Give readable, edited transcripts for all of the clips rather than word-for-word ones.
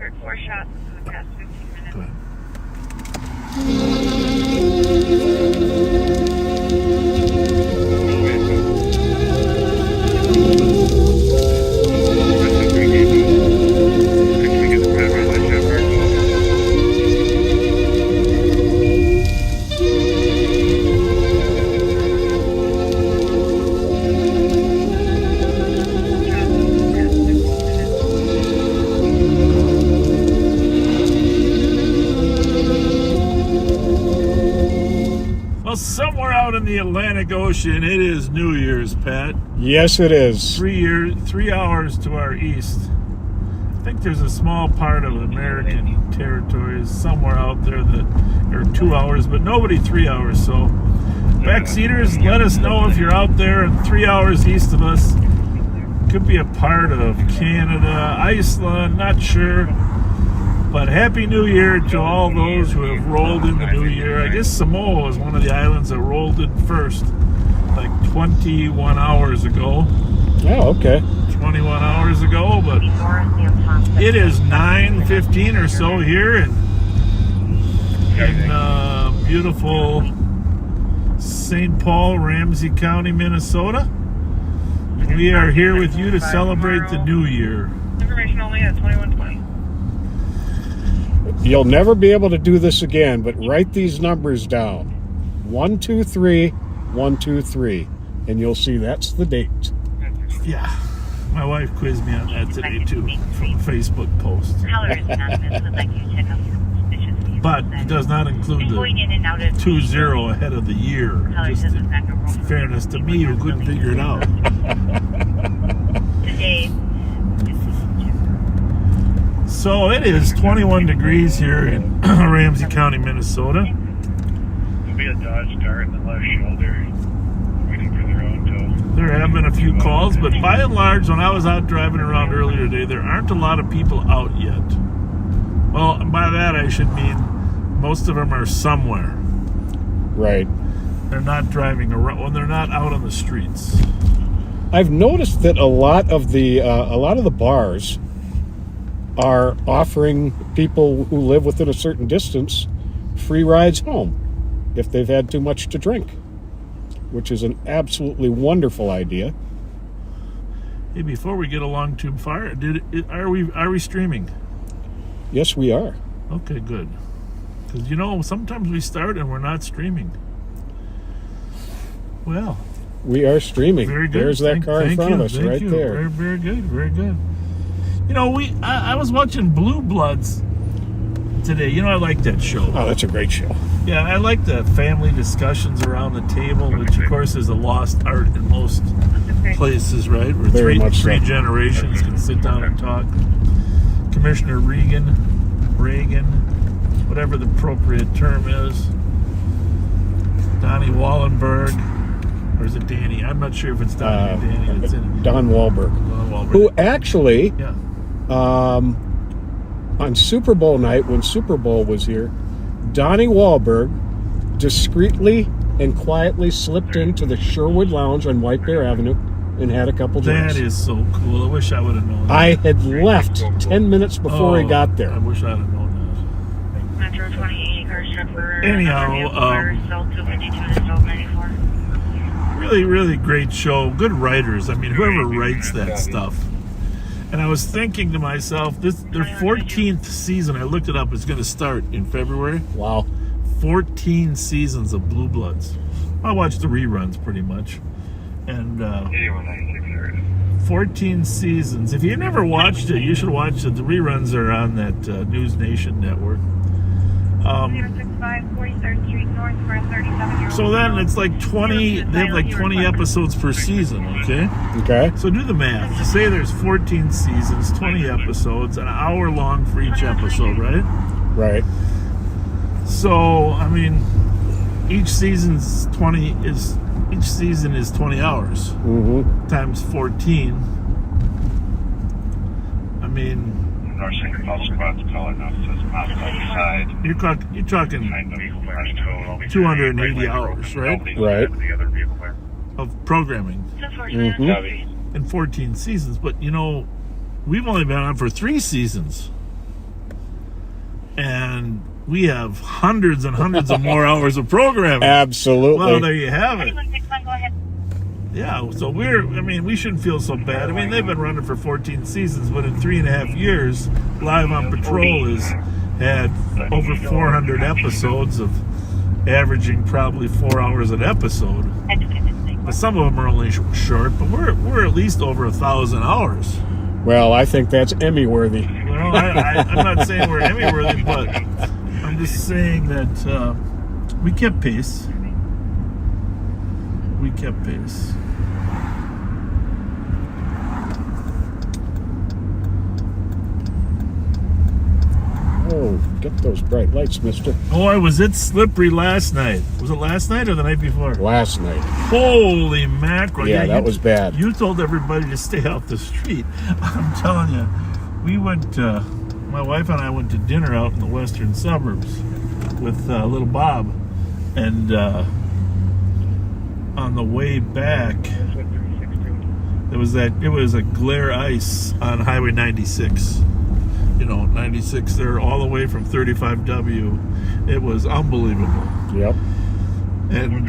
heard 4 shots in the past 15 minutes. Go ahead. Well, somewhere out in the Atlantic Ocean, it is New Year's, Pat. Yes, it is. 3 hours to our east. I think there's a small part of American territories somewhere out there that are 2 hours, but nobody 3 hours. So, backseaters, let us know if you're out there and 3 hours east of us. Could be a part of Canada, Iceland, not sure. But Happy New Year to all those who have rolled in the new year. I guess Samoa was one of the islands that rolled in first, like 21 hours ago. Oh, okay. 21 hours ago, but it is 9:15 or so here in beautiful St. Paul, Ramsey County, Minnesota. We are here with you to celebrate the new year. Information only at 2120. You'll never be able to do this again, but write these numbers down. 123 123, and you'll see that's the date. Yeah. My wife quizzed me on that today, too, from a Facebook post. But it does not include the 2-0 ahead of the year. Just in fairness to me, who couldn't figure it out. So it is 21 degrees here in Ramsey County, Minnesota. There'll be a Dodge Dart in the left shoulder, waiting for the road to... There have been a few calls, but by and large, when I was out driving around earlier today, there aren't a lot of people out yet. Well, by that I should mean most of them are somewhere. Right. They're not driving around, when they're not out on the streets. I've noticed that a lot of the bars are offering people who live within a certain distance free rides home if they've had too much to drink, which is an absolutely wonderful idea. Hey, before we get along too far, are we streaming? Yes, we are. Okay, good. Because, sometimes we start and we're not streaming. Well, we are streaming. Very good. There's that car in front of us right there. Very, very good. Very good. I was watching Blue Bloods today. I like that show. Oh, that's a great show. Yeah, I like the family discussions around the table, which of course is a lost art in most places, right? Where three generations can sit down and talk. Commissioner Reagan, whatever the appropriate term is. Donnie Wallenberg, or is it Danny? I'm not sure if it's Donnie or Danny that's in it. Don Wahlberg. Who actually, yeah. On Super Bowl night, when Super Bowl was here, Donnie Wahlberg discreetly and quietly slipped into the Sherwood Lounge on White Bear Avenue and had a couple drinks. That is so cool. I wish I would have known that. I had left 10 minutes before he got there. I wish I'd have known Metro 28, car stripper. that. Anyhow, really, really great show. Good writers. I mean, whoever writes that stuff. And I was thinking to myself, their 14th season, I looked it up, is going to start in February. Wow. 14 seasons of Blue Bloods. I watched the reruns pretty much. And 14 seasons. If you never watched it, you should watch it. The reruns are on that News Nation network. 065 43rd Street North for a 37-year-old. So then it's like 20, they have like 20 episodes per season, okay? Okay. So do the math. Say there's 14 seasons, 20 episodes, an hour long for each episode, right? Right. So, I mean, each season is 20 hours. Mm-hmm. Times 14. I mean, you're talking 280 hours, right? Right. Of programming. Mm-hmm. In 14 seasons. But, we've only been on for 3 seasons. and we have hundreds and hundreds of more hours of programming. Absolutely. Well, there you have it. 2161, go ahead. Yeah, so we shouldn't feel so bad. I mean, they've been running for 14 seasons, but in 3.5 years, Live on Patrol has had over 400 episodes of averaging probably 4 hours an episode. But some of them are only short, but we're at least over 1,000 hours. Well, I think that's Emmy worthy. Well, I'm not saying we're Emmy worthy, but I'm just saying that we kept pace. We kept pace. Oh, get those bright lights, mister. Boy, was it slippery last night. Was it last night or the night before? Last night. Holy mackerel. Yeah, that was bad. You told everybody to stay off the street. I'm telling you, we went, my wife and I went to dinner out in the western suburbs with little Bob. And on the way back, it was a glare ice on Highway 96. 96 there all the way from 35W. It was unbelievable. Yep. And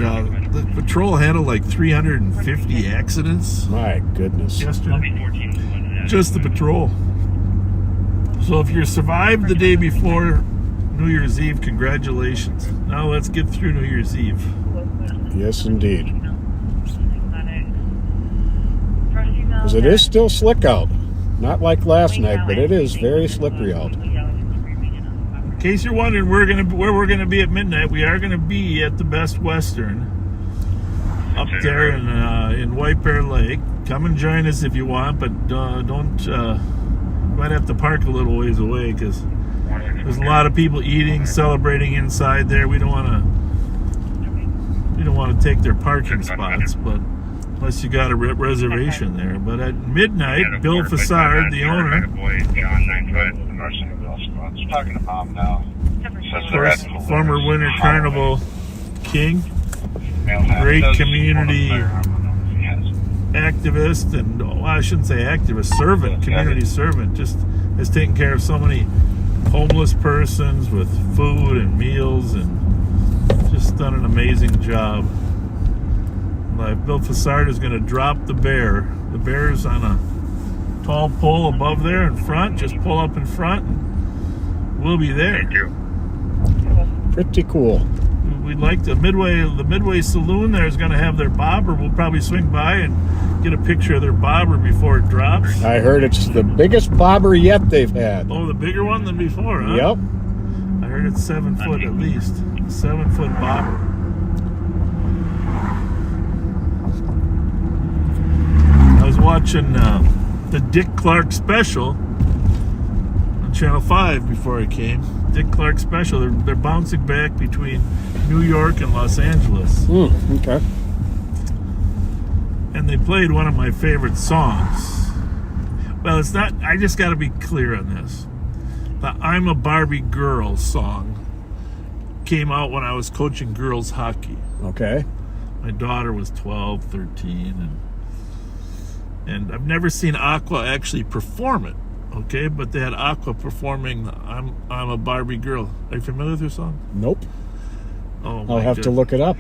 the patrol handled like 350 accidents My goodness. yesterday. Just the patrol. So if you survived the day before New Year's Eve, congratulations. Now let's get through New Year's Eve. Yes, indeed. Because it is still slick out. Not like last night, but it is very slippery out. In case you're wondering where we're gonna be at midnight, we are gonna be at the Best Western up there in White Bear Lake. Come and join us if you want, but don't. You might have to park a little ways away because there's a lot of people eating, celebrating inside there. We don't want to take their parking spots, but. Unless you got a reservation there. But at midnight, Bill Fassard, the owner, former Winter Carnival king, great community activist, and I shouldn't say activist, servant, community servant, just has taken care of so many homeless persons with food and meals, and just done an amazing job. Bill Fassard is going to drop the bear. The bear's on a tall pole above there in front. Just pull up in front and we'll be there. Thank you. Pretty cool. We'd like the Midway Saloon there is going to have their bobber. We'll probably swing by and get a picture of their bobber before it drops. I heard it's the biggest bobber yet they've had. Oh, the bigger one than before, huh? Yep. I heard it's 7 foot at least. 7 foot bobber. I was watching the Dick Clark special on Channel 5 before I came. Dick Clark special. They're bouncing back between New York and Los Angeles. Okay. And they played one of my favorite songs. Well, it's not, I just got to be clear on this. The I'm a Barbie Girl song came out when I was coaching girls hockey. Okay. My daughter was 12, 13, and I've never seen Aqua actually perform it, okay? But they had Aqua performing I'm a Barbie Girl. Are you familiar with her song? Nope. Oh, I'll have to look it up.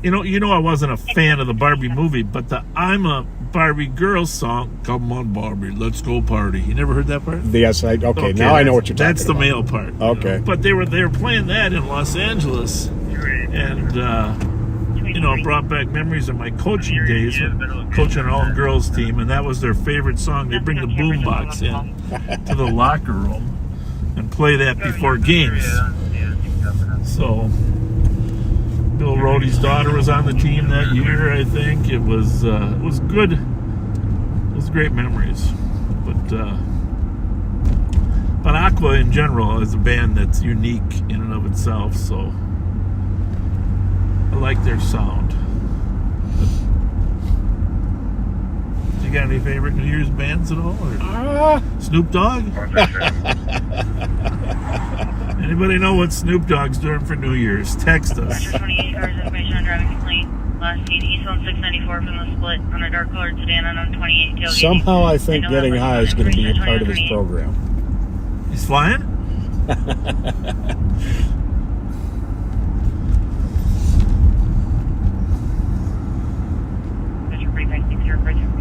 You know, I wasn't a fan of the Barbie movie, but the I'm a Barbie Girl song, come on Barbie, let's go party. You never heard that part? Yes, okay, now I know what you're talking That's the about. male part. Okay. But they were playing that in Los Angeles, and it brought back memories of my coaching days, coaching an all-girls team, and that was their favorite song. They bring the boombox in to the locker room and play that before games. So Bill Rohde's daughter was on the team that year, I think. It was good. It was great memories. But Aqua in general is a band that's unique in and of itself, so I like their sound. You got any favorite New Year's bands at all? Or Snoop Dogg? Anybody know what Snoop Dogg's doing for New Year's? Text us. 28 cars, information on driving complaint. Last seen eastbound 694 from the split on a dark colored sedan on 28 tailgate. Somehow I think getting high is going to be a part of this program. He's flying?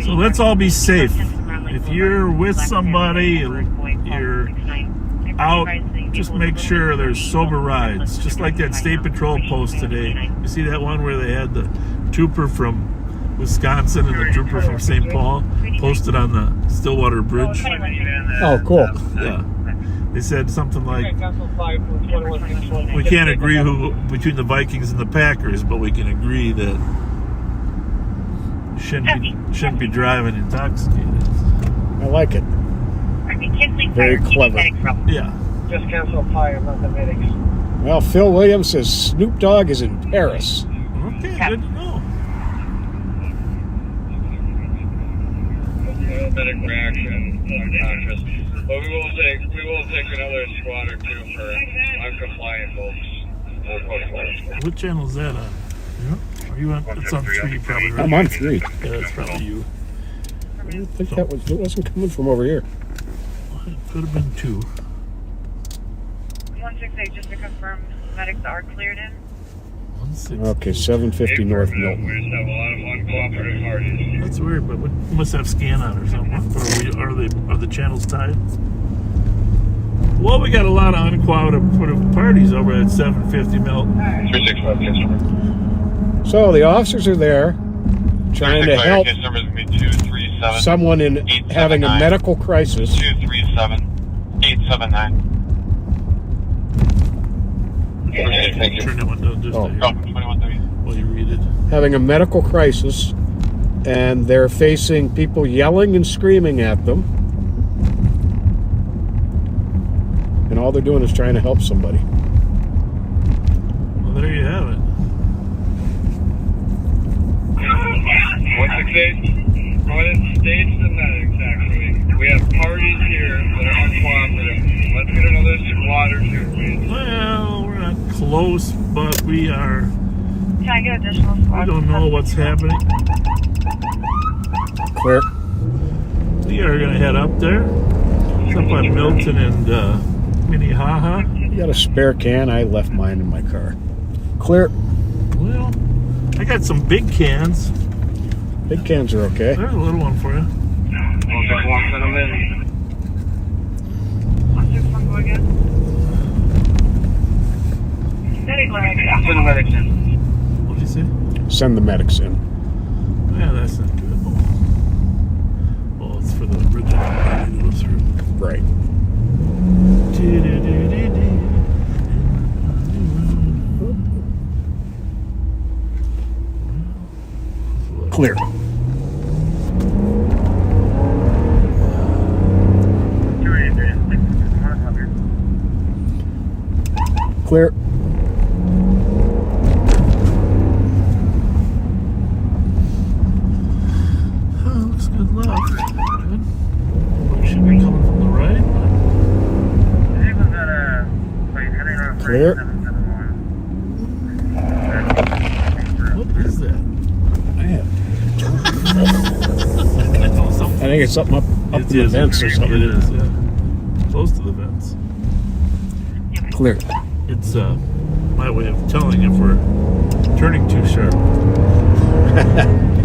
So let's all be safe. If you're with somebody, you're out, just make sure there's sober rides. Just like that state patrol post today. You see that one where they had the trooper from Wisconsin and the trooper from St. Paul posted on the Stillwater Bridge? Oh, cool. Yeah. They said something like, we can't agree between the Vikings and the Packers, but we can agree that shouldn't be driving intoxicated. I like it. Very clever. Yeah. Just cancel fire, not the medics. Well, Phil Williams says Snoop Dogg is in Paris. Okay, good to know. Medic reaction, unconscious. But we will take another squad or two for uncompliant folks. We'll push forward. What channel is that on? Yeah. Are you on? It's on 3, probably. Right? I'm on 3. Yeah, that's probably you. I don't think it wasn't coming from over here. It could have been 2. 168, just to confirm, medics are cleared in. 160. Okay, 750 North Milton. We just have a lot of uncooperative parties. That's weird, but we must have scan on or something. Or are the channels tied? Well, we got a lot of uncooperative parties over at 750 Milton. 365 case number. So the officers are there trying to help Case number is going to be 237. someone in having a medical crisis. 237 879. Thank you. Turn that one down just Oh. a hair 2130. while you read it. Having a medical crisis, and they're facing people yelling and screaming at them. And all they're doing is trying to help somebody. Well, there you have it. 168. Go ahead and stage the medics, actually. We have parties here that are uncooperative. Let's get another squad or two, please. Well, we're not close, but we are. Can I get additional squad? We don't know what's happening. Clear. We are going to head up there. It's up on Milton and Minnehaha. You got a spare can? I left mine in my car. Clear. Well, I got some big cans. Big cans are okay. There's a little one for you. 161, send them in. 161, go again. Send the medics in. What did you say? Send the medics in. Yeah, that's not good. Well, it's for the bridge that go through. Right. Clear. Clear. Oh, looks good left. Good. Should be coming from the right. Clear. What is that? I think it's something up in the vents or something. It is, yeah. Close to the vents. Clear. It's my way of telling if we're turning too sharp.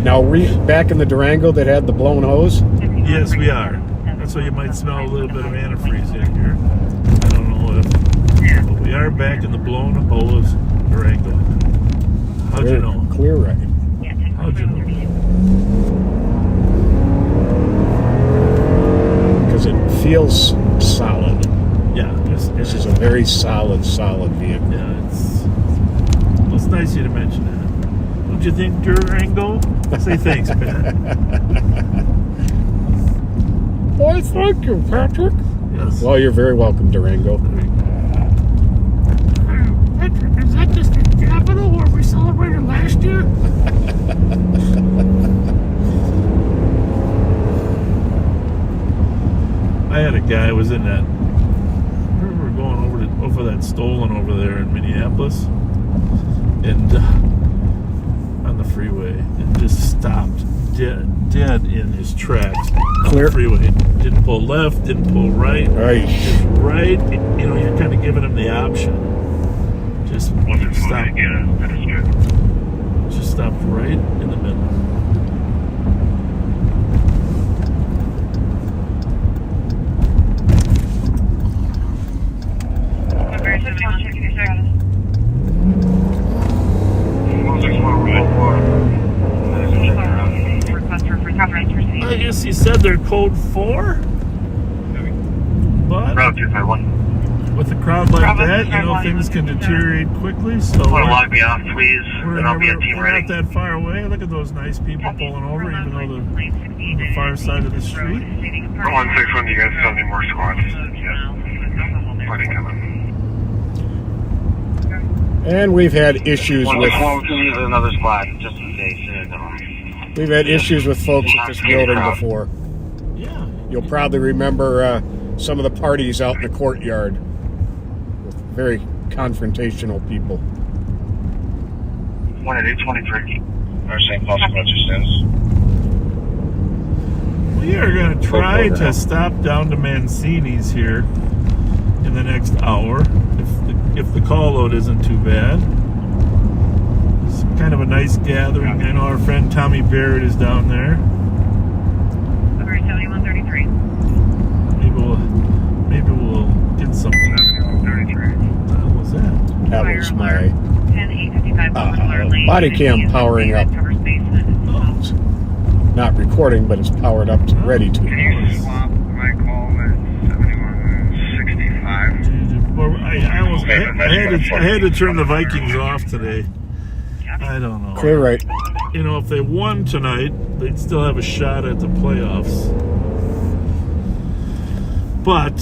Now, are we back in the Durango that had the blown hose? Yes, we are. That's why you might smell a little bit of antifreeze in here. I don't know if, but we are back in the blown hose Durango. How'd you know? Clear right. How'd you know? Because it feels solid. Yeah, This is a very solid vehicle. yeah. It's nice of you to mention that. Don't you think, Durango? Say thanks, Pat. Why, thank you, Patrick. Yes. Well, you're very welcome, Durango. Patrick, is that just the capital where we celebrated last year? I had a guy who was in that. I remember going over that stolen over there in Minneapolis, and on the freeway, and just stopped dead in his tracks. Clear. Freeway. Didn't pull left, didn't pull right. Right. Just right. You know, you're kind of giving him the option. Just stop. Just stopped right in the middle. I guess he said they're code 4, but with a crowd like that, you know, things can deteriorate quickly. So log me off, please. we're not that far away. Look at those nice people pulling over, even though they're on the far side of the street. 161, you guys still need more squads? Yes. Plenty coming. And we've had issues with another squad, just in case. we've had issues with folks at this building before. Yeah. You'll probably remember some of the parties out in the courtyard with very confrontational people. 1-823. Our St. Paul Fletcher says. We are going to try to stop down to Mancini's here in the next hour, if the call load isn't too bad. It's kind of a nice gathering. I know our friend Tommy Barrett is down there. Over 7133. Maybe we'll get something. 7133. What the hell was that? That was my 10-855 body cam powering up. It's not recording, but it's powered up to ready to. Can you swap my call at 7165? Well, I had to turn the Vikings off today. I don't know. Clear right. You know, if they won tonight, they'd still have a shot at the playoffs. But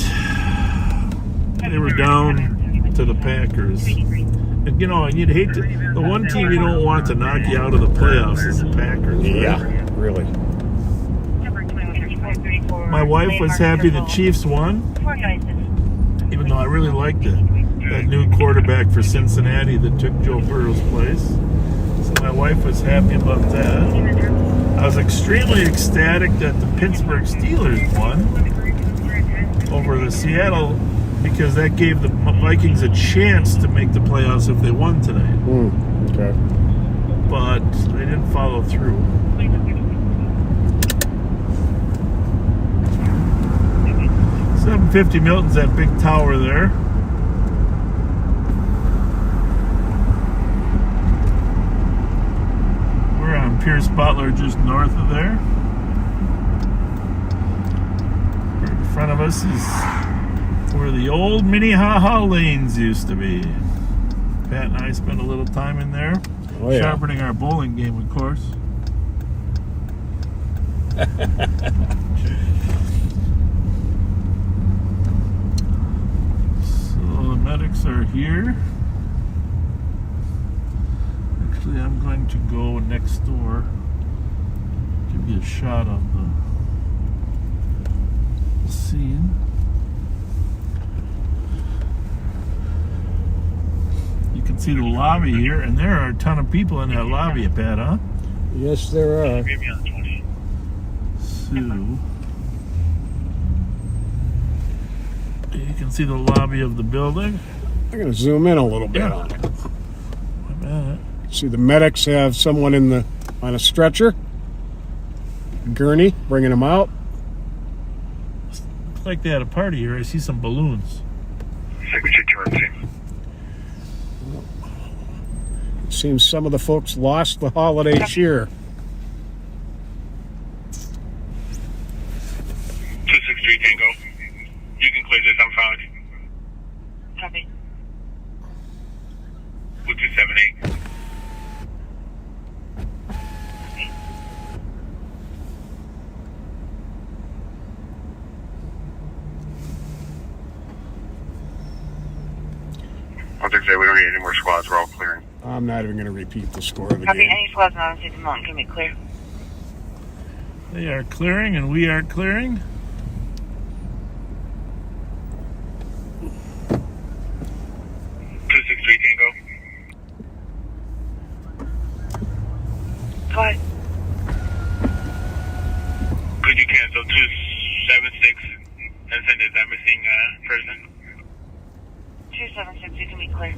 they were down to the Packers. And, you know, you'd hate to... The one team you don't want to knock you out of the playoffs is the Packers. Right? Yeah, really. My wife was happy the Chiefs won, even though I really liked that new quarterback for Cincinnati that took Joe Burrow's place. So my wife was happy about that. I was extremely ecstatic that the Pittsburgh Steelers won over the Seattle, because that gave the Vikings a chance to make the playoffs if they won tonight. Okay. But they didn't follow through. 750 Milton's that big tower there. We're on Pierce Butler, just north of there. Right in front of us is where the old Minnehaha lanes used to be. Pat and I spent a little time in there, sharpening our bowling game, of course. So the medics are here. Actually, I'm going to go next door, give you a shot of the scene. You can see the lobby here, and there are a ton of people in that lobby, Pat, huh? Yes, there are. So, you can see the lobby of the building. I'm going to zoom in a little bit on it. I'm at it. See, the medics have someone on a stretcher, gurney, bringing them out. Looks like they had a party here. I see some balloons. Signature currency. Seems some of the folks lost the holiday cheer. 263 Tango. You can clear this on found. Copy. 278. I'll just say we don't need any more squads. We're all clearing. I'm not even going to repeat the score of the Copy. game. Any squads not on 60 Mountain, can be clear. They are clearing, and we are clearing. Tango. Quiet. clear.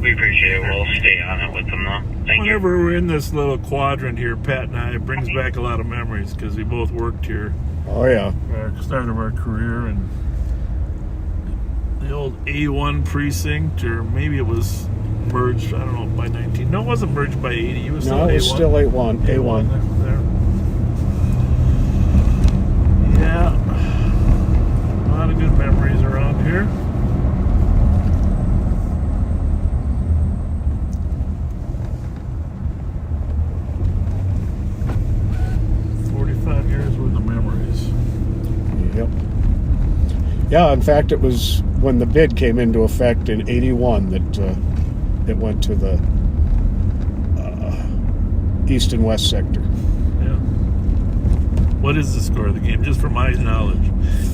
We appreciate it. We'll stay on it with them, though. Thank you. Whenever we're in this little quadrant here, Pat and I, it brings back a lot of memories because we both worked here Oh yeah. at the start of our career, and the old A1 precinct, or maybe it was merged, I don't know, by 19. No, it wasn't merged by 80. It was still No, A1. it's still A1. A1. There. Yeah. A lot of good memories around here. Yep. Yeah, in fact, it was when the bid came into effect in '81 that it went to the east and west sector. Yeah. What is the score of the game? Just for my knowledge,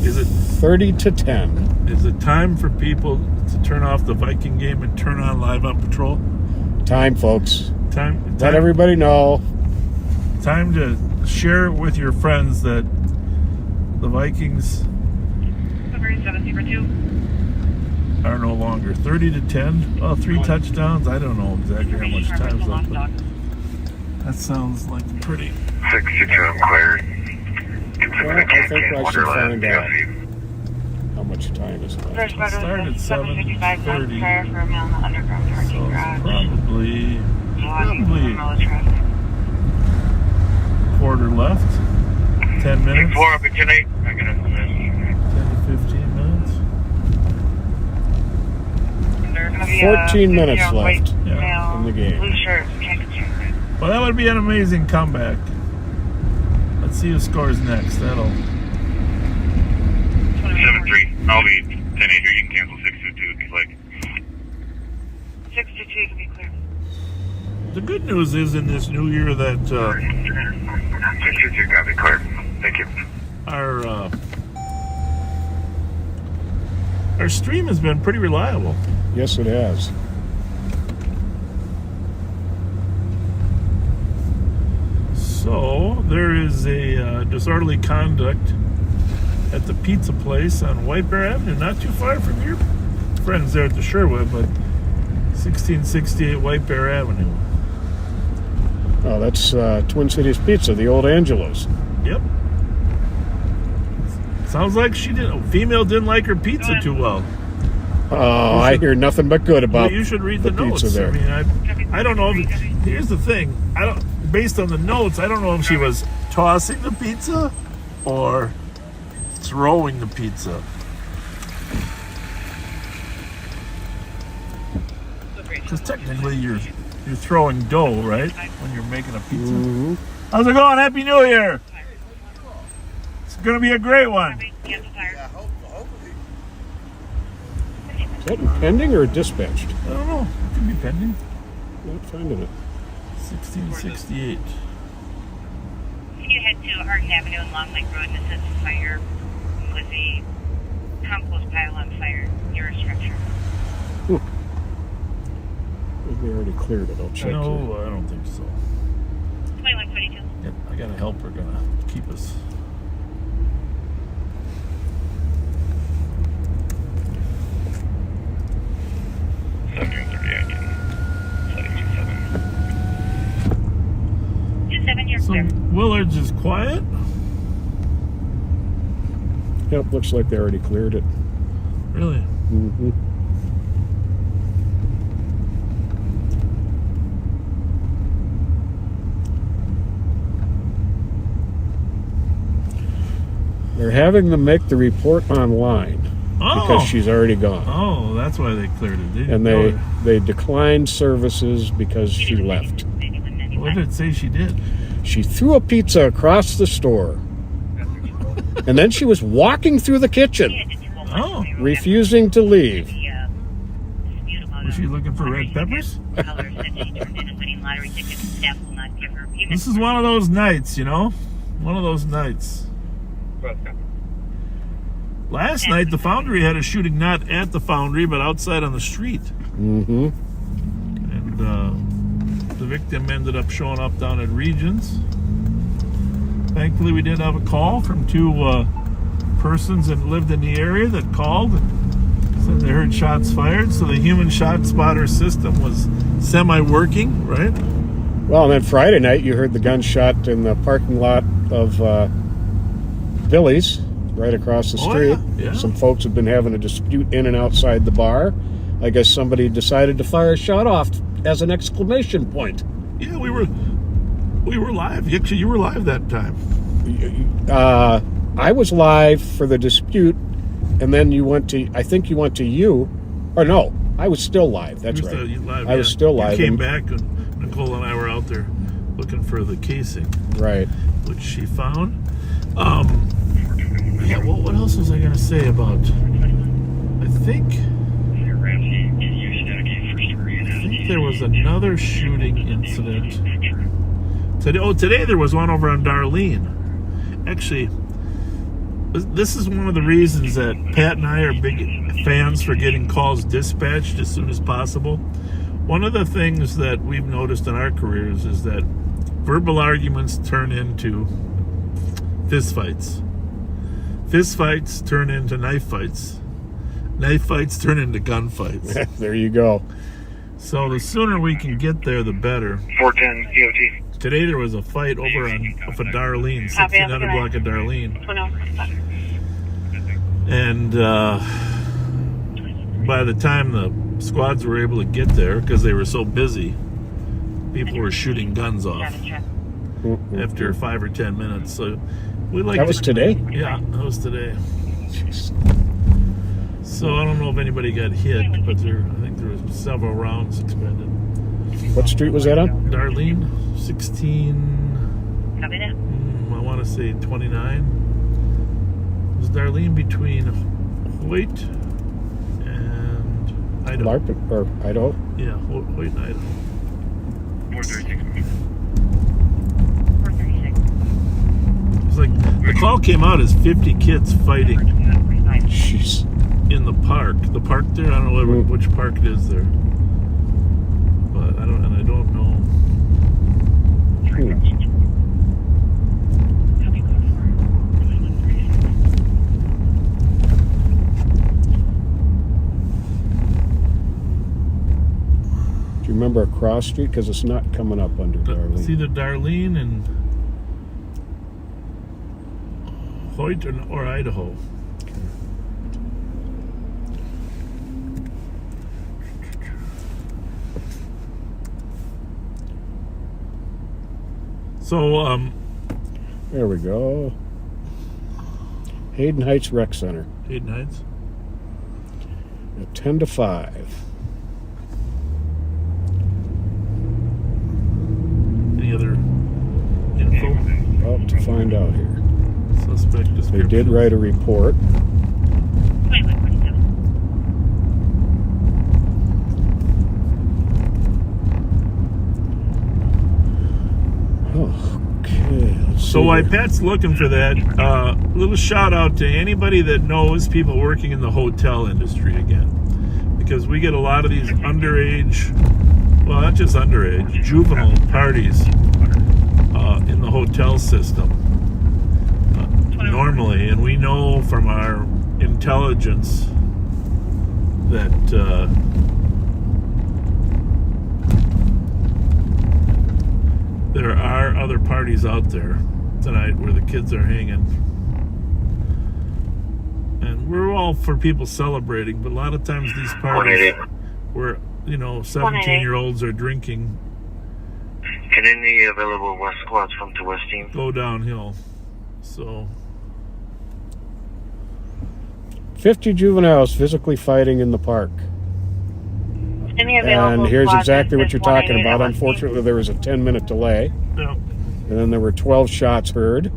is it 30-10? Is it time for people to turn off the Viking game and turn on Live on Patrol? Time, folks. Time. Let everybody know. Time to share it with your friends that the Vikings February 702. are no longer 30-10. Well, 3 touchdowns. I don't know exactly how much time's left. But that sounds like pretty. 62, I'm clear. Well, I think I should find out how much time is left. First Started February at 7:55 7:30. prior for a male in the underground So parking it's garage. probably Probably traffic. quarter left. 10 minutes. 4 up at 10-8. I got it. 10 to 15 minutes. There's gonna be 14 minutes left white Yeah, male, in the game. blue shirt, can't get you. Well, that would be an amazing comeback. Let's see who scores next. That'll. 7-3. I'll be 10-8 here. You can cancel 6-2 if you like. 62 can be clear. The good news is in this new year that 6-2 got me clear. Thank you. our stream has been pretty reliable. Yes, it has. So there is a disorderly conduct at the pizza place on White Bear Avenue, not too far from your friends there at the Sherwood, but 1668 White Bear Avenue. Oh, that's Twin Cities Pizza, the old Angelo's. Yep. Sounds like female didn't like her pizza too well. Oh, I hear nothing but good about Well, you should read the notes. pizza there. I mean, I don't know. Here's the thing. Based on the notes, I don't know if she was tossing the pizza or throwing the pizza. Because technically, you're throwing dough, right? When you're making a pizza. Mm-hmm. How's it going? Happy New Year! It's gonna be a great one. Is that pending or dispatched? I don't know. It could be pending. Not finding it. 1668. You head to Hardin Avenue and Long Lake Road, and it says fire with a compost pile on fire near a structure. They already cleared it. I'll check. No, I don't think so. 2122. Yep, I got a helper gonna keep us. So Willard's is quiet. Yep, looks like they already cleared it. Really? Mm-hmm. They're having them make the report online because she's already gone. Oh, that's why they cleared it. And they declined services because she left. What did it say she did? She threw a pizza across the store. And then she was walking through the kitchen, Oh, refusing to leave. was she looking for red peppers? This is one of those nights, you know? One of those nights. Last night, the Foundry had a shooting not at the Foundry, but outside on the street. Mm-hmm. And the victim ended up showing up down at Regions. Thankfully, we did have a call from 2 persons that lived in the area that called and said they heard shots fired. So the human shot spotter system was semi-working, right? Well, and then Friday night you heard the gunshot in the parking lot of Billy's, right across the street. Oh, yeah. Some folks have been having a dispute in and outside the bar. I guess somebody decided to fire a shot off as an exclamation point. Yeah, we were live. Actually, you were live that time. I was live for the dispute, and then you went to, I think you went to you, or no, I was still live. That's right. Live, I was still live. You came back, and Nicole and I were out there looking for the casing. Right. Which she found. Yeah, well, what else was I going to say about, I think there was another shooting incident. Today there was one over on Darlene. Actually, this is one of the reasons that Pat and I are big fans for getting calls dispatched as soon as possible. One of the things that we've noticed in our careers is that verbal arguments turn into fistfights. Fistfights turn into knife fights. Knife fights turn into gunfights. There you go. So the sooner we can get there, the better. 410 DOT. Today there was a fight over off of Darlene, 1600 block of Darlene. And by the time the squads were able to get there, because they were so busy, people were shooting guns off after 5 or 10 minutes. So we like that was today? Yeah, that was today. So I don't know if anybody got hit, but I think there was several rounds expended. What street was that on? Darlene, 16. I want to say 29. It was Darlene between Hoyt and Idaho. Larkin, or Idaho? Yeah, Hoyt and Idaho. 436. It's like the call came out as 50 kids fighting Jeez. in the park. The park there, I don't know which park it is there. But I don't know. Do you remember a cross street? Because it's not coming up under Darlene. It's either Darlene and Hoyt or Idaho. So, there we go. Hayden Heights Rec Center. Hayden Heights. At 10 to 5. Any other info? About to find out here. Suspect They description. did write a report. Okay. So while Pat's looking for that, little shout out to anybody that knows people working in the hotel industry again. Because we get a lot of these underage, well, not just underage, juvenile parties in the hotel system normally. And we know from our intelligence that there are other parties out there tonight where the kids are hanging. And we're all for people celebrating, but a lot of times these parties where, 17-year-olds are drinking Can any available West squads come to West team? go downhill. So 50 juveniles physically fighting in the park. And here's exactly what you're talking about. Unfortunately, there was a 10-minute delay. yeah. And then there were 12 shots heard.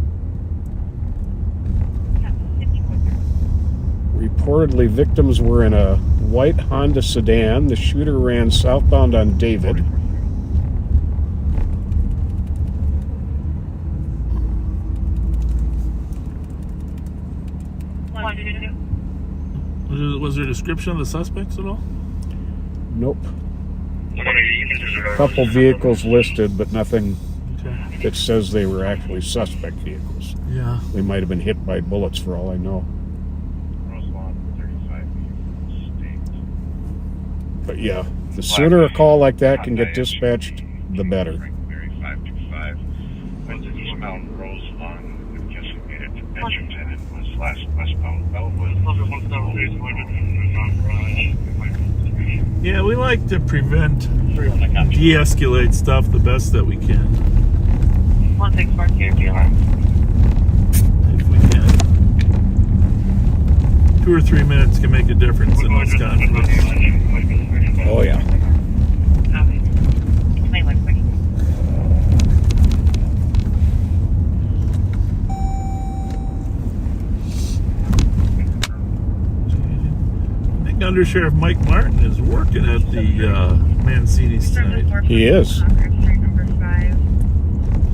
Reportedly, victims were in a white Honda sedan. The shooter ran southbound on David. Was there a description of the suspects at all? Nope. A couple vehicles listed, but nothing Okay. that says they were actually suspect vehicles. Yeah. They might have been hit by bullets for all I know. But yeah, the sooner a call like that can get dispatched, the better. 525. Went to eastbound Rosemont. I guess it made it to Edgerton and was last westbound Bellwood. Yeah, we like to prevent, de-escalate stuff the best that we can. 164 KFR. If we can. 2 or 3 minutes can make a difference in those conflicts. Oh yeah. Okay. Explain one quick. I think Under Sheriff Mike Martin is working at the Mancini's tonight. He is.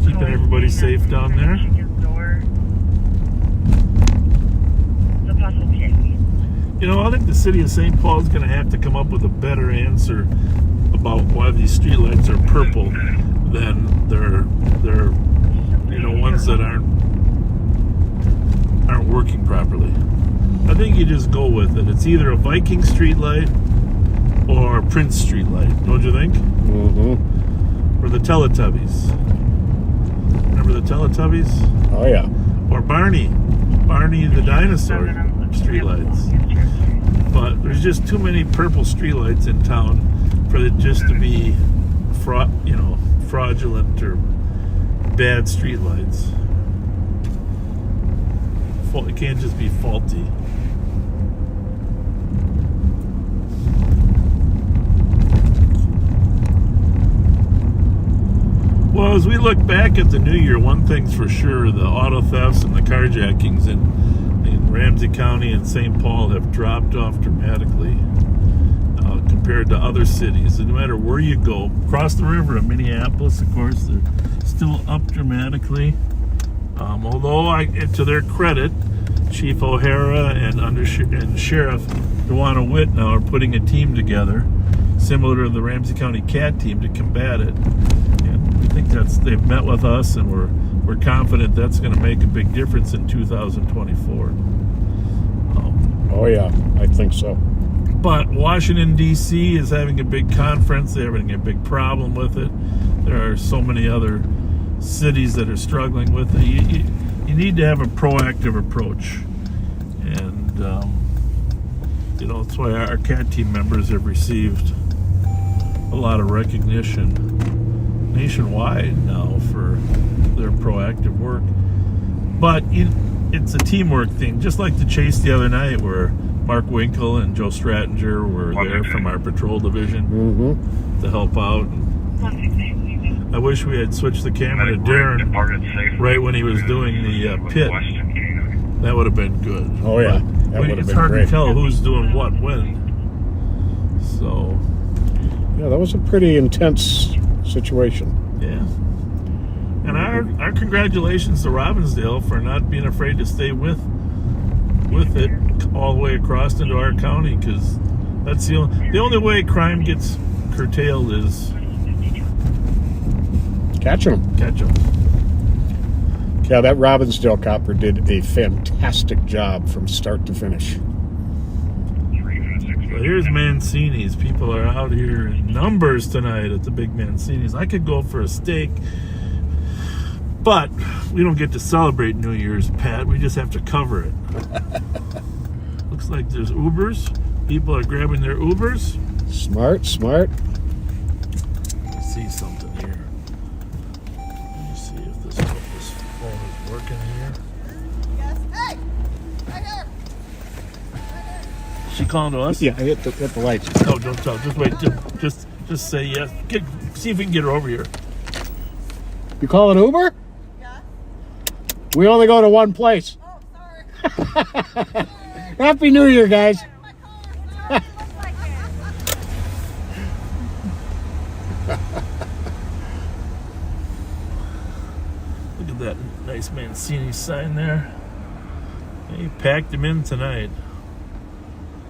Keeping everybody safe down there. You know, I think the city of St. Paul is going to have to come up with a better answer about why these streetlights are purple than they're ones that aren't working properly. I think you just go with it. It's either a Viking streetlight or a Prince streetlight, don't you think? Mm-hmm. Or the Teletubbies. Remember the Teletubbies? Oh yeah. Or Barney the dinosaur streetlights. But there's just too many purple streetlights in town for it just to be fraudulent or bad streetlights. It can't just be faulty. Well, as we look back at the new year, one thing's for sure, the auto thefts and the carjackings in Ramsey County and St. Paul have dropped off dramatically compared to other cities. And no matter where you go, across the river in Minneapolis, of course, they're still up dramatically. Although, to their credit, Chief O'Hara and Sheriff DeWanna Witt now are putting a team together, similar to the Ramsey County CAT team, to combat it. And we think they've met with us, and we're confident that's going to make a big difference in 2024. Oh yeah, I think so. But Washington, D.C. is having a big conference. They're having a big problem with it. There are so many other cities that are struggling with it. You need to have a proactive approach. And, that's why our CAT team members have received a lot of recognition nationwide now for their proactive work. But it's a teamwork thing, just like the chase the other night where Mark Winkle and Joe Strattinger were there from our patrol division to help out. I wish we had switched the camera to Darren right when he was doing the pit. That would have been good. Oh yeah, that would have it's been hard great. to tell who's doing what when. So yeah, that was a pretty intense situation. yeah. And our congratulations to Robbinsdale for not being afraid to stay with it all the way across into our county, because that's the only way crime gets curtailed is Catch them. Yeah, that Robbinsdale copper did a fantastic job from start to finish. Well, here's Mancini's. People are out here in numbers tonight at the big Mancini's. I could go for a steak, but we don't get to celebrate New Year's, Pat. We just have to cover it. Looks like there's Ubers. People are grabbing their Ubers. Smart. Let's see something here. Let me see if this phone is working here. Yes. Hey! Right here! She calling to us? Yeah, hit the lights. No, don't tell. Just wait. Just say yes. See if we can get her over here. You call an Uber? Yeah. We only go to one place. Oh, sorry. Happy New Year, guys. My car. Looks like it. Look at that nice Mancini sign there. He packed him in tonight.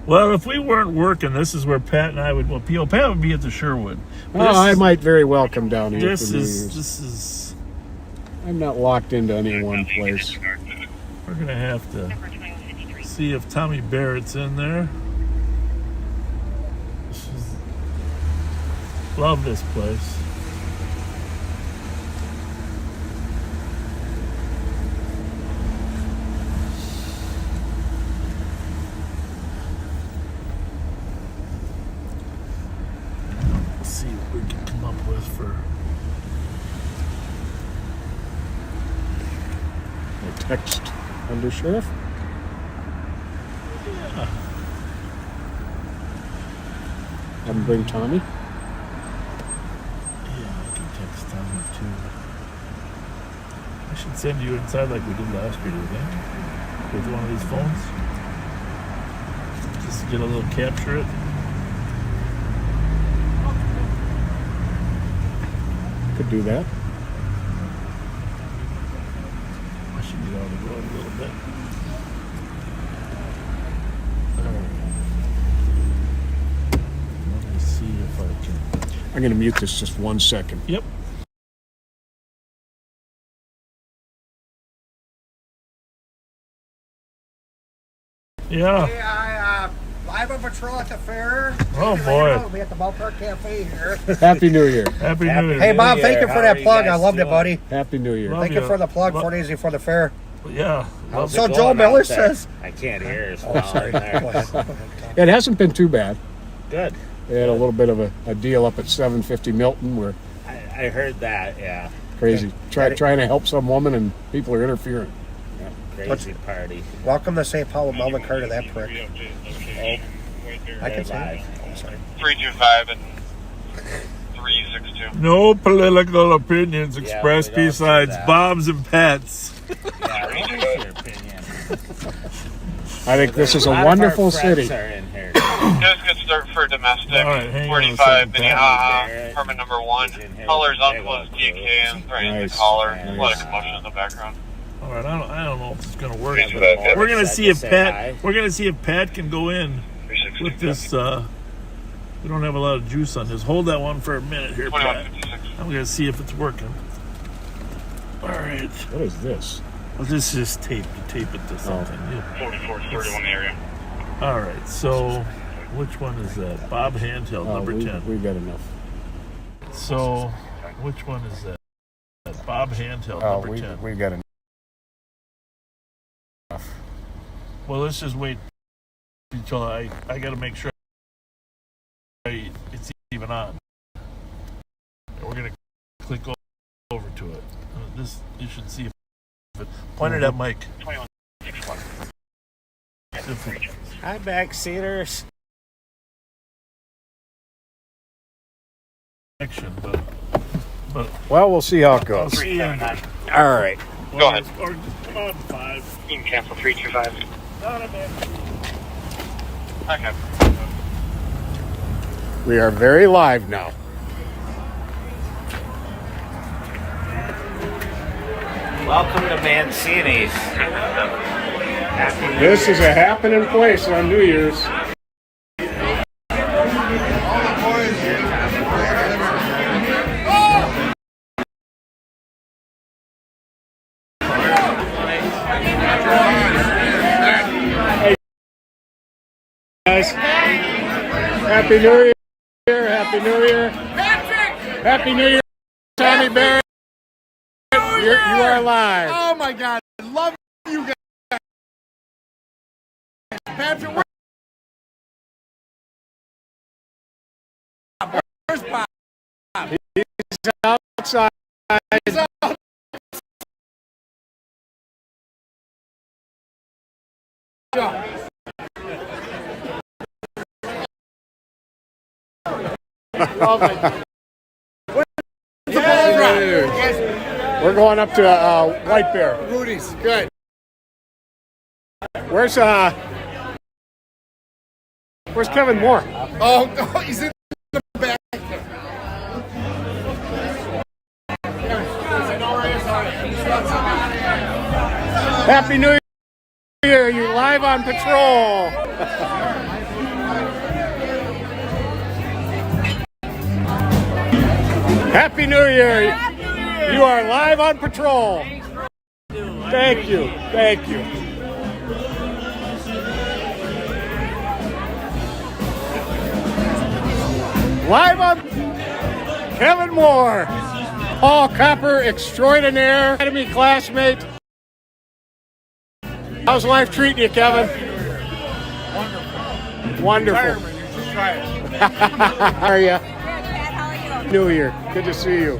Well, if we weren't working, this is where Pat and I would. Well, Pat would be at the Sherwood. I might very well come down here. This for New is. Year's. This is. I'm not locked into any one place. We're gonna have to Number 2153. see if Tommy Barrett's in there. Love this place. Let's see what we can come up with for A text under sheriff. yeah. Have him bring Tommy. Yeah, I can text Tommy too. I should send you inside like we did last year, again, with one of these phones. Just to get a little capture it. Could do that. I should get on the road a little bit. Let me see if I can. I'm going to mute this just 1 second. Yep. Yeah. Hey, I live on patrol at the fair. Oh, boy. We'll be at the Ballpark Cafe here. Happy New Year. Happy New Year. Hey, Bob, thank you How for are that you plug. I guys loved it, doing? buddy. Happy New Year. Love Thank you you. for the plug Lo- 4 days before the fair. Yeah. How's So it Joe going Miller out there? says- I can't hear. So Oh, sorry. Go ahead. It hasn't been too bad. Good. We had a little bit of a deal up at 750 Milton where I heard that. Yeah. crazy. Trying to help some woman and people are interfering. Crazy party. Welcome to St. Paul with Melvin Carter, that prick. I can say live. it. I'm sorry. 325 and 362. No political opinions expressed we don't do besides that. Bob's and Pat's. Yeah, what is your opinion? I think this is a lot of wonderful our friends city. are in here. Just good start for domestic. All right, hang on a 45 second, Minnehaha, Barrett. permit number 1. He's in here Colors with the unclosed big old DK and threatening Nice, the caller. nice. A lot of commotion in the background. All right, I don't know if it's gonna work. Thanks for that. We're gonna Said see to if say Pat. hi. We're gonna see if Pat can go in 360. with this. We don't have a lot of juice on this. Hold that one for a minute here, Pat. 2156. I'm gonna see if it's working. All right. What is this? Well, this is tape. You tape it to something. Yeah. 4431 area. All right. So, which one is that? Bob Handheld, number 10. We've got enough. So, which one is that? Bob Handheld, number 10. We've got enough. Well, let's just wait until I got to make sure it's even on. We're gonna click over to it. This you should see if it pointed at Mike. 2161. Hi, backseaters. Action, but Well, we'll see how it I'll goes. see you. in- All right. Go ahead. Or just come on 5. You can cancel 325. Not a man. Okay. We are very live now. Welcome to Mancini's. This is a happening place on New Year's. Hey guys, Happy New Year! Happy New Year! Happy New Year, Tommy Barrett! You are live. Oh my God, I love you guys. Patrick, where's Bob? He's outside. We're going up to White Bear. Rudy's, good. Where's Kevin Moore? Oh, no, he's in the back. Happy New Year! You're live on patrol. Happy New Year! You are live on patrol. Thank you. Thank you. Live on Kevin Moore, Paul Copper extraordinaire, Academy classmate. How's life treating you, Kevin? Wonderful. How are you? Good, Pat. How are you? New Year. Good to see you.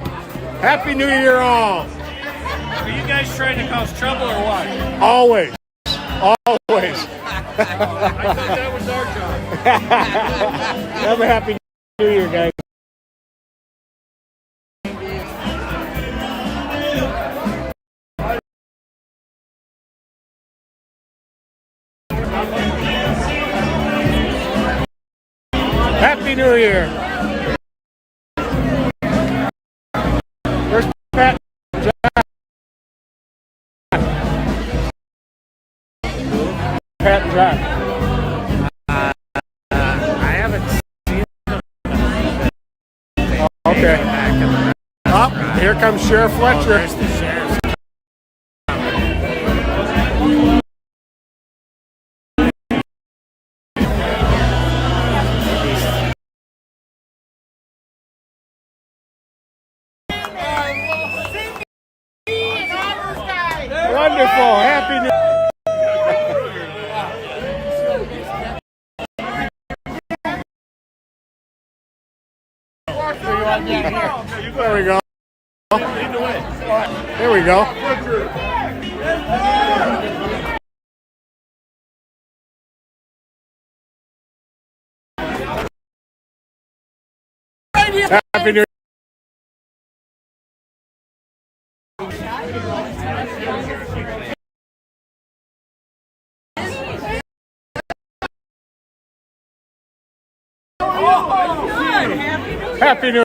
Happy New Year, all. Are you guys trying to cause trouble or what? Always. Always. I thought that was our job. Have a happy New Year, guys. Happy New Year. Where's Pat? Pat and John. I haven't seen them. Okay. Oh, here comes Sheriff Fletcher. There's the sheriff's. Wonderful. Happy New There we go. There we go. Happy New Year. Happy New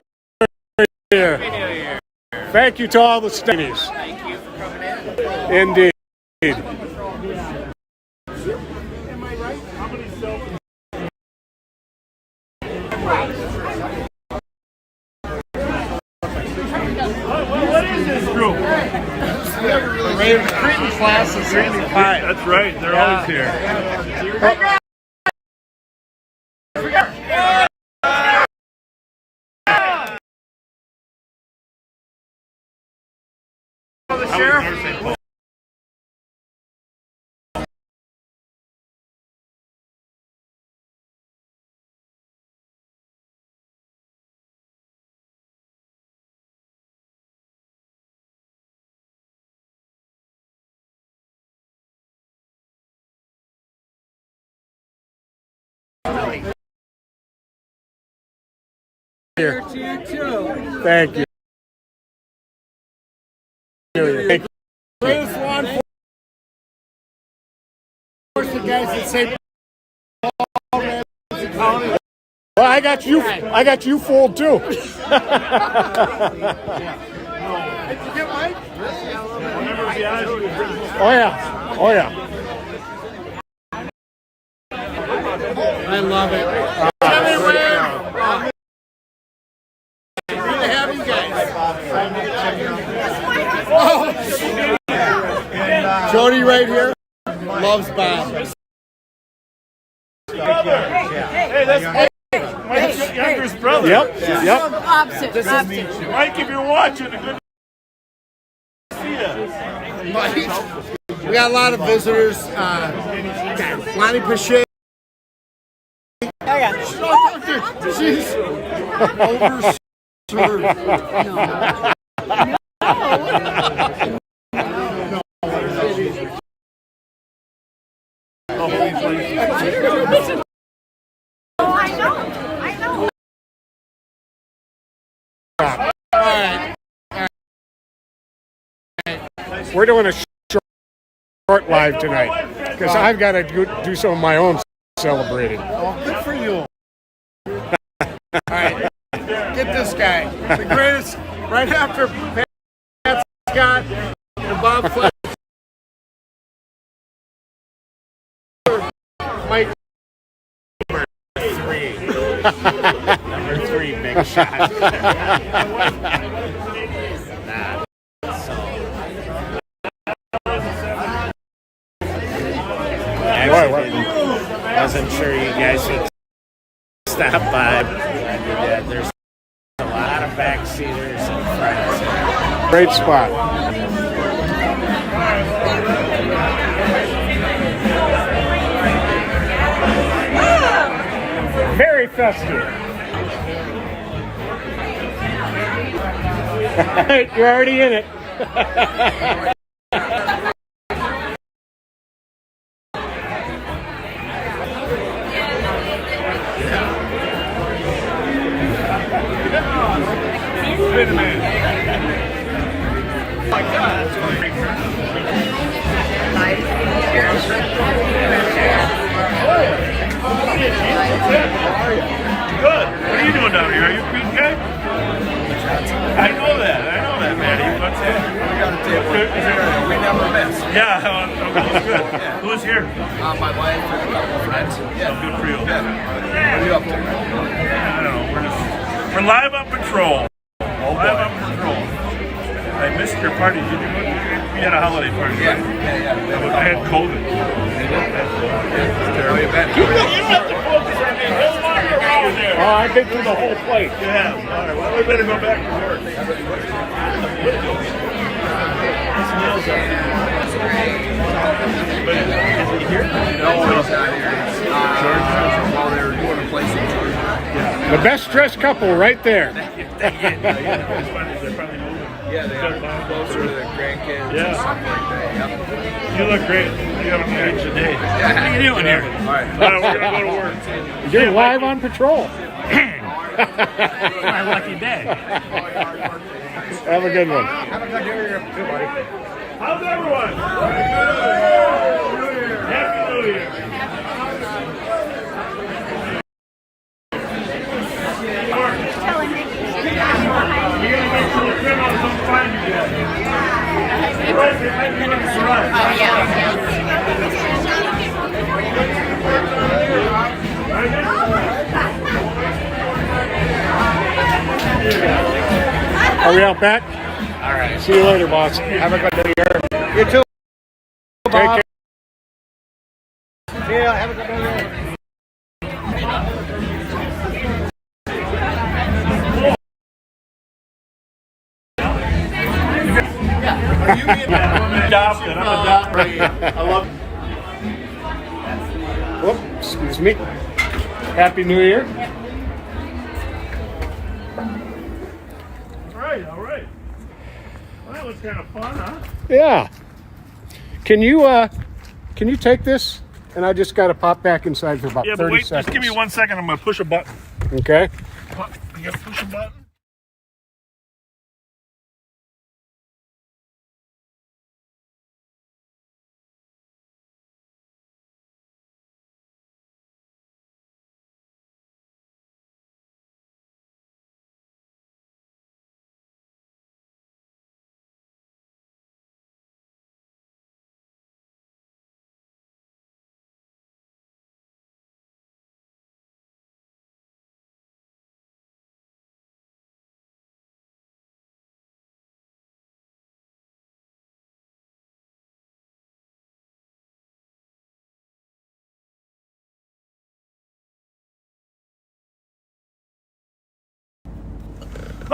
Year. Thank you to all the Stanies. Thank you for coming in. Indeed. What is this group? The Cretan class is 75. That's right. They're always here. The sheriff. Here. Thank you. Thank you. Greatest law enforcement guys that say Well, I got you. I got you fooled too. Oh yeah. Oh yeah. I love it. Good to have you guys. Jody right here loves Bob. Hey, that's Mike's youngest brother. Yep. Yep. Opposite. Mike, if you're watching, good to see you. We got a lot of visitors. Lonnie Pache. She's overserved. I know. All right. We're doing a short live tonight because I've got to do some of my own celebrating. Well, good for you. All right. Get this guy. The greatest, right after Pat Scott and Bob Fletcher. Mike. Number three, big shot. Wasn't sure you guys would stop by. There's a lot of backseaters and friends. Great spot. Very festive. You're already in it. Wait a minute. Oh my God, that's good. What are you doing down here? Are you a Creek guy? I know that, man. What's that? We got a table. We never miss. Yeah, that's good. Who's here? My wife and a couple of friends. Yeah, good for you. What are you up to? I don't know. We're live on patrol. Live on patrol. I missed your party. Did you go? We had a holiday party. Yeah. I had COVID. How you been? You have to focus on me. Don't wander around there. Oh, I've been through the whole place. You have. All right. Well, we better go back to work. But is he here? No, he's not here. While they were doing a place in Georgia. The best dressed couple right there. Yeah, they are closer to the grandkids and stuff like that. Yep. You look great. You haven't aged a day. What are you doing here? All right. We're going to go to work. You're live on patrol. My lucky day. Have a good one. Have a good year, buddy. How's everyone? Happy New Year. You're going to make sure the criminals don't find you yet. Right, they might be looking for us. Oh, yeah. Are we out back? All right. See you later, boss. Have a good New Year. You too. Take care. Yeah, have a good New Year. I'm adopted. I love Whoop, excuse me. Happy New Year. All right. Well, that was kind of fun, huh? Yeah. Can you take this? And I just got to pop back inside for about 30 but wait, seconds. just give me 1 second. I'm going to push a button. Okay. You got to push a button?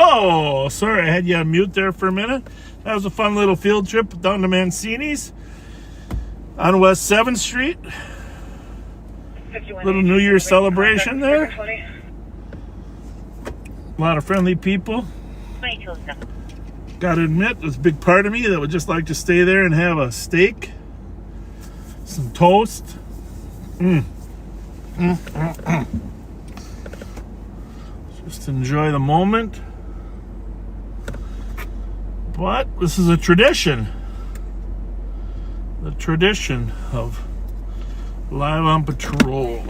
Oh, sorry, I had you on mute there for a minute. That was a fun little field trip down to Mancini's on West 7th Street. Little New Year's celebration there. A lot of friendly people. Gotta admit, there's a big part of me that would just like to stay there and have a steak, some toast. Just enjoy the moment. But this is a tradition. The tradition of Live on Patrol.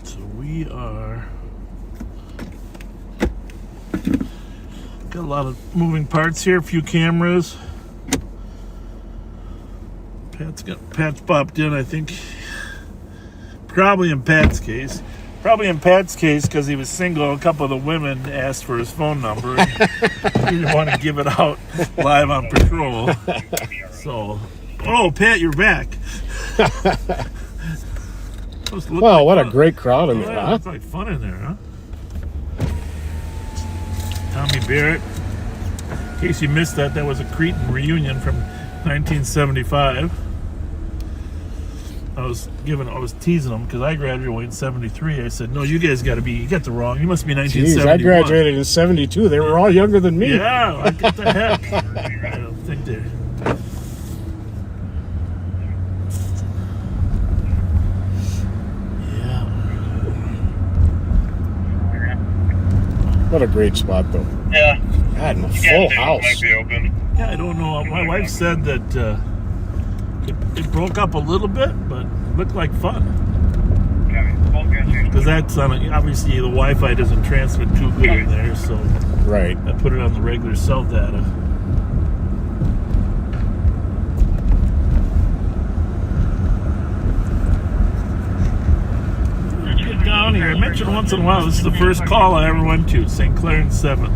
So we are... Got a lot of moving parts here, a few cameras. Pat's popped in, I think. Probably in Pat's case. Because he was single. A couple of the women asked for his phone number. He didn't want to give it out live on patrol. So Oh, Pat, you're back. Well, what a great crowd in there, Yeah, huh? it's like fun in there, huh? Tommy Barrett. In case you missed that, that was a Cretan reunion from 1975. I was teasing them because I graduated in 73. I said, no, you guys you got the wrong. You must be 1971. Jeez, I graduated in 72. They were all younger than me. Yeah, what the heck? I don't think they're... Yeah. What a great spot, though. Yeah. God, and a Gas full station house. might be open. Yeah, I don't know. My wife said that it broke up a little bit, but looked like fun. Because that's obviously the Wi-Fi doesn't transmit too good in there, so Right. I put it on the regular cell data. Get down here. I mentioned once in a while, this is the first call I ever went to, St. Clair and 7th.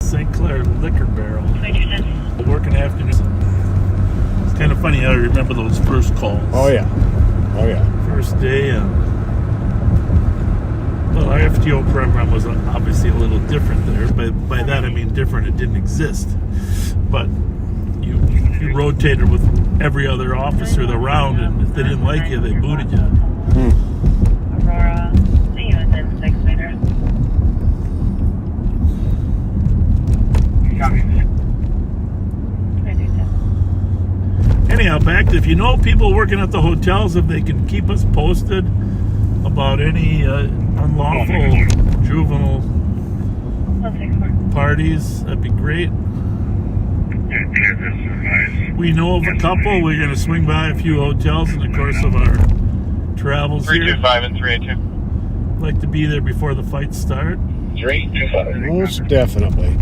St. Clair Liquor Barrel. Working afternoons. It's kind of funny how I remember those first calls. Oh, yeah. Oh, yeah. First day. Well, our FTO program was obviously a little different there. But by that I mean different. It didn't exist. But you rotated with every other officer around, and if they didn't like you, they booted you. Aurora, see you within 6 meters. Anyhow, back to, if you know people working at the hotels, if they can keep us posted about any unlawful juvenile parties, that'd be great. We know of a couple. We're going to swing by a few hotels in the course of our travels here. 325 and 382. Like to be there before the fights start. 325. Most definitely.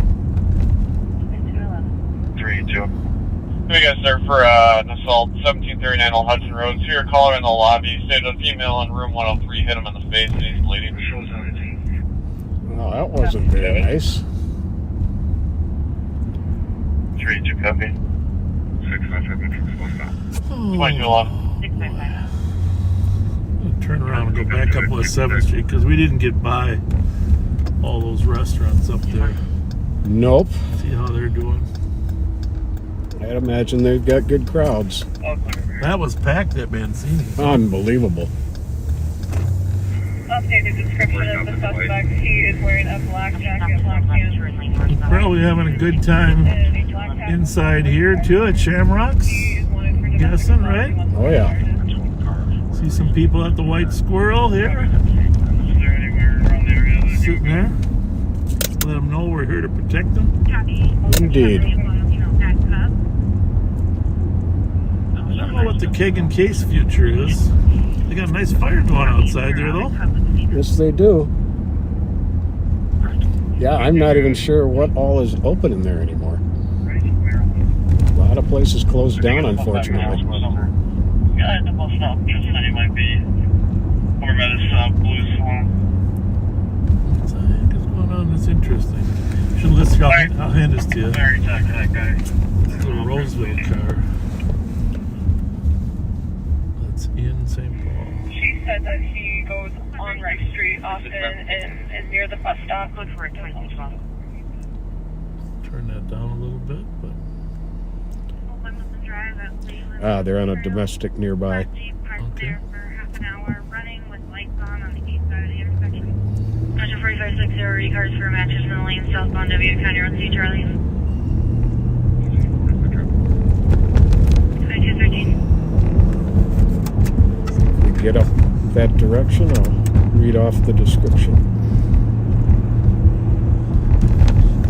382. We got there for an assault, 1739 Old Hudson Road. See your caller in the lobby. Stated a female in room 103 hit him in the face and he's bleeding. Well, that wasn't very nice. 382 copy. 655. Turn around and go back up West 7th Street because we didn't get by all those restaurants up there. Nope. See how they're doing. I'd imagine they've got good crowds. That was packed at Mancini. Unbelievable. Updated description of the suspect. He is wearing a black jacket, black pants, Probably having a good time and a black hat. inside here too at Shamrocks. He is wanted for Guessing, right? Oh, yeah. See some people at the White Squirrel here. Sitting there. Let them know we're here to protect them. Indeed. I don't know what the keg and case future is. They got a nice fire going outside there though. Yes, they do. Yeah, I'm not even sure what all is open in there anymore. A lot of places closed down, unfortunately. Yeah, the bus stop just said he might be over by this blue salon. What the heck is going on? That's interesting. Should list. I'll hand this to you. Sorry, talk to that guy. It's a Roseville car. That's in St. Paul. She said that he goes on Rice Street often and is near the bus stop. Look for it, 2212. Turn that down a little bit, but They're on a domestic nearby. Jeep parked Okay. there for half an hour, running with lights on the east side of the intersection. Measure 4560, recards for matches in the lane southbound W County Road C Charlie. 2213. If we get up that direction, I'll read off the description.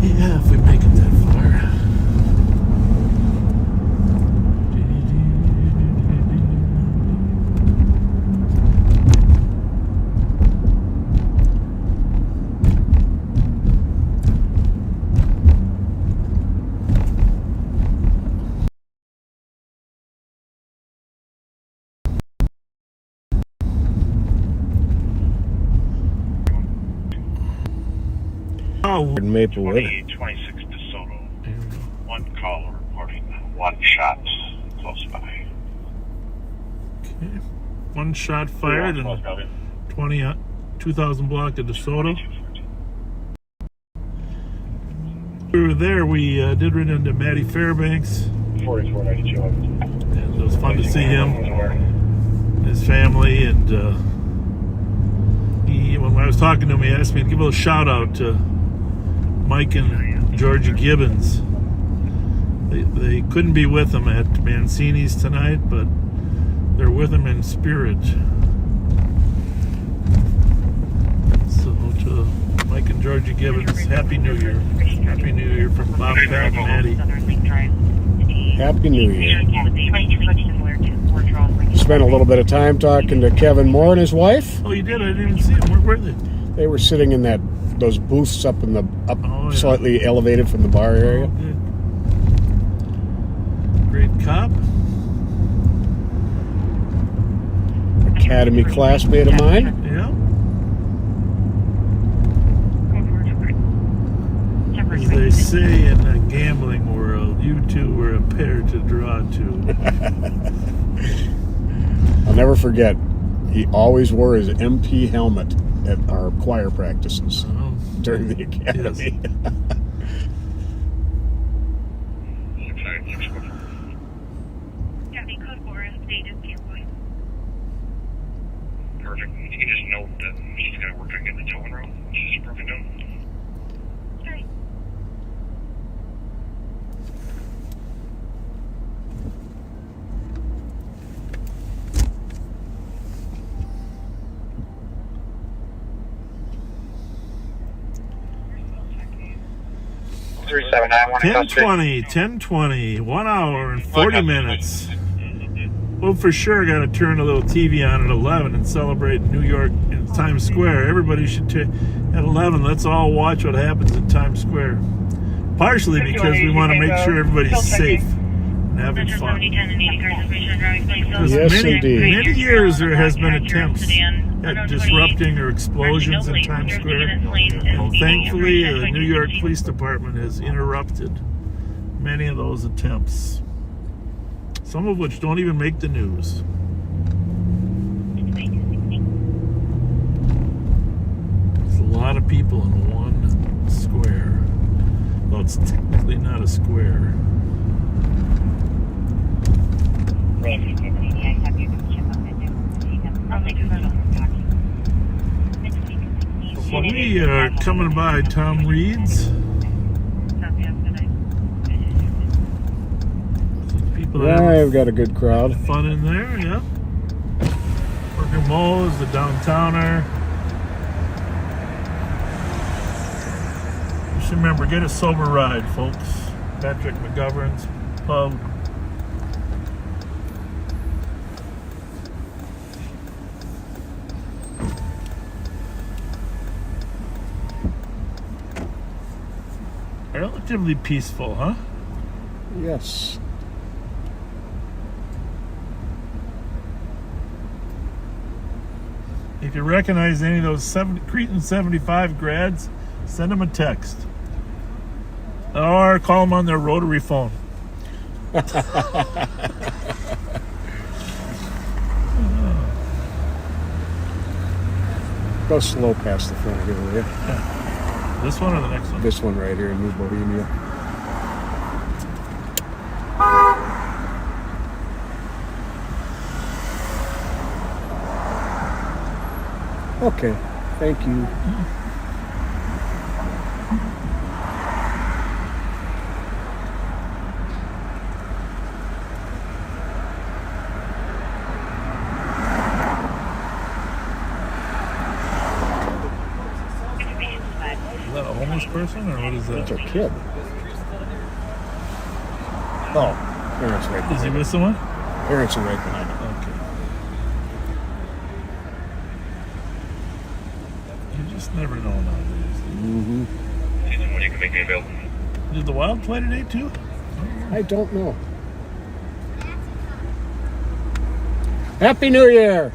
yeah, if we make it that far. In Maplewood. 2826 DeSoto. one shot close by. Okay. One shot fired and 2000 block of DeSoto. We were there. We did run into Matty Fairbanks. 4492. And it was fun to see him, his family, and when I was talking to him, he asked me to give a little shout out to Mike and Georgia Gibbons. They couldn't be with him at Mancini's tonight, but they're with him in spirit. So to Mike and Georgia Gibbons, Happy New Year. Happy New Year from Bob, Pat, and Maddie. Happy New Year. Spent a little bit of time talking to Kevin Moore and his wife. Oh, you did? I didn't even see them. Where were they? They were sitting in those booths up in the Yeah. slightly elevated from the bar area. Oh, good. Great cop. Academy classmate of mine. Yeah. As they say in the gambling world, you two were a pair to draw to. I'll never forget, he always wore his MP helmet at our choir practices during the academy. Yes. Kathy, code 4 is dated to your point. Perfect. You can just note that she's got to work on getting the towing route. She's broken down. Sorry. Three 10:20, 1 hour and 40 minutes. Well, for sure, got to turn a little TV on at 11 and celebrate New York in Times Square. Everybody should at 11. Let's all watch what happens in Times Square. Partially because we want to make sure everybody's safe and having fun. Because Yes, many indeed. years there has been attempts at disrupting or explosions in Times Square. And thankfully, the New York Police Department has interrupted many of those attempts. Some of which don't even make the news. There's a lot of people in one square. Though it's technically not a square. So we are coming by Tom Reed's. People that Yeah, have we've got a good crowd. fun in there, yeah. Worker Mo's, the downtowner. Just remember, get a sober ride, folks. Patrick McGovern's pub. Relatively peaceful, huh? Yes. If you recognize any of those Cretan 75 grads, send them a text. Or call them on their rotary phone. Go slow past the front here, will you? This one or the next one? This one right here in New Bohemia. Okay, thank you. Is that a homeless person or what is That's that? our kid. Oh, parents right Is he behind with someone? him. Parents are right behind him. Okay. You just never know nowadays. Mm-hmm. When you can make me available. Did the Wild play today too? I don't know. Happy New Year!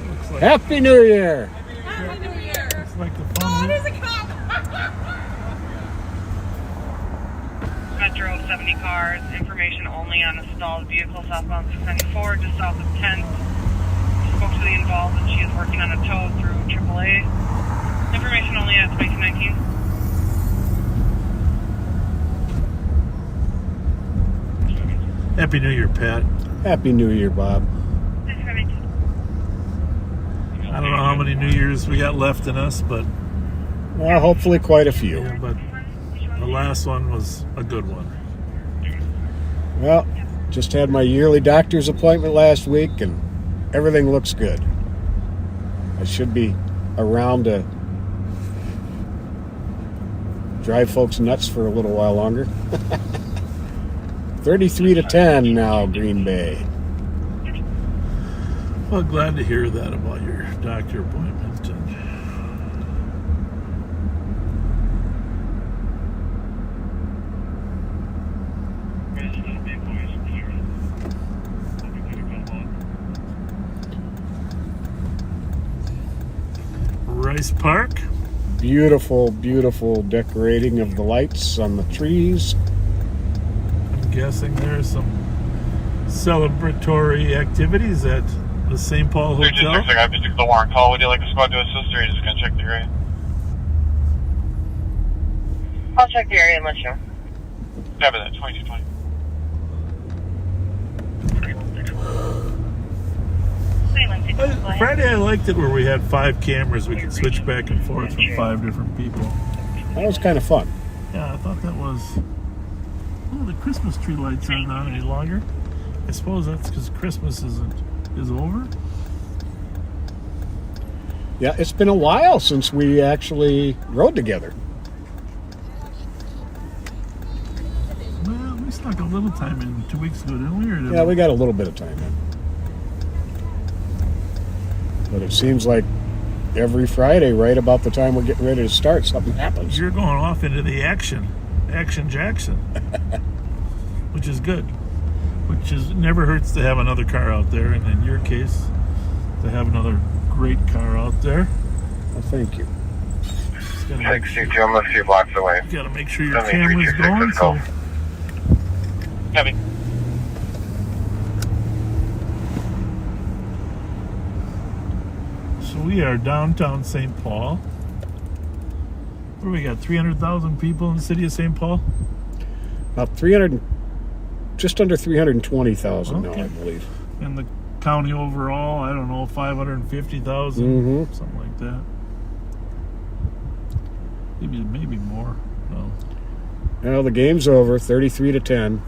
Looks like, Happy New Year! looks like the fun. 70 cars. Information only on a stalled vehicle southbound 694, just south of 10th. Spoke to the involved and she is working on a tow through AAA. Information only at 2219. Happy New Year, Pat. Happy New Year, Bob. I don't know how many New Years we got left in us, but Well, hopefully quite a few. yeah, but the last one was a good one. Well, just had my yearly doctor's appointment last week, and everything looks good. I should be around to drive folks nuts for a little while longer. 33-10 now, Green Bay. Well, glad to hear that about your doctor appointment. Rice Park. Beautiful, beautiful decorating of the lights on the trees. I'm guessing there's some celebratory activities at the St. Paul Hotel. 326, I got the warrant call. Would you like a squad to assist, or are you just going to check the area? I'll check the area and let you know. Copy that, 2220. Friday, I liked it where we had 5 cameras. We could switch back and forth from 5 different people. That was kind of fun. Yeah, I thought that was... Oh, the Christmas tree lights aren't on any longer. I suppose that's because Christmas is over. Yeah, it's been a while since we actually rode together. Well, we snuck a little time in 2 weeks ago, didn't we? Or did Yeah, we got a little bit of time in. But it seems like every Friday, right about the time we're getting ready to start, something happens. You're going off into the Action Jackson, which is good. Which is never hurts to have another car out there, and in your case, to have another great car out there. Well, thank you. Take C2, I'm a few blocks away. You got to make sure your camera's going. So. Copy. So we are downtown St. Paul. What do we got? 300,000 people in the city of St. Paul? About 300, just under 320,000 now, I believe. And the county overall, I don't know, 550,000, something like that. Maybe more. No. Well, the game's over, 33-10,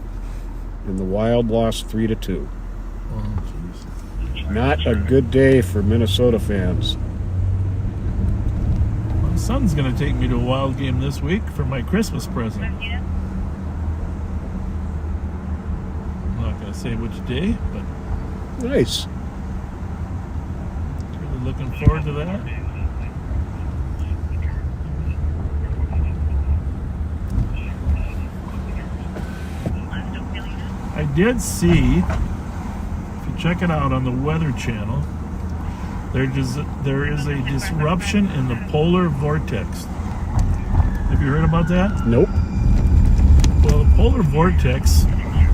and the Wild lost 3-2. Oh, jeez. Not a good day for Minnesota fans. My son's going to take me to a Wild game this week for my Christmas present. I'm not going to say which day, but Nice. really looking forward to that. I did see, if you check it out on the Weather Channel, there is a disruption in the polar vortex. Have you heard about that? Nope. Well, the polar vortex,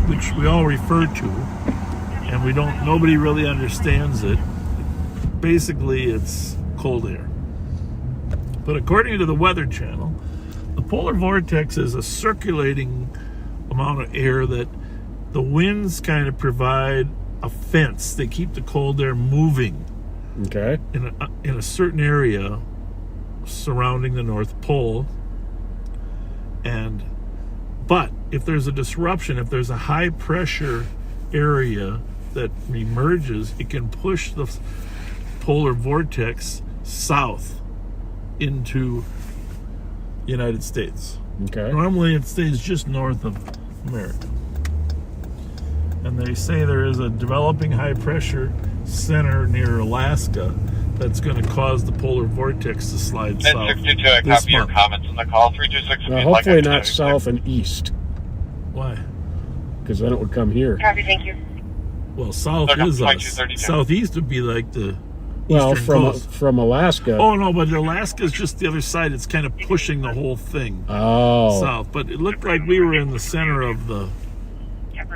which we all refer to, and nobody really understands it. Basically, it's cold air. But according to the Weather Channel, the polar vortex is a circulating amount of air that the winds kind of provide a fence. They keep the cold air moving Okay. in a certain area surrounding the North Pole. But if there's a disruption, if there's a high pressure area that emerges, it can push the polar vortex south into the United States. Okay. Normally it stays just north of America. And they say there is a developing high pressure center near Alaska that's going to cause the polar vortex to slide south. 1062, I this copy your month. comments on the call. 326. Now, hopefully not south and east, Why? because then it would come here. Copy, thank you. Well, south They're is us. 2232. Southeast would be like the Well, eastern coast. from Alaska. Oh no, but Alaska's just the other side. It's kind of pushing the whole thing south. But it looked like we were in the center of the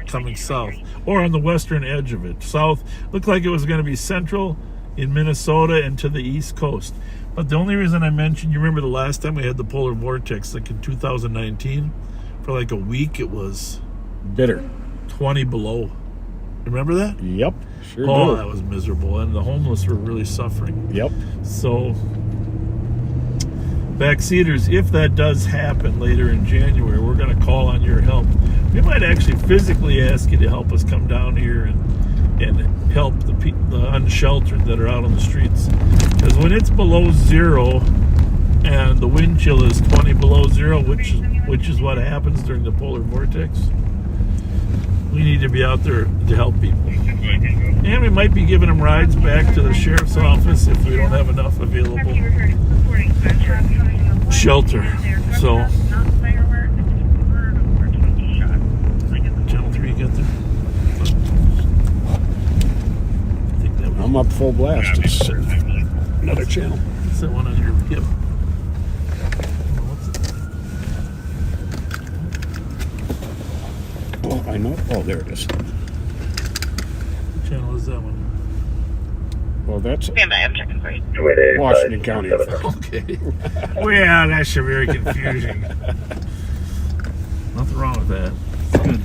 coming south, or on the western edge of it. South looked like it was going to be central in Minnesota and to the east coast. But the only reason I mentioned, you remember the last time we had the polar vortex, like in 2019, for like a week it was bitter. 20 below. Remember that? Yep, sure Oh, do. that was miserable, and the homeless were really suffering. Yep. So, backseaters, if that does happen later in January, we're going to call on your help. We might actually physically ask you to help us come down here and help the unsheltered that are out on the streets. Because when it's below zero and the wind chill is 20 below zero, which is what happens during the polar vortex, we need to be out there to help people. And we might be giving them rides back to the sheriff's office if we don't have enough available shelter. So, Channel 3, get there? I think that was, I'm up full blast. It's another channel. what's that one on your hip? Oh, I know. Oh, there it is. What channel is that one? Well, that's Stand by, I'm checking for you. Washington County. Okay. Well, that should be very confusing. Nothing wrong with that. It's good.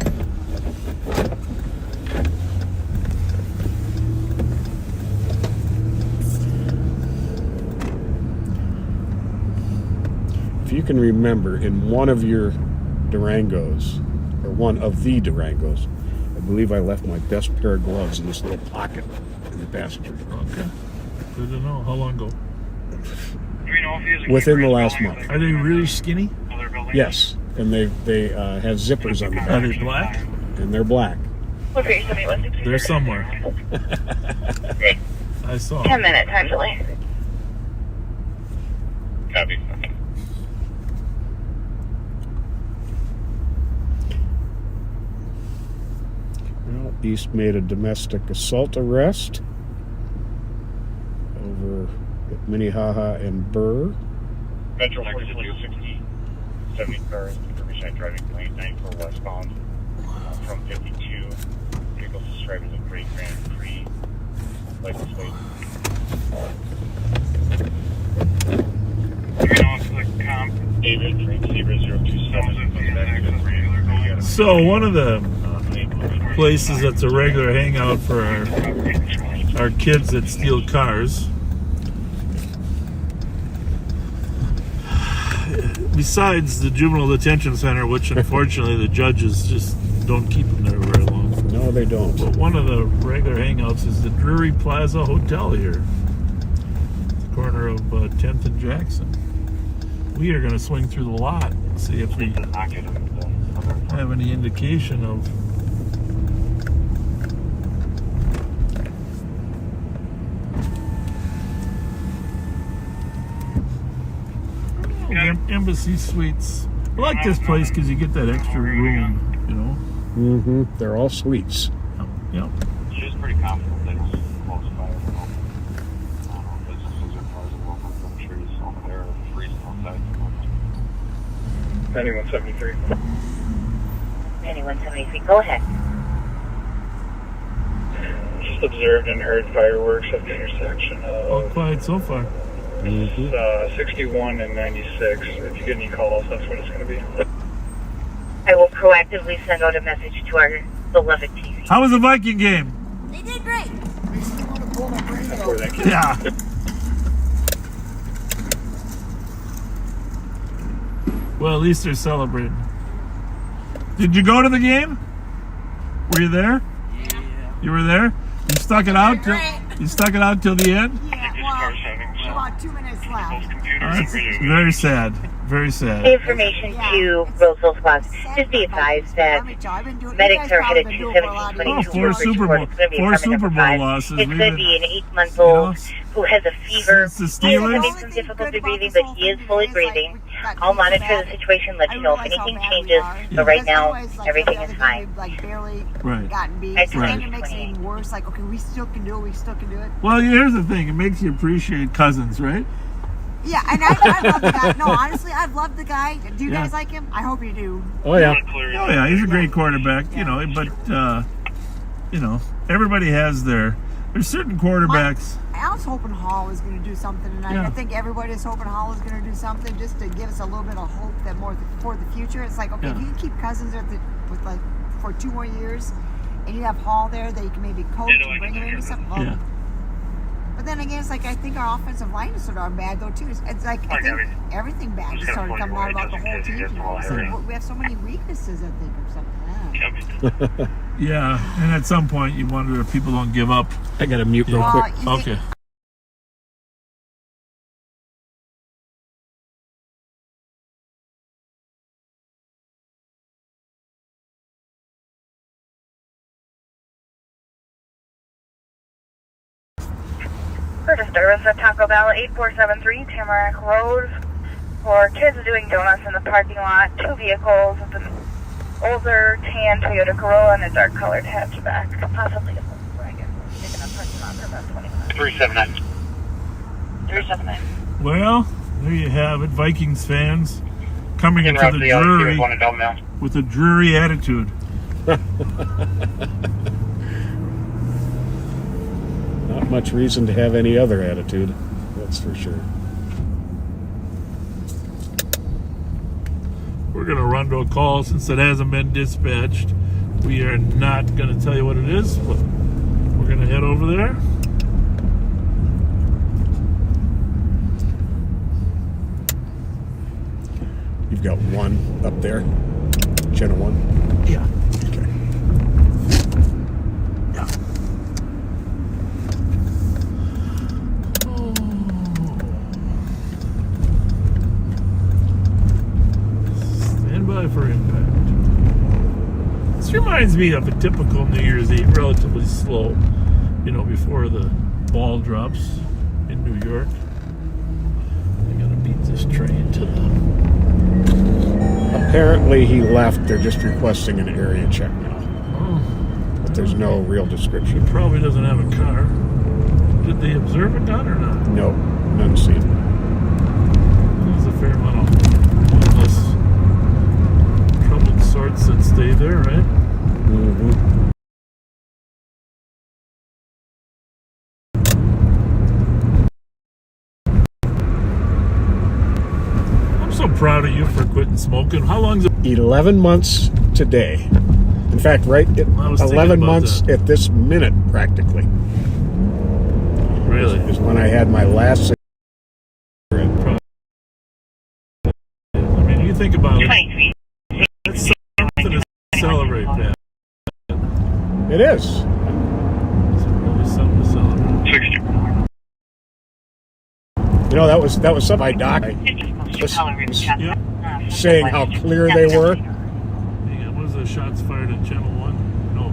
If you can remember, in one of your Durangos, or one of the Durangos, I believe I left my best pair of gloves in this little pocket in the passenger. Okay. Good to know. How long ago? Within the last month. Are they really skinny? Yes, and they have zippers on the Are back, they black? and they're black. Okay, 7163. They're somewhere. I saw 10 them. minute time delay. Copy. Well, East made a domestic assault arrest over at Minnehaha and Burr. Metro 4260, 70 cars, information driving lane 94 westbound from 52. Vehicles described as a Great Grand Prix. License plate. David, train Zebra 027. So one of the places that's a regular hangout for our kids that steal cars, besides the juvenile detention center, which unfortunately the judges just don't keep them there very long. No, they don't. But one of the regular hangouts is the Drury Plaza Hotel here, at the corner of 10th and Jackson. We are going to swing through the lot and see if we have any indication of Embassy Suites. I like this place because you get that extra room, you know. Mm-hmm. They're all suites. Yep. She's pretty comfortable things close by. I don't know, businesses or cars and local groceries over there are freezing outside. 9173. 9173, go ahead. Just observed and heard fireworks at the intersection All of quiet so far. 61 and 96. If you get any calls, that's what it's going to be. I will proactively send out a message to our beloved TV. How was the Viking game? They did great. Yeah. Well, at least they're celebrating. Did you go to the game? Were you there? Yeah. You were there? You stuck it out till the end? Yeah, well, about 2 minutes left. Oh, that's very sad. Very sad. Information to Roseville Squad. Just be advised that medics are headed to 1722 Four Super Bowl losses. It We've could been- be an 8-month-old who has a fever. Since the He is Steelers? having some difficulty breathing, but he is fully breathing. I'll monitor the situation, let you know if anything changes. But right now, everything is fine. Like barely Right. gotten beat. Right. So then it makes it even worse. Like, okay, we still can do it. We still can do it. Well, here's the thing. It makes you appreciate cousins, right? Yeah, and I love the guy. No, honestly, I've loved the guy. Do you Yeah. guys like him? I hope you do. Oh yeah. Oh, yeah. He's a great quarterback, you know, but, you know, everybody has there's certain quarterbacks. I was hoping Hall was going to do something tonight. Yeah. I think everybody's hoping Hall is going to do something just to give us a little bit of hope that more for the future. It's like, okay, Yeah. if you can keep Cousins with like for 2 more years, and you have Hall there that you can maybe coach and bring him into something. Well, Yeah. but then again, it's like I think our offensive line is sort of bad though too. It's like I think everything bad is sort of coming out about the whole team. You know? It's like we have so many weaknesses. I think or something. Yeah, and at some point you wonder if people don't give up. I got to mute real Well, quick. you think- Okay. For disturbance at Taco Bell 8473 Tamarack Road. For kids doing donuts in the parking lot, 2 vehicles with an older tan Toyota Corolla and a dark colored hatchback. Possibly a Volkswagen. Taking a person on for about 20 minutes. 379. 379. Well, there you have it, Vikings fans coming into the jury with a dreary attitude. Not much reason to have any other attitude. That's for sure. We're going to run to a call since it hasn't been dispatched. We are not going to tell you what it is, but we're going to head over there. You've got one up there. Channel 1. Yeah. Okay. Yeah. Stand by for impact. This reminds me of a typical New Year's Eve, relatively slow, you know, before the ball drops in New York. I gotta beat this train to the... Apparently he left. They're just requesting an area check now. Oh, But there's no real description. he probably doesn't have a car. Did they observe a gun or not? No, none seen. There's a fair amount of homeless, troubled sorts that stay there, right? Mm-hmm. I'm so proud of you for quitting smoking. How long's it? 11 months today. In fact, right at I was thinking 11 about months that. at this minute, practically, Really? is when I had my last cigarette. I mean, you think about it. 20 feet. That's something to celebrate, Pat. It is. It's really something to celebrate. 60. You know, that was something my doc was saying how clear they were. Hang on, what was the shots fired in Channel 1? No,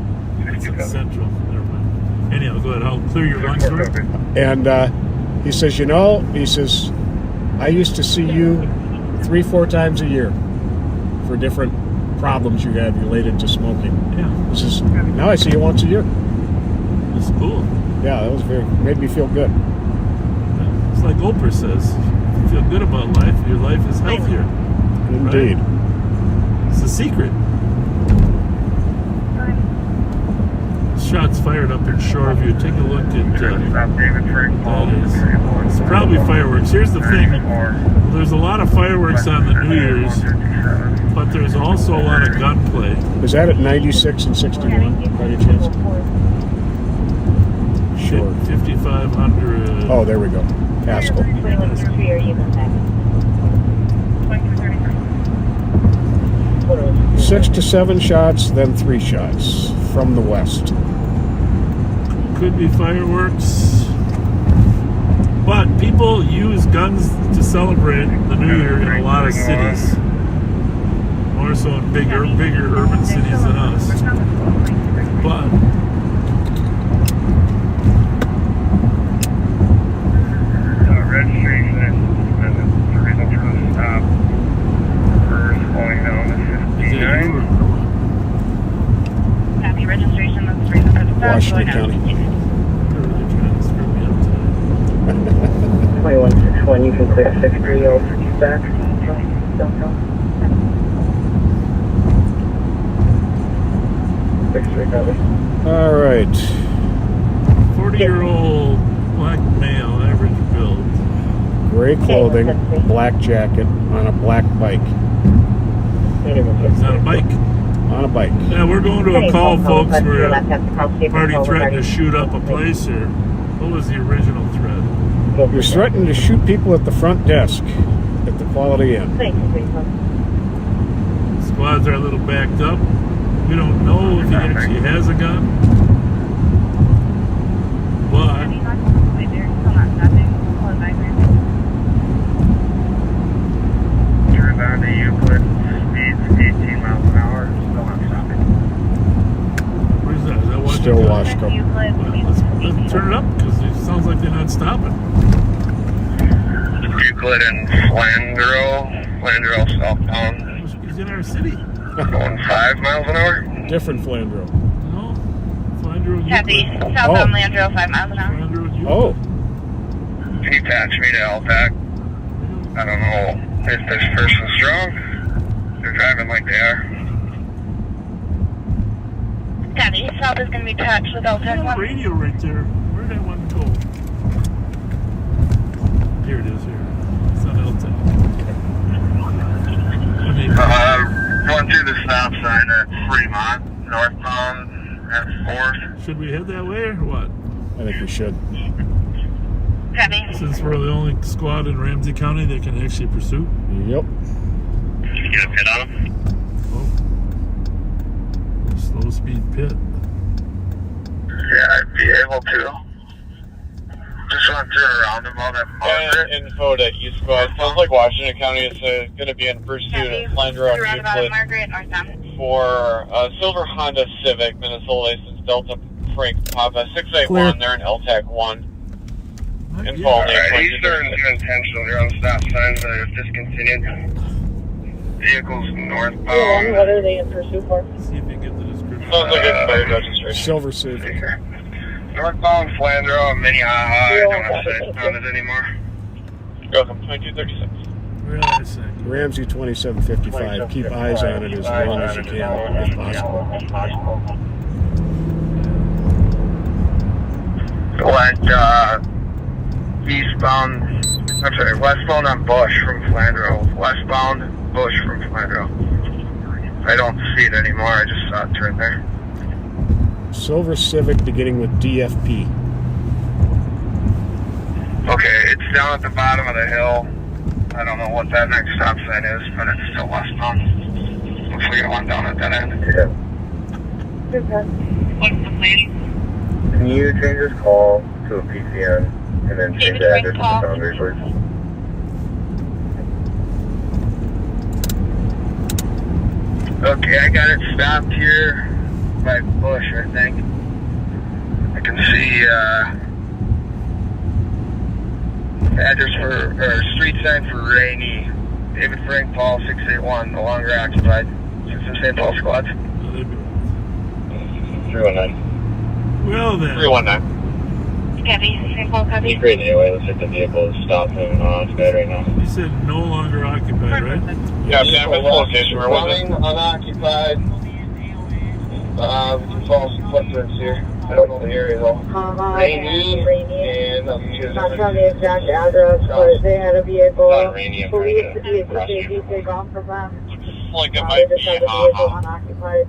it's in Central. Never mind. Anyhow, go ahead. I'll clear your lungs for it. And he says, you know, I used to see you 3-4 times a year for different problems you had related to smoking. Yeah, He says, now I see you once a year. it's cool. Yeah, that was made me feel good. Yeah. It's like Oprah says, if you feel good about life, your life is healthier. Indeed. It's the secret. Shots fired up in Shoreview. Take a look at that is. It's probably fireworks. Here's the thing. There's a lot of fireworks on the New Year's, but there's also a lot of gunplay. Is that at 96 and 61 by any chance? Sure. 5,500. Oh, there we go. Pascal. 6 to 7 shots, then 3 shots from the west. Could be fireworks. But people use guns to celebrate the New Year in a lot of cities. More so in bigger urban cities than us. But Registration is the reason for the stop. First falling down to is it 59. you or Copy registration. That's the reason for the stop. Washington County. They're really trying to screw me up today. 2161, you can clear 630 for back. Downtown. 63, copy. All right. 40-year-old black male, average build. Gray clothing, black jacket, on a black bike. He's on a bike. On a bike. Yeah, we're going to a call, folks, where a party threatened to shoot up a place here. What was the original threat? You're threatening to shoot people at the front desk at the Quality Inn. Squads are a little backed up. We don't know if he actually has a gun. But Turn on to Euclid, speeds 18 miles an hour, still not stopping. where's that? Is that Washington? Still Washington. Well, let's turn it up because it sounds like they're not stopping. Euclid and Flandreau southbound, He's in our city. going 5 miles an hour. Different Flandreau. No, Flandreau. Copy. Euclid. Southbound Landreau, 5 miles an hour. Flandreau, Euclid. Oh, Can you patch me to LPAC? I don't know if this person's drunk. They're driving like they are. Copy. South is going to be patched with There's LTEC a 1. radio right there. Where'd that one go? Here it is. Here. It's on LTEC. I mean, Going through the stop sign at Fremont, northbound at 4th. should we head that way or what? I think we should. Copy. Since we're the only squad in Ramsey County that can actually pursue. Yep. Can you get a pit on him? Oh. Slow speed pit. Yeah, I'd be able to. Just run through a roundabout at Margaret. Info to East Squad. Sounds like Washington County is going to be in pursuit Copy. of Flandreau and Roundabout Euclid Margaret, northbound. for a silver Honda Civic, Minnesota license, Delta Frank Papa 681. They're in LTAC 1. Info only Alright, Eastern is intentional. You're on stop signs that are discontinued. Vehicles northbound. What are they in pursuit for? See if you can get the description. Sounds like expired registration. Silver Civic. Northbound Flandreau and Minnehaha. I don't have sight on it anymore. Welcome, 2236. Where did I say? Ramsey 2755. Keep eyes on it as long as you can, if possible. Westbound on Bush from Flandreau. Westbound Bush from Flandreau. I don't see it anymore. I just saw it turn there. Silver Civic beginning with DFP. Okay, it's down at the bottom of the hill. I don't know what that next stop sign is, but it's still westbound. Looks like it went down at that end. Yeah. What's the plan? Can you change this call to a PCN and then change the address to the boundary, please? Okay, I got it stopped here by Bush, I think. I can see address for, or street sign for Rainey. David Frank Paul 681, no longer occupied. It's the St. Paul squad. 319. Well then. 319. Copy. St. Paul, copy. Great anyway, looks like the vehicle is stopped and unoccupied right now. You said no longer occupied, right? Yeah, San location, where was it? Unoccupied. We can follow some footprints here. I don't know the area though. Rainey. And Not tell the exact address, but they had a vehicle. Not Rainey, I'm Police trying to cross you. they gone from them. Looks like it They might just be had the vehicle Haha. unoccupied.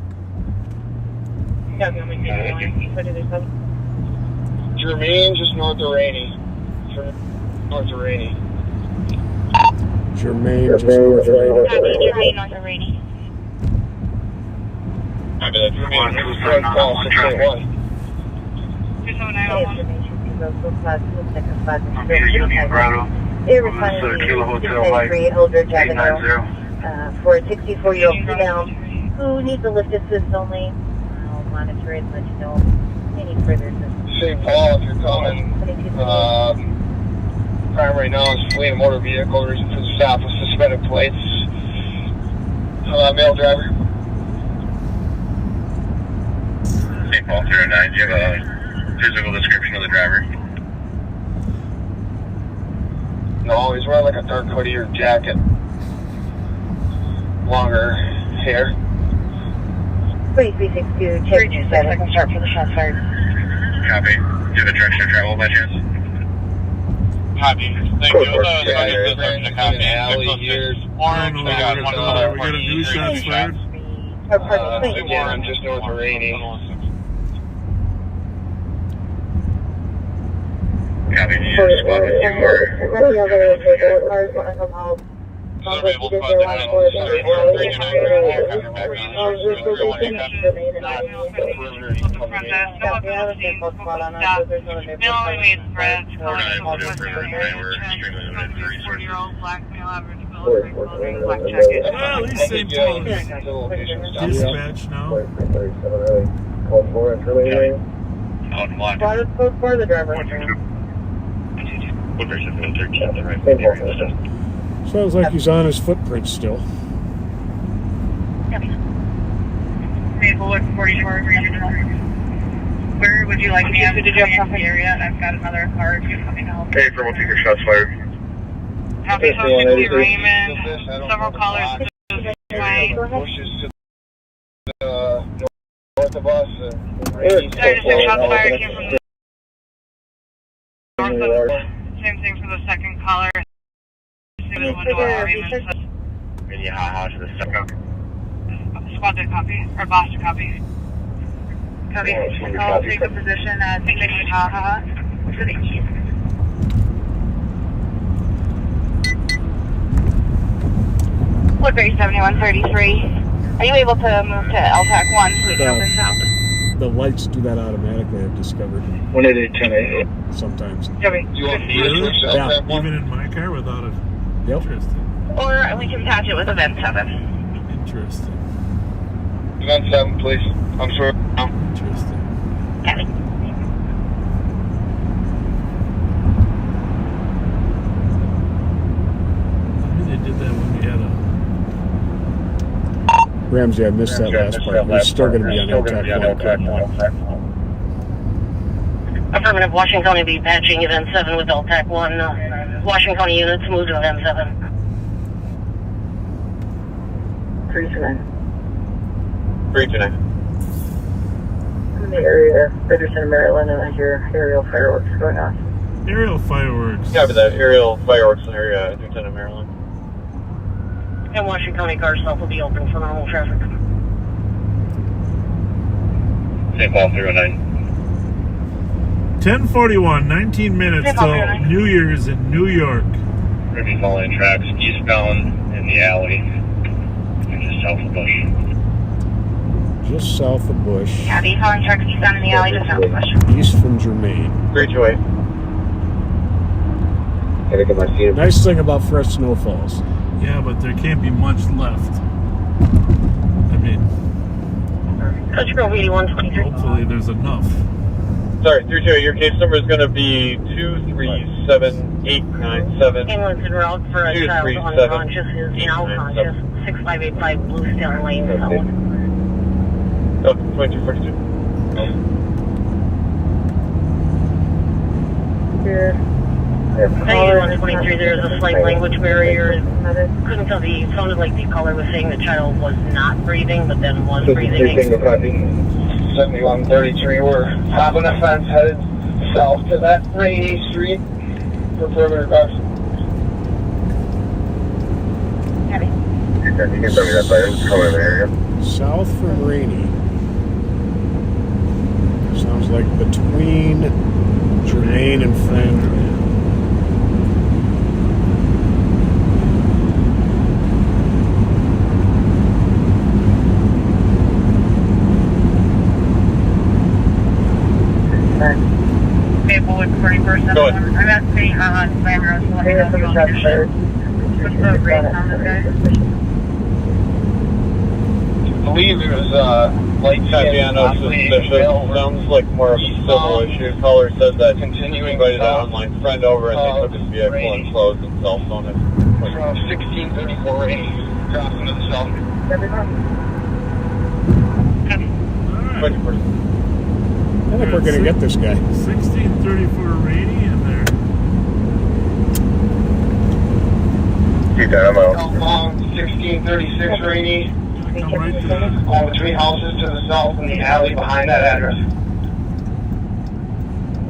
Jermaine, just north of Rainey. North of Rainey. Jermaine, just north of Rainey. Copy. Jermaine, north of Rainey. I mean, that's Jermaine. Frank Paul 681. 27911. Kilo Hotel Mike, Eldridge 890. For a 64-year-old female who needs a lift assist only. I'll monitor it and let you know any further assistance. St. Paul, if you're coming, crime right now is fleeing a motor vehicle. Reason for the stop was suspended plates. Male driver. St. Call 309. Do you have a physical description of the driver? No, he's wearing like a dark hoodie or jacket. Longer hair. 3362, check 27, start for the shots fired. Copy. Do you have a direction of travel by chance? Copy. Thank you. Alley here. Orange, we got one color. We got a new shots fired. I'm just north of Rainy. Copy. Do you have a squad with you or? Another able spot there. Male only made threats, color black male, average military clothing, black jacket. Well, at least St. Paul's dispatch now. Out and block. For the driver. Sounds like he's on his footprint still. Maplewood 44 regional. Where would you like me to do the area? I've got another car if you're coming out. Hey, we'll take your shots fired. Copy, so 60 Raymond. Several callers to tonight. Bushes to the north of us. Sorry, just say shots fired came from the north of. Same thing for the second caller. Minnehaha to the second. Squad did copy, or boss to copy. Copy. I'll take a position at Minnehaha to the east. Woodbury 7133. Are you able to move to LTAC 1 so we can open south? The lights do that automatically, I've discovered. 188 sometimes. Copy. Do you want me to Really? Yeah. Even in my car without it. Yep. Interesting. Or we can patch it with event 7. Interesting. Event 7, please. I'm sorry. Interesting. Copy. Maybe they did that when we had a. Ramsey, I missed that last part. We're still going to be on LTAC 1. Affirmative, Washington County be patching event 7 with LTAC 1. Washington County units move to event 7. 329. 329. I'm in the area, Richardson, Maryland, and I hear aerial fireworks going off. Aerial fireworks. Copy that. Aerial fireworks in area, Lieutenant Maryland. And Washington County car south will be open for normal traffic. St. Paul 309. 10:41, 19 minutes till New Year's in New York. We're going to be following tracks eastbound in the alley and just south of Bush. Just south of Bush. Copy, following trucks eastbound in the alley to south of Bush. East from Germain. 328. Gotta get my feet. Nice thing about fresh snowfalls. Yeah, but there can't be much left. I mean, Coach Grove 8123. hopefully there's enough. Sorry, 328. Your case number is going to be 237897. Ambulance en route for a child unconscious is now conscious. 6585 Bluestone Lane South. Oh, 2242. Here. 9123, there's a slight language barrier. Couldn't tell the, it sounded like the caller was saying the child was not breathing, but then was breathing. 7133, we're hopping a fence headed south to that Rainy Street for perimeter caution. Copy. You can tell me that by color area. South from Rainy. Sounds like between Germain and Friend. Maplewood 41st. Go ahead. I'm at Minnehaha and Slammer. So let me know if you want me to shoot. What's the rate on this guy? I believe it was light Tapiano suspicious. Sounds like more of a civil issue. Caller said that continuing invited an online friend over and they took his vehicle and closed and cell phone it. From 1634 Rainy, crossing to the south. Alright. I think we're going to get this guy. 1634 Rainy in there. Keep that, I'm out. Southbound 1636 Rainy. Come right to the... All between houses to the south and the alley behind that address.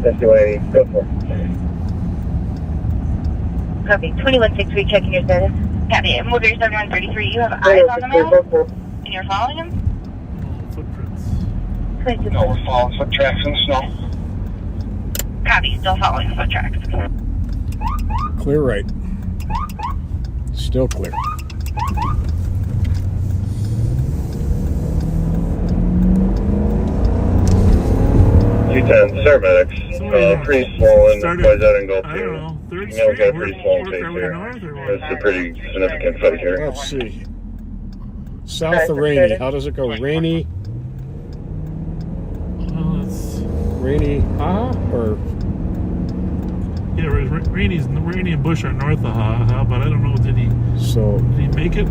That's the way. Go for it. Copy. 2163, checking your status. Copy. Motor 7133, you have eyes on the man? And you're following him? Footprints. No, we're following foot tracks in the snow. Copy. Still following foot tracks. Clear right. Still clear. C10, paramedics. Pretty swollen. Started, Boys out and go I don't through. know, 3rd You know, Street? got a pretty swollen Work face our way here. north or what? It's a pretty significant fight here. Let's see. South of Rainy. How does it go? Rainy, Well, it's... Rainy, or Yeah, Rainy and Bush are north of Ha, but I don't know, did he make it?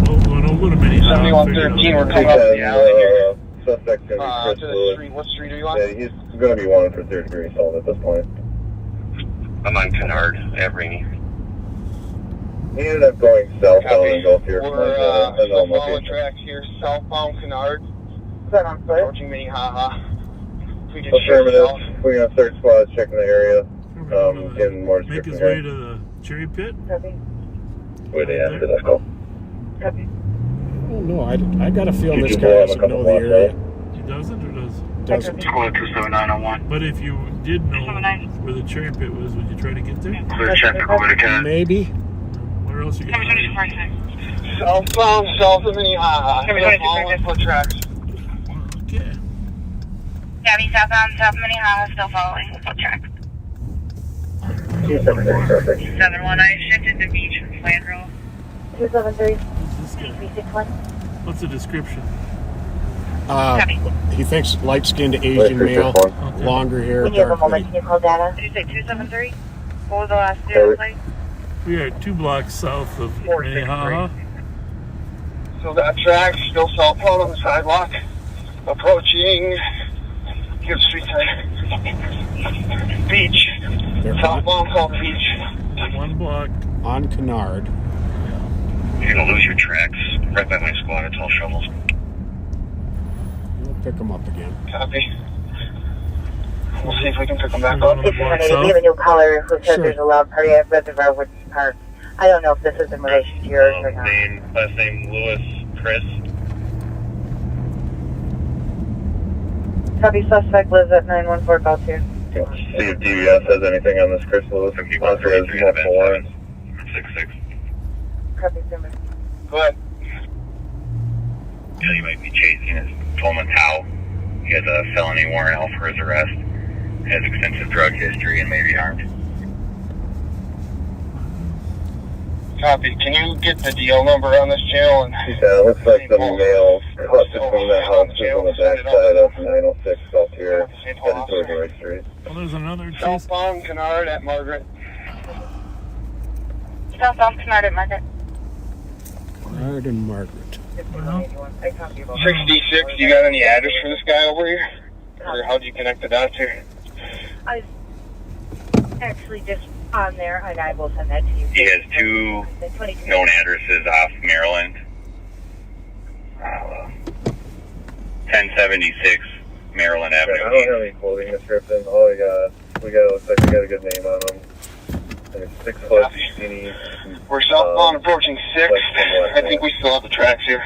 Oh, no, go to Minnie. 7113, we're coming up the alley here. Suspect's going to be Chris To the Lewis. street. What street are you on? Yeah, he's going to be wanted for 3rd-degree assault at this point. I'm on Kennard at Rainy. He ended up going southbound and go through. We're following tracks here, southbound Kennard. Approaching Minnehaha. We can Affirmative. We're going to have 3rd squads checking the area. Getting more Make his description way to the cherry pit? Where they after that go. oh no, I got a feeling this Did guy you doesn't blow him a know couple the area. He doesn't or does? Doesn't. Squad 27901. But if you did know where the cherry pit was, would you try to get there? Clear traffic over to Kennard. Maybe. Where else you got? southbound, south of Minnehaha. Following foot tracks. Okay. Copy. Southbound, south of Minnehaha, still following foot tracks. 7-1, I shifted the beach from Flandreau. 273, Who's this guy? 361. What's the description? He thinks light-skinned Asian male, Okay. longer hair, When you have a dark moment, hair. can you call data? Did you say 273? What was the last zero plate? We are 2 blocks south of Minnehaha. So that track, still southbound on the sidewalk. Approaching, give street side. Beach. Southbound called Beach. 1 block. On Kennard. You're going to lose your tracks right by my squad. It's all shovels. We'll pick him up again. Copy. We'll see if we can pick them back We're up. on the block We have a south. new caller who said Sure. there's a loud party at Reservoir Woods Park. I don't know if this is in relation to yours or not. Last name Lewis, Chris. Copy, suspect lives at 914 Baltier. See if DVS has anything on this Chris Lewis. Also has multiple warrants. 6-6. Copy, Simmer. Go ahead. Yeah, you might be chasing his Tolman Tao. He has a felony warrant out for his arrest. Has extensive drug history and may be armed. Copy. Can you get the DL number on this channel? And Yeah, it looks like the male cut between the houses on the backside of 906 out here, headed toward the right street. Well, there's another chase. southbound Kennard at Margaret. Southbound Kennard at Margaret. Kennard and Margaret. 66. You got any address for this guy over here? Or how do you connect the dots here? I actually just on there, and I will send that to you. He has 2 known addresses off Maryland. 1076 Maryland I Avenue. don't have any clothing description. All we got looks like we got a good name on them. And it's 6 foot skinny. We're southbound approaching 6. I think we still have the tracks here.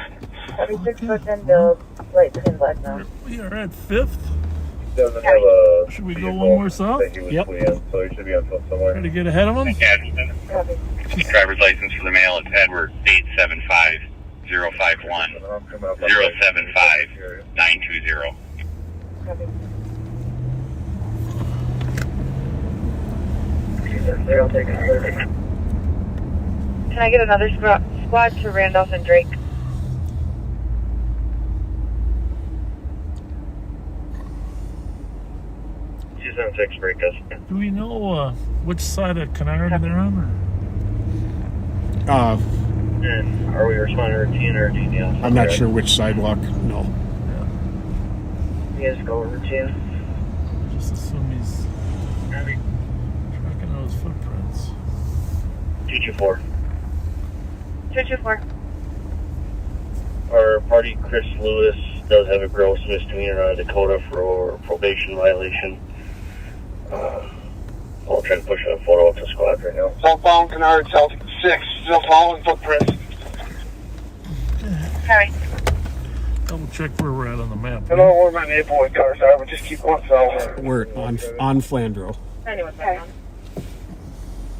Copy, 6 foot 10 build, light skin black now. We are at 5th. Doesn't have a. Should we go one more south? That he was Yep. fleeing, so he should be on foot somewhere. Try to get ahead of him? Copy. Driver's license for the male is Edward 875-051 075-920. Copy. Can I get another squad to Randolph and Drake? Do we know which side of Kennard they're on? And are we responding routine or DDL? I'm not sure which sidewalk. No. You guys go routine. just assume he's tracking those footprints. 224. 224. Our party, Chris Lewis, does have a gross misdemeanor out of Dakota for probation violation. I'll try to push a photo up to squad right now. Southbound Canard, South 6, still following footprints. Sorry. Double check where we're at on the map. I don't know where my Maplewood cars are, but just keep going south. We're on Flandreau.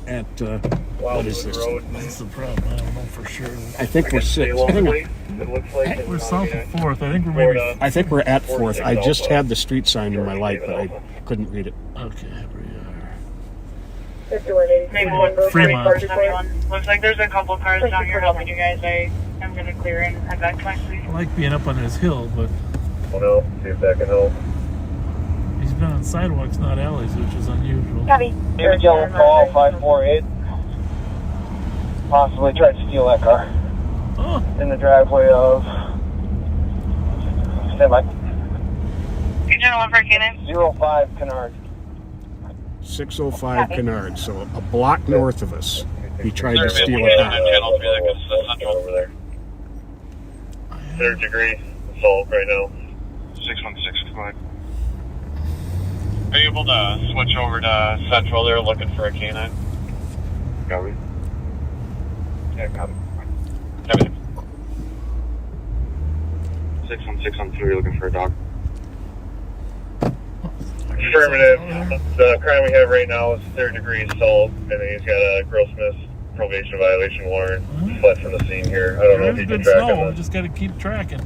At what is this? That's the problem. I don't know for sure. I think we're 6. Hang on. It looks like We're south of 4th. I think we're maybe. I think we're at 4th. I just had the street sign in my light, but I couldn't read it. Okay, here we are. Fremont. Looks like there's a couple cars down here helping you guys. I'm going to clear and head back to my street. I like being up on this hill, but oh no, see if that can help. he's been on sidewalks, not alleys, which is unusual. Copy. Yellow call 548. Possibly tried to steal that car Oh, in the driveway of. Stand by. You doing one for a cannon? 05 Canard. 605 Canard, so a block north of us. He tried to steal a car. Channel 3, that goes to Central over there. 3rd degree assault right now. 616, come on. Are you able to switch over to Central? They're looking for a canine. Copy. Yeah, copy. Copy. 616 on 3, looking for a dog. Affirmative. The crime we have right now is 3rd degree assault, and then he's got a gross probation violation warrant. Fled from the scene here. I don't know if you can good track snow. him. We just got to keep tracking.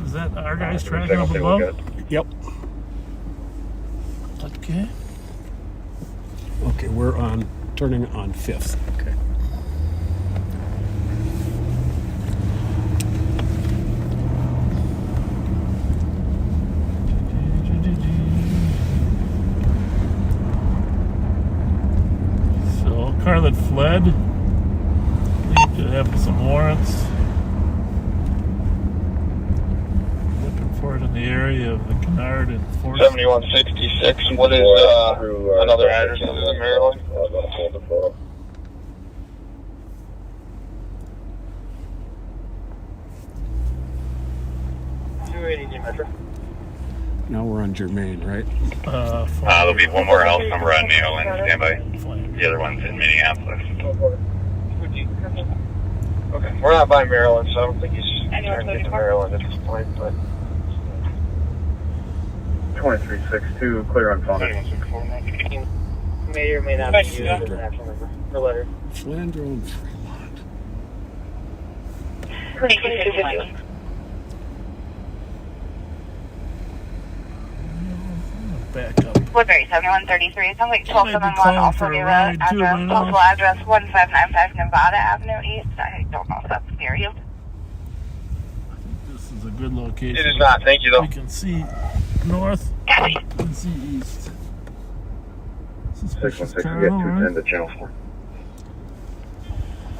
Is that our guys tracking Second up thing we above? got. Yep. Okay. Okay, we're on turning on 5th. Okay. So, car that fled. Need to have some warrants. Looking for it in the area of the Canard and 4th. 7166. What is another address in Maryland? Now we're on Germain, right? There'll be one more house number on Maryland. Stand by. The other one's in Minneapolis. Okay, we're not by Maryland, so I don't think he's trying to get to Maryland at this point, but 2362, clear on phone. May or may not be used as an actual number or letter. Flandreau and Fremont. 2251. Back up. Woodbury, 7133. It sounds like 1271 also for a near ride, the too, address, right postal now. address 1595 Nevada Avenue East. I don't know if that's near you. This is a good location. It is not, thank you though. We can see north. Copy. We can see east. 616, car, we get all 210 right. to channel 4.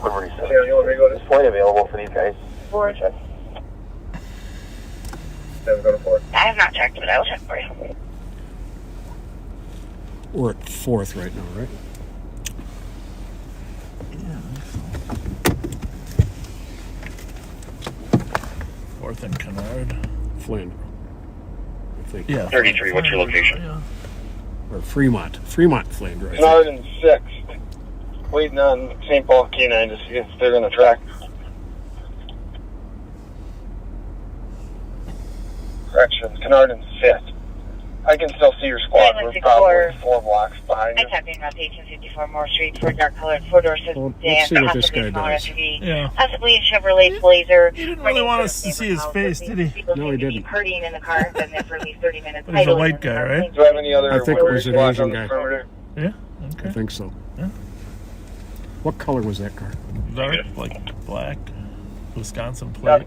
Woodbury 7. Yeah, you want me to go to this point available for these guys? 4. Check. 7, go to 4. I have not checked, but I will check for you. We're at 4th right now, right? Yeah, I think so. 4th and Canard. Flandreau. I think. Yeah. 33, what's your location? Yeah. Or Fremont. Fremont, Flandreau. I think. Canard and 6th. Waiting on St. Paul K9 to see if they're going to track. Correction, Canard and 5th. I can still see your squad. We're probably 4 blocks behind I you. tapped in about 1854 Moore Street for a dark colored 4-door Well, sedan, let's see what this possibly guy smaller does. SUV, Yeah. possibly a Chevrolet Blazer. He didn't really want us to see his face, did he? People No, seem he to be didn't. hurting in the car, been there for at least 30 minutes. But he's a idling white in the guy, car. right? Do you have any other I think it was an squad Asian on the guy. perimeter? Yeah. I Okay. think so. Yeah. What color was that car? Dark, like black, Wisconsin plate.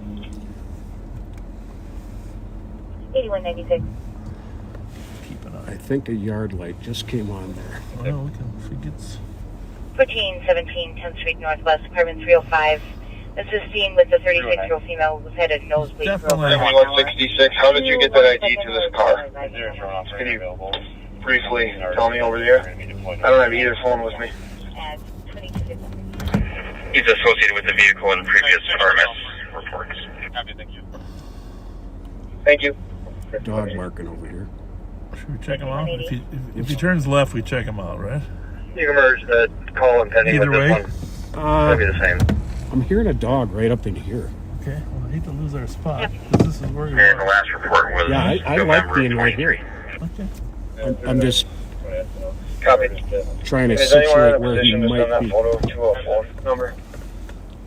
8196. Keep an I eye. think a yard light just came on there. Well, we can, if he gets. 1417 10th Street Northwest, apartment 305. Assisting with the 36-year-old female was headed nosebleed. Definitely. 166, how did you get that ID to this car? Can you briefly tell me over there? I don't have either phone with me. He's associated with the vehicle in previous RMS reports. Thank you. Dog barking over here. Should we check him out? If he turns left, we check him out, right? You can merge the call and pending Either with way. this one. It'll be the same. I'm hearing a dog right up in here. Okay. Well, I hate to lose our spot. This is where we And the are. last report was Yeah, I like being right here. Okay. I'm just Copy. trying to Is anyone in situate a where he position to send might that be. photo to a phone number?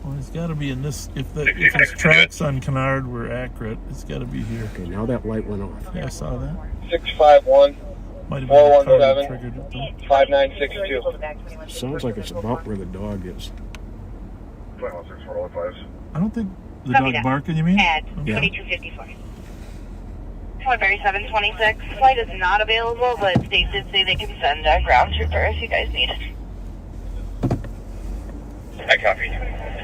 Well, it's got to be in this. If his tracks on Kennard were accurate, it's got to be here. Okay, now that light went off. Yeah, I saw that. 651 Might have been the car that triggered it, though. 5962. Sounds like it's about where the dog is. I don't think the Copy dog that. barking, you mean? At Yeah. 2254. Flight 726. Flight is not available, but they did say they can send a ground trooper if you guys need it. I copy.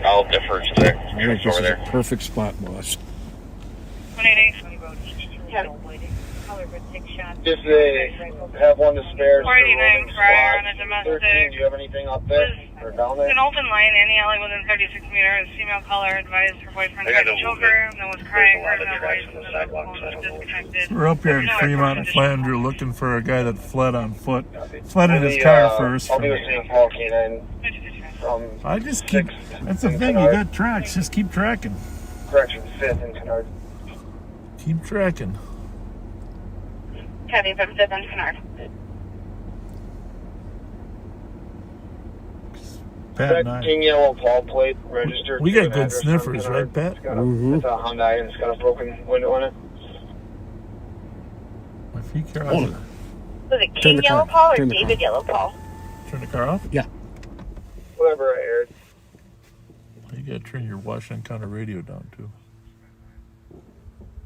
I'll defer to the I think troops this over is there. a perfect spot, boss. 188. If they have one to spare, 489 prior on a 13, domestic. do you have anything up there or down there? An open line, any alley within 36 meters. Female caller advised her boyfriend tried to choke her and then was crying. Heard no voice and then the phone was disconnected. We're up here in Fremont and Flandreau looking for a guy that fled on foot. Fled in his car first. I'll do a St. Paul canine from I just keep. That's the thing. You got tracks. Just keep tracking. correction 5th and Kennard. Keep tracking. Copy from 5th and Kennard. Pat That and I. king yellow Paul plate registered. We to got an good address on sniffers, Kennard. right, Pat? It's got a, Mhm. it's a Hyundai and it's got a broken window on it. If he cares, Hold on. Was it Turn King the Yellow car- Paul or turn the David Yellow Paul? turn the car off. Yeah. Whatever I aired. You got to turn your Washington County radio down too.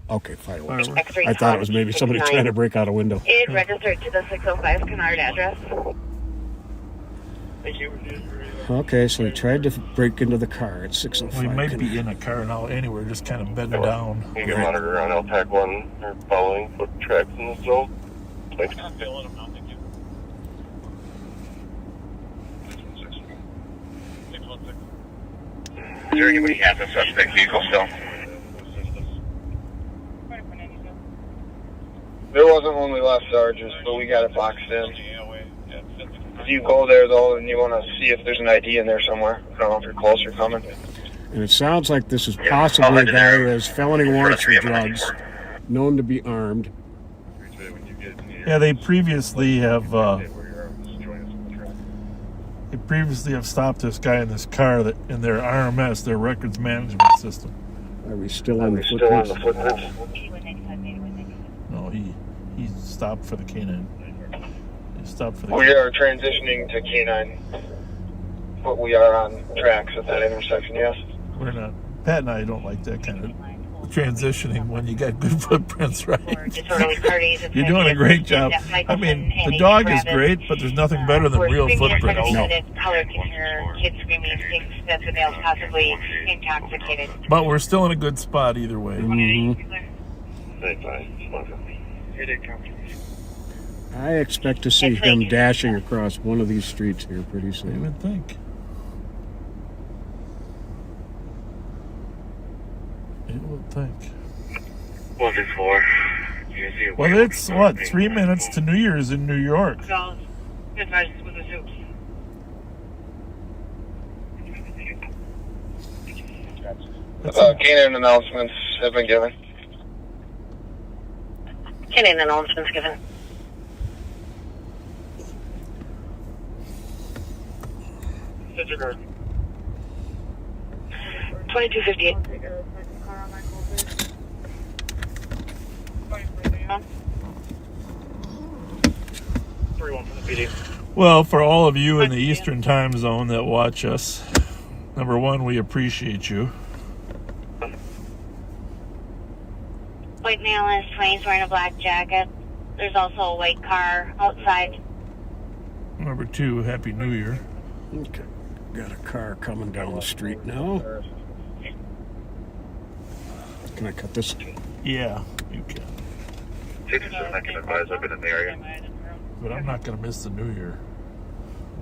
Okay, fireworks. Fireworks. I thought it was maybe somebody trying to break out a window. It registered to the 605 Kennard address. Okay, so he tried to break into the car at 605. We might Kennard. be in a car now anyway, just kind of bedding down. You can monitor on LTAC 1 or following foot tracks in the zone. Thanks. Is there anybody at the suspect vehicle still? There wasn't when we left Sarge's, but we got it boxed in. If you go there though and you want to see if there's an ID in there somewhere, I don't know if you're close or coming. And it sounds like this is possibly a guy who has felony warrants for drugs, known to be armed. Yeah, they previously have stopped this guy in this car that in their RMS, their records management system. Are we still on the Still on footprints? the footprints. No, he stopped for the canine. He stopped for the. We are transitioning to K9, but we are on tracks at that intersection, yes. We're not. Pat and I don't like that kind of transitioning when you got good footprints, right? You're doing a great job. I mean, the dog is great, but there's nothing better than real footprints. No. Color can hear kids screaming, thinks that the male's possibly intoxicated. But we're still in a good spot either way. I expect to see him dashing across one of these streets here pretty I soon. would think. You would think. 164. Well, it's what, 3 minutes to New Year's in New York. So, advised with the soups. Canine announcements have been given. Canine announcements given. Disregard. 2258. Well, for all of you in the Eastern time zone that watch us, number one, we appreciate you. White male is 20s wearing a black jacket. There's also a white car outside. Number two, Happy New Year. Okay, got a car coming down the street now. Can I cut this? Yeah, you can. I can advise I've been in the area. But I'm not going to miss the New Year.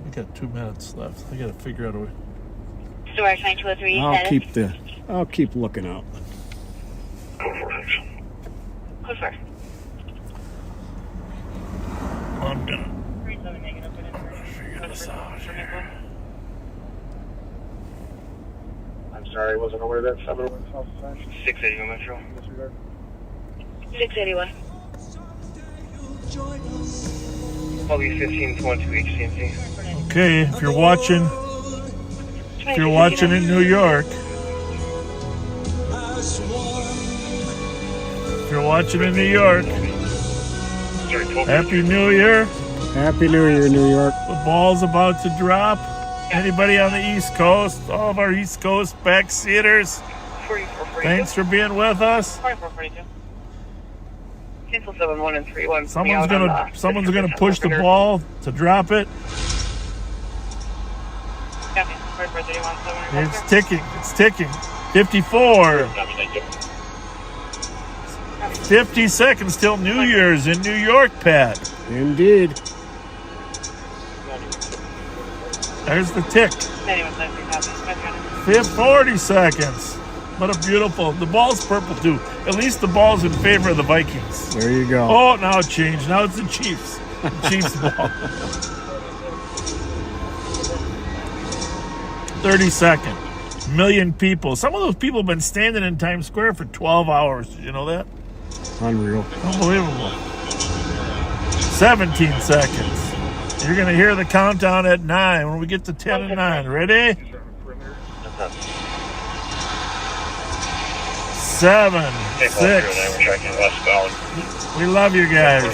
We got 2 minutes left. I got to figure out a way. Storage 9203. I'll keep looking out. Go for it. Go for it. I'm going to figure this out. I'm sorry, I wasn't aware of that. 701 South Side. 681 Metro. 681. Probably 1522 HCMC. Okay, if you're watching in New York, Happy New Year. Happy New Year, New York. The ball's about to drop. Anybody on the East Coast, all of our East Coast backseaters, thanks for being with us. 4442. Cancel 71 and 31. Someone's gonna push the ball to drop it. It's ticking. 54. 50 seconds till New Year's in New York, Pat. Indeed. There's the tick. 40 seconds. What a beautiful. The ball's purple too. At least the ball's in favor of the Vikings. There you go. Oh, now it changed. Now it's the Chiefs. The Chiefs ball. 30 seconds. Million people. Some of those people have been standing in Times Square for 12 hours. Did you know that? Unreal. Unbelievable. 17 seconds. You're going to hear the countdown at 9 when we get to 10 and 9. Ready? 7, 6. We love you guys.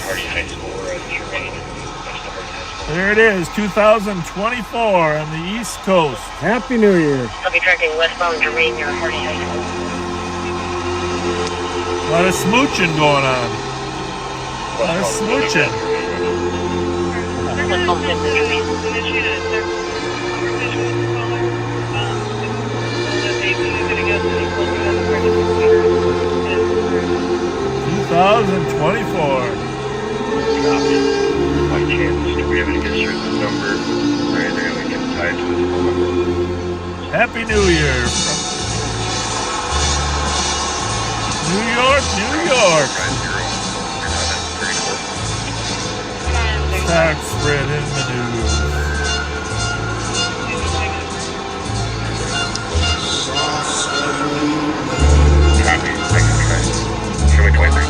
There it is, 2024 on the East Coast. Happy New Year. I'll be tracking westbound Jermaine near Hardy High School. A lot of smooching going on. A lot of smooching. Westbound 5th to Jermaine. 2024. My chance to be able to get through the number right there, we get tied to this moment. Happy New Year from New York, New York. Tax spread in the news. Copy. Thanks, guys. Show me 23.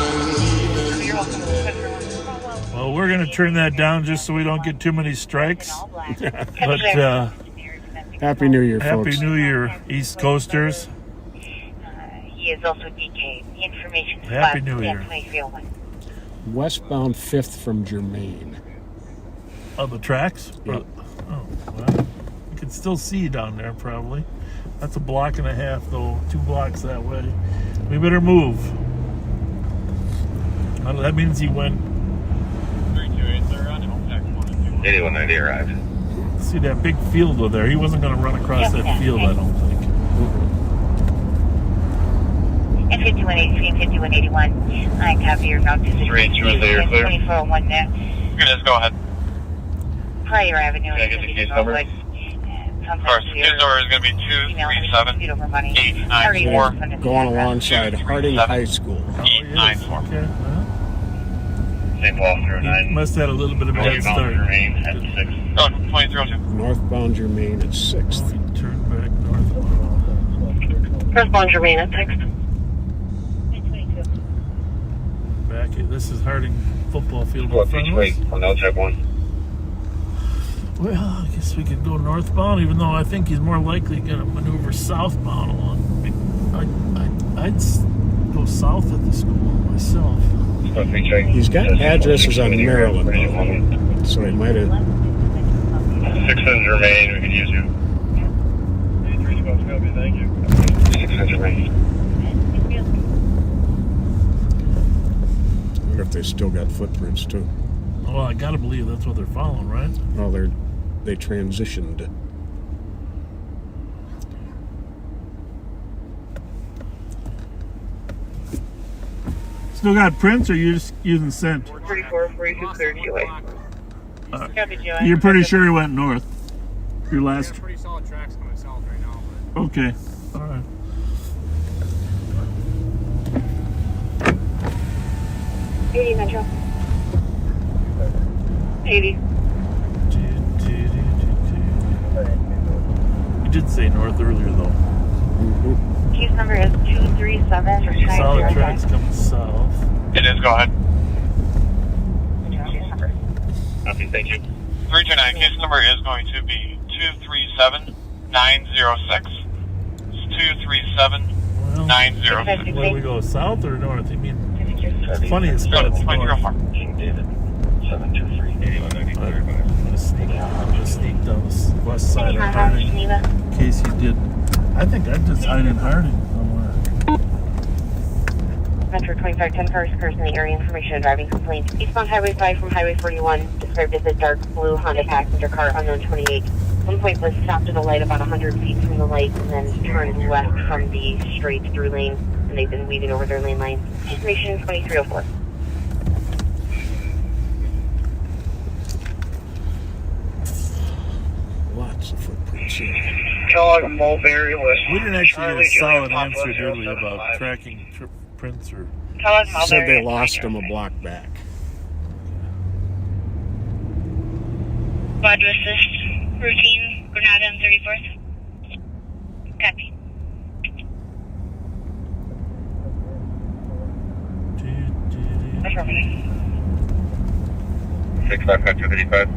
Well, we're going to turn that down just so we don't get too many strikes. But Happy New Year, Happy folks. New Year, East Coasters. He is also DK. The information is Happy New Year. Westbound 5th from Germain. Oh, the tracks? Yep. Oh, well, you can still see down there probably. That's a block and a half, though. 2 blocks that way. We better move. Well, that means he went. 8190 arrived. See that big field over there? He wasn't going to run across that field, I don't think. And 5183 and 5181. I copy your route to 2401 2401 net. Just go ahead. Prior Avenue. Can I get the case number? Of course, the case number is going to be 237894. Going alongside Harding High School. 894. Okay. St. Paul through 9. He must have had a little bit of a head start. Remain at 6. Oh, 2302. Northbound Germain at 6th. He turned back northbound. Northbound Jermaine at 6th. Back. This is Harding football field in What, front beach of us. wait? On no type 1. Well, I guess we could go northbound, even though I think he's more likely going to maneuver southbound along. I'd go south at the school myself. He's got addresses on Maryland, though, so he might have. 600 remain. We could use you. 600 remain. I wonder if they still got footprints too. Well, I gotta believe that's what they're following, right? Well, they transitioned. still got prints, or you just using scent? 34, 42, clear QA. Copy, GOA. You're pretty sure he went north. Your last. We got pretty solid tracks coming south right now. But Okay. All right. Metro. 80. You did say north earlier, though. Case number is 237. Solid tracks coming south. It is, go ahead. Copy, thank you. 329, case number is going to be 237906. It's 237906. Where we go, south or north? You mean, it's funny as Go hell. to Point 04. King David, 723-8190. I'm gonna sneak down the west side of Harding in case you did. I think I'd just hide in Harding somewhere. Metro 2510 cars occurs in the area. Information driving complaint. Eastbound Highway 5 from Highway 41, described as a dark blue Honda passenger car, unknown 28. One point was stopped at a light about 100 feet from the light and then turned west from the straight through lane, and they've been weaving over their lane line. Information 2304. Lots of footprints here. Kellogg Mulberry List. We didn't actually get a solid answer, did we, about tracking prints or. Said they lost him a block back. Quad assist routine, Granada and 34th. Copy. Affirmative. 655-255.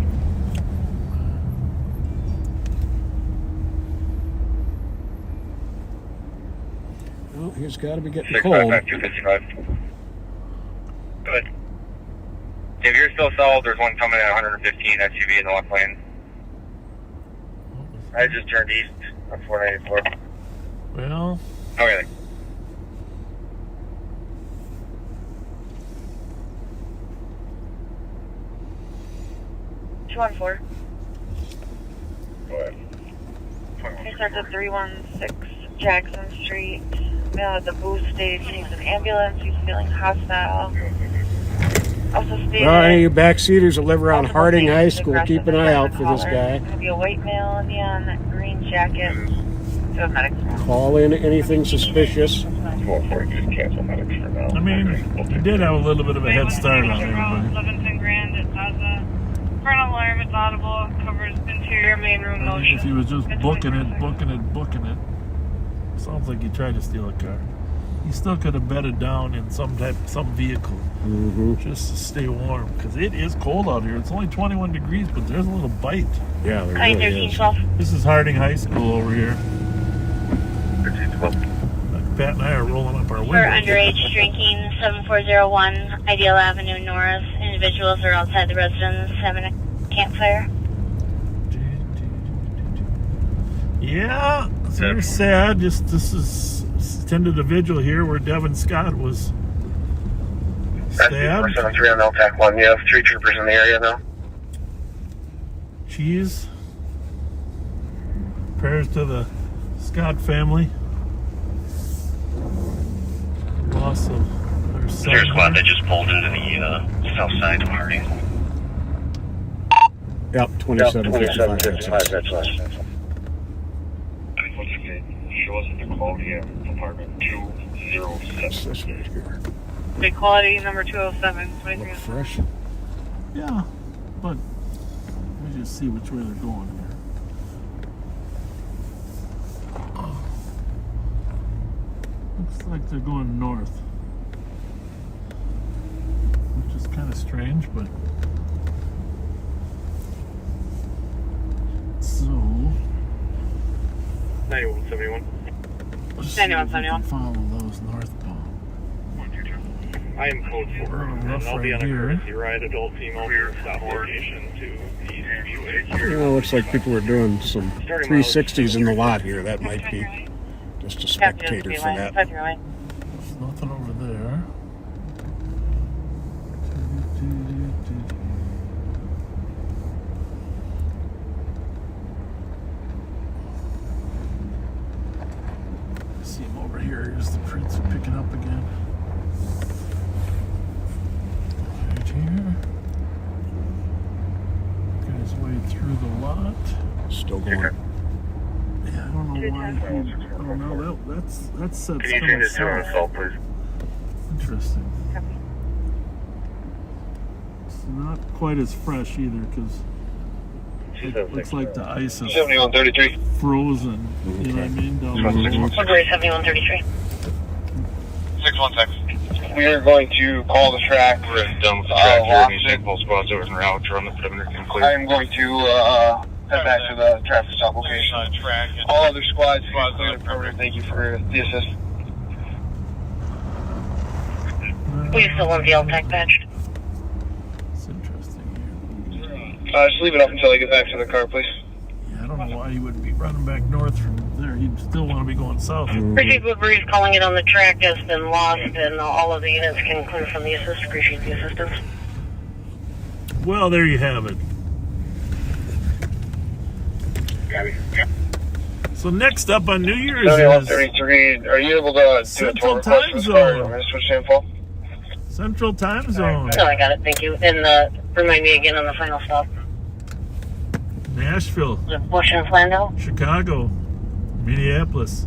Well, he's got to be getting cold. 655-255. Good. If you're still solid, there's one coming at 115 SUV in the left lane. I just turned east on 494. Well. Okay. 214. Go ahead. He starts at 316 Jackson Street. Male at the booth stated he needs an ambulance. He's feeling hostile. Also stated. Well, any of you backseaters that live around Harding High School, keep an eye out for this guy. It's going to be a white male, neon green jacket. To a medic. Call in anything suspicious. 4-4, just cancel medics for now. I mean, he did have a little bit of a head start on everybody. 11 grand, it has a front alarm, it's audible, covers interior main room motion. If he was just booking it. Sounds like he tried to steal a car. He still could have bedded down in some vehicle, just to stay warm, because it is cold out here. It's only 21 degrees, but there's a little bite. Yeah, there really is. This is Harding High School over here. 1312. Pat and I are rolling up our windows. For underage drinking, 7401 Ideal Avenue North. Individuals are outside the residence having a campfire. Yeah, it's very sad. This is attended a vigil here where Devin Scott was stabbed. 473 on LTAC 1. You have 3 troopers in the area now. Cheese. Prayers to the Scott family. Loss of their son. There's squad that just pulled into the south side of Harding. Yep, 2755. That's right. What's your name? Show us the quality of apartment 207. That's this right here. Big quality, number 207. Look fresh. Yeah, but let me just see which way they're going here. Oh. Looks like they're going north, which is kind of strange, but so 9171. let's see if we can 9171. follow those northbound. I am code 4, and I'll be on a courtesy ride adult female to stop location to the East Viewway. You know, looks like people are doing some 360s in the lot here. That might be just a spectator for that. There's nothing over there. See him over here. Here's the prints picking up again. way through the lot. Still going. Yeah, I don't know why. Oh no, that's Can you change it to on assault, please? Interesting. It's not quite as fresh either because it looks like the ice is 7133. frozen. You know what I mean? Down the road. 7133. 616. We are going to call the track. We're at dumb track here. Any sample spots over in route on the perimeter can clear. I am going to head back to the traffic stop location. All other squads clear the perimeter. Thank you for the assist. We still want the LTAC badged. It's interesting here. Just leave it up until I get back to the car, please. Yeah, I don't know why he would be running back north from there. He'd still want to be going south. Appreciate Woodbury's calling it on the track has been lost, and all of the units can clear from the assist. Appreciate the assistance. Well, there you have it. So next up on New Year's is 7133. Are you able to do a Central tour Time request for this Zone. car? I'm going to switch info. Central Time Zone. No, I got it. Thank you. And remind me again on the final stop. Nashville, The Bush and Flandel. Chicago, Minneapolis,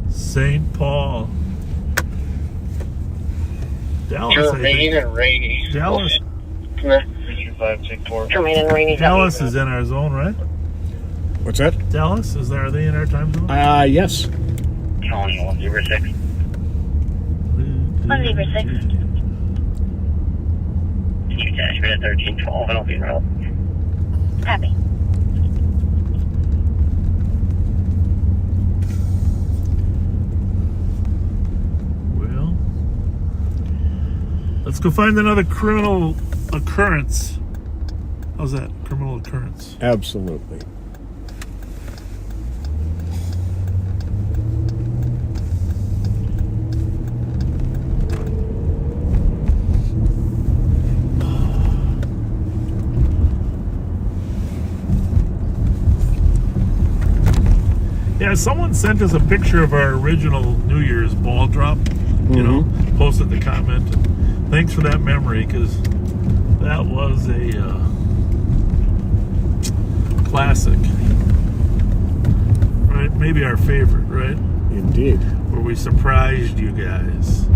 St. Paul, Dallas. I Jermaine think. and Rainey. Dallas. Come here. 564. Jermaine and Rainey. Dallas is in our zone, right? What's that? Dallas, are they in our time zone? Yes. Calling 106. 106. You dash me at 1312 and I'll be in route. Happy. Well, let's go find another criminal occurrence. How's that? Criminal occurrence. Absolutely. Yeah, someone sent us a picture of our original New Year's ball drop. You know, posted the comment. Thanks for that memory, because that was a classic. Right? Maybe our favorite, right? Indeed. Where we surprised you guys.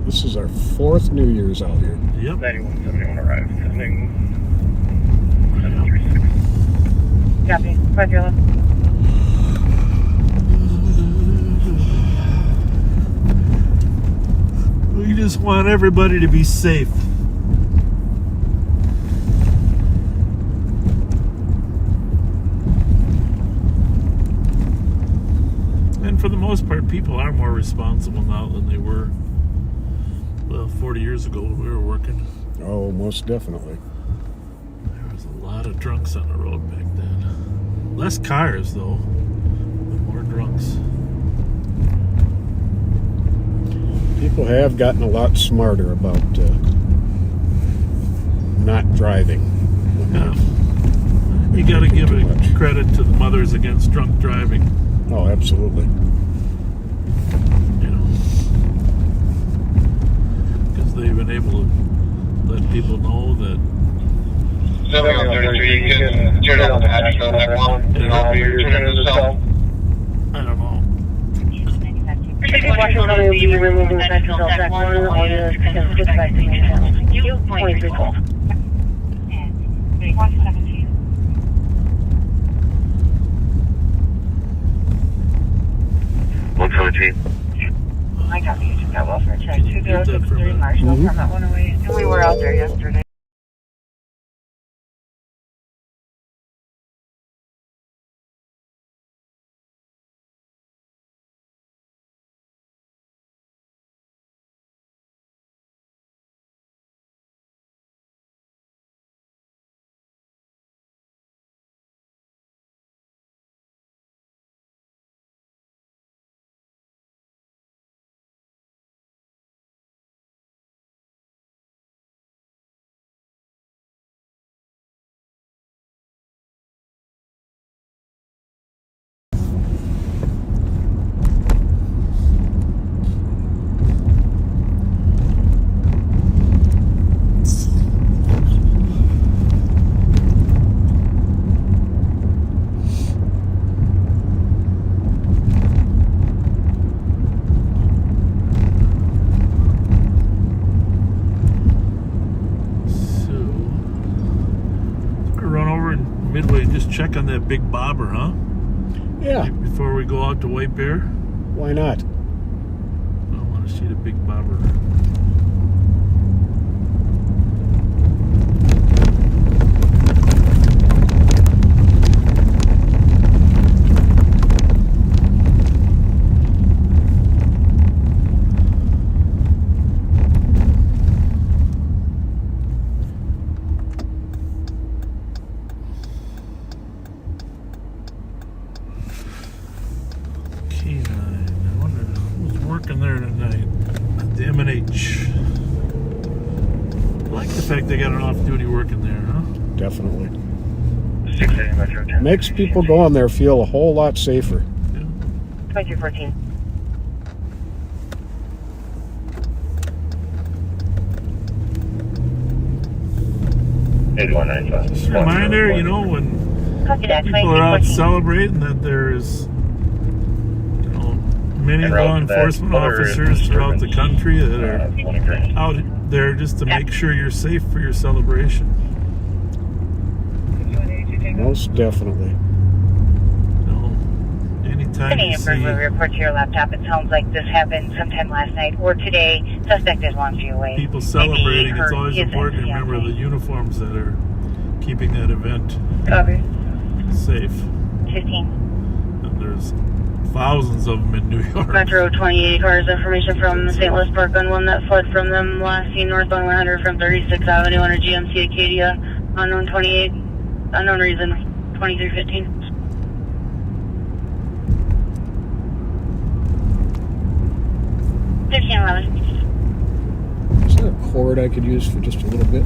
This is our 4th New Year's out here. Yep. 9171 arrived. Sending. Copy. Roger, left. We just want everybody to be safe. And for the most part, people are more responsible now than they were, well, 40 years ago when we were working. Oh, most definitely. There was a lot of drunks on the road back then. Less cars, though, but more drunks. People have gotten a lot smarter about not driving. Yeah. You got to give it credit to the Mothers Against Drunk Driving. Oh, absolutely. You know, because they've been able to let people know that 7133, you can turn it on the hatch on that one, and I'll be returning to the cell. I don't know. Washington will be removing the second LTAC 1. All units can switch back to main channel. Thank you. 2312. 117. I got you. That was for check. 2063 Marshall from that 108. We were out there yesterday. Midway and just check on that big bobber, huh? Yeah, Before we go out to White Bear? why not? I want to see the big bobber. Canine. I wonder who's working there tonight at the M&H. I like the fact they got an off-duty working there, huh? Definitely. 680 Metro 10. Makes people going there feel a whole lot safer. 2214. Just a reminder, you know, when Copy that. people are out 2214. celebrating that there's, you know, many law enforcement officers throughout the country that are out there just to make sure you're safe for your celebration. Most definitely. You know, anytime Sending you a burglary see report to your laptop. It sounds like this happened sometime last night or today. Suspect is 1 feet away. people celebrating, it's always Maybe important to his remember the fiancé. uniforms that are keeping that event Copy. safe. 15. And there's thousands of them in New York. Metro 28 cars. Information from the St. Louis Park on one that fled from them last seen northbound 100 from 36th Avenue under GMC Acadia. Unknown 28. Unknown reason. 2315. Is there a cord I could use for just a little bit?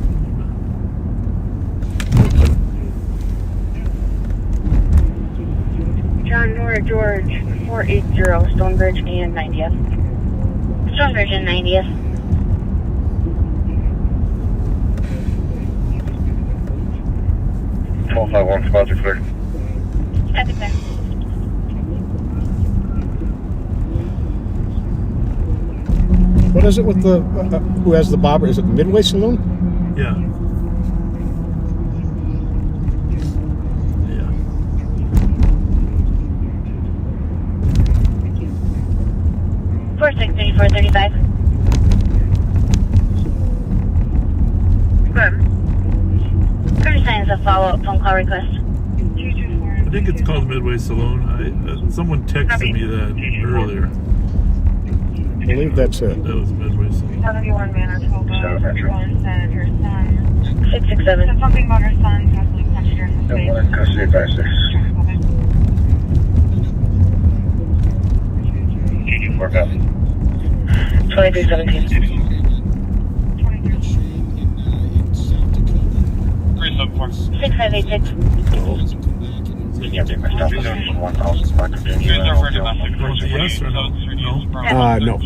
John Nora George 480 Stonebridge and 90th. Stonebridge and 90th. One spots are clear. I think there. What is it with the who has the bobber? Is it Midway Saloon? Yeah. Yeah. 463435. Current signs of follow-up phone call request. I think it's called Midway Saloon. Someone texted me that earlier. I believe that's it. That was Midway Saloon. 71 Manitoba, one senator's son. 667. Said something about her son possibly punched her in the face. Custody advice 6. 224 copy. 2317. 6586. Yeah, they messed up. 1,000 block of Indian. Want the yes or no? No. No.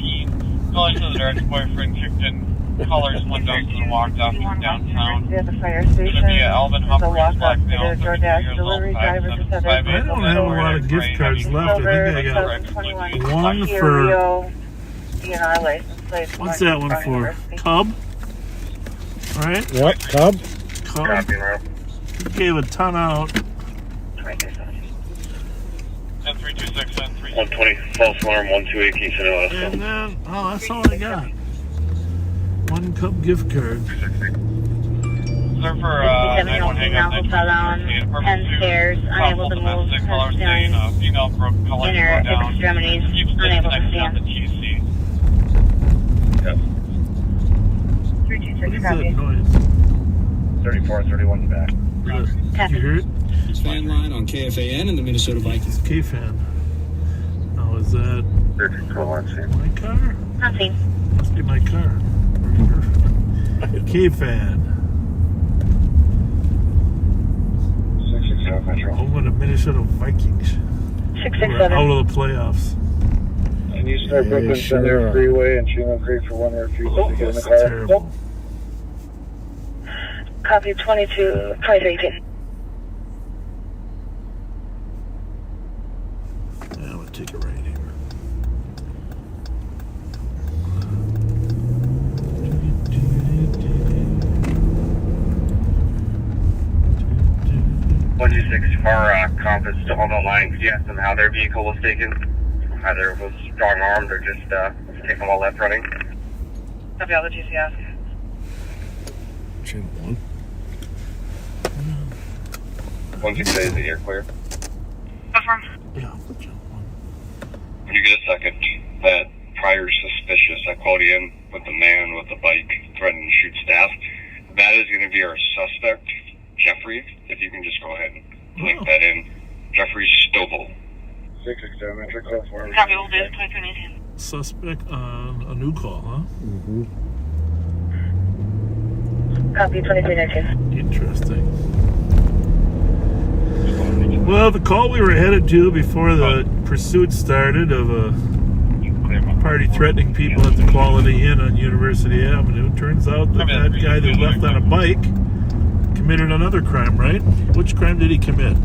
Calling to the direct boyfriend kicked in colors, went down and walked off downtown. At the fire station. Gonna be at Alvin There's a Hopper's walk-up Black to Male, the 32 DoorDash years delivery old, driver just had 575. I don't have a lot of gift cards left. I think I got one for. DNR license plate. What's that one for? Cub? Right? What? Cub? Cub. Copy, bro. He gave a ton out. 10326 and 3. 120, false alarm, 128 Kingston, And then, oh, that's all I got. One Cub gift card. Sir, for 911 hang up, fell down 10 stairs, unable to move, has feeling female broke colors inner down. extremities, Keeps unable to disconnected on the stand. TC. Yep. What is that noise? 34, 31 back. Did you hear it? Fan line on KFAN and the Minnesota Vikings. It's K-Fan. Oh, is that 13, my car? Nothing. Must be my car. K-Fan. 667 Metro. Home of the Minnesota Vikings. We're 667. out of the playoffs. And you start Brooklyn Center Freeway and Schumann Creek for 1 refusal to get in the That's car. terrible. Copy 2318. Yeah, I'm gonna take it right here. 126 our compass still on the line. Could you ask them how their vehicle was taken? Either it was strong armed or just taken while left running. Copy all the TCS. Chin 1. 168 is the air clear. Confirm. Yeah. When you get a second, that prior suspicious, I called you in with the man with the bike threatening to shoot staff. That is going to be our suspect, Jeffrey. If you can just go ahead and link that in. Jeffrey Stovall. 667 Metro call for him. Copy, we'll do 2319. Suspect on a new call, huh? Mm-hmm. Copy 2319. Interesting. Well, the call we were headed to before the pursuit started of a party threatening people at the Quality Inn on University Avenue, turns out that that guy that left on a bike committed another crime, right? Which crime did he commit?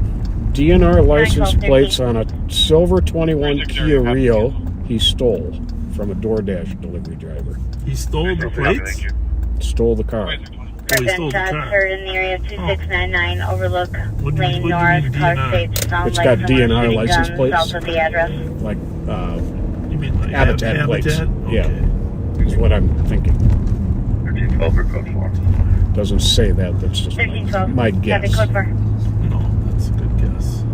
DNR license plates on a silver 21 Kia Rio he stole from a DoorDash delivery driver. He stole the plates? Stole the car. Oh, he stole the car. Heard in the area 2699 Overlook What do you Lane mean North. Car DNR? states sound It's like got someone DNR shooting license guns plates? south of the address. Like, You mean like Habitat plates. Okay. Yeah, is what I'm thinking. 1312 or code 4. Doesn't say that. That's just 1312. my guess. Copy, code 4. No, that's a good guess. I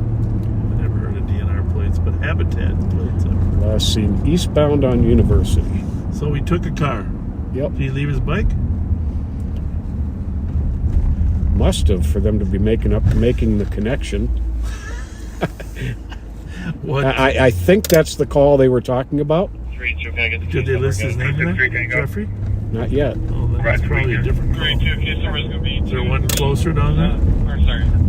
never heard of DNR plates, but Habitat plates. Last seen eastbound on University. So he took a car. Yep. Did he leave his bike? Must have, for them to be making the connection. What? I think that's the call they were talking about. Did they list his name in there? Jeffrey? Not yet. Oh, that's probably a different call. Is there one closer down there?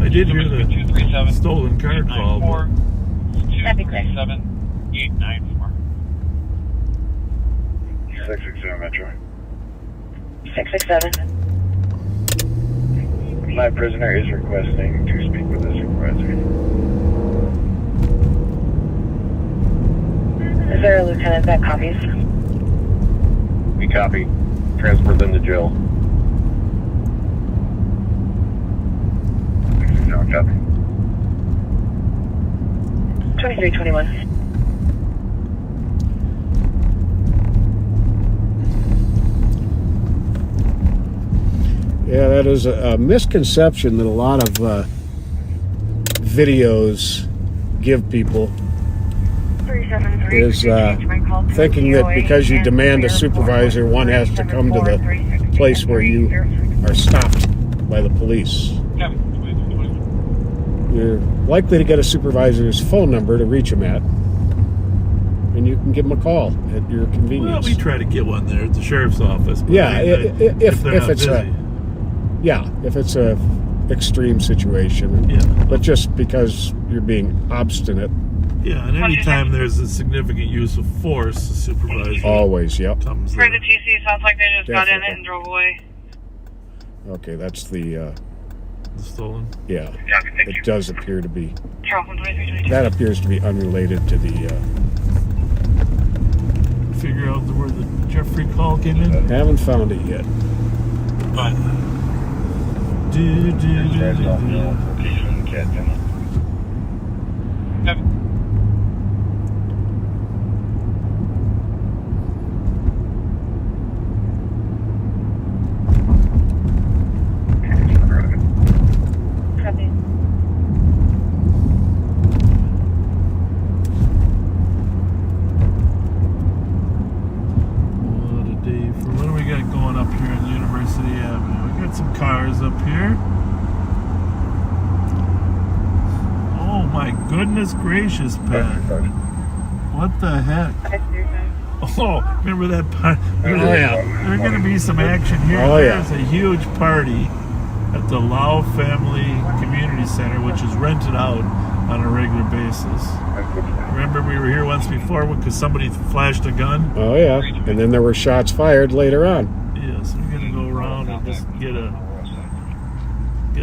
I did hear the stolen car call. But... That'd be great. 7894. 667 Metro. 667. My prisoner is requesting to speak with the supervisor. Is there a lieutenant that copies? We copy. Transfer them to jail. 667 copy. 2321. Yeah, that is a misconception that a lot of videos give people, is thinking that because you demand a supervisor, one has to come to the place where you are stopped by the police. You're likely to get a supervisor's phone number to reach him at, and you can give him a call at your convenience. Well, we try to get one there at the sheriff's office. But Yeah, if they're not it's busy. if it's a extreme situation. Yeah. But just because you're being obstinate. Yeah, and anytime there's a significant use of force, the supervisor Always, yep. comes For there. the TC, sounds like they just got in it Definitely. and drove away. Okay, that's the Stolen. yeah. Thank you. It does appear to be. Charleston 2322. That appears to be unrelated to the. Figure out where the Jeffrey call came in. Haven't found it yet. Copy. What a day for what do we got going up here on University Avenue? We got some cars up here. Oh my goodness gracious, Pat. What the heck? Oh, remember that part? There's going to be some action here. Oh, yeah. There's a huge party at the Lau Family Community Center, which is rented out on a regular basis. Remember we were here once before because somebody flashed a gun? Oh yeah, and then there were shots fired later on. Yeah, so we're going to go around and just get a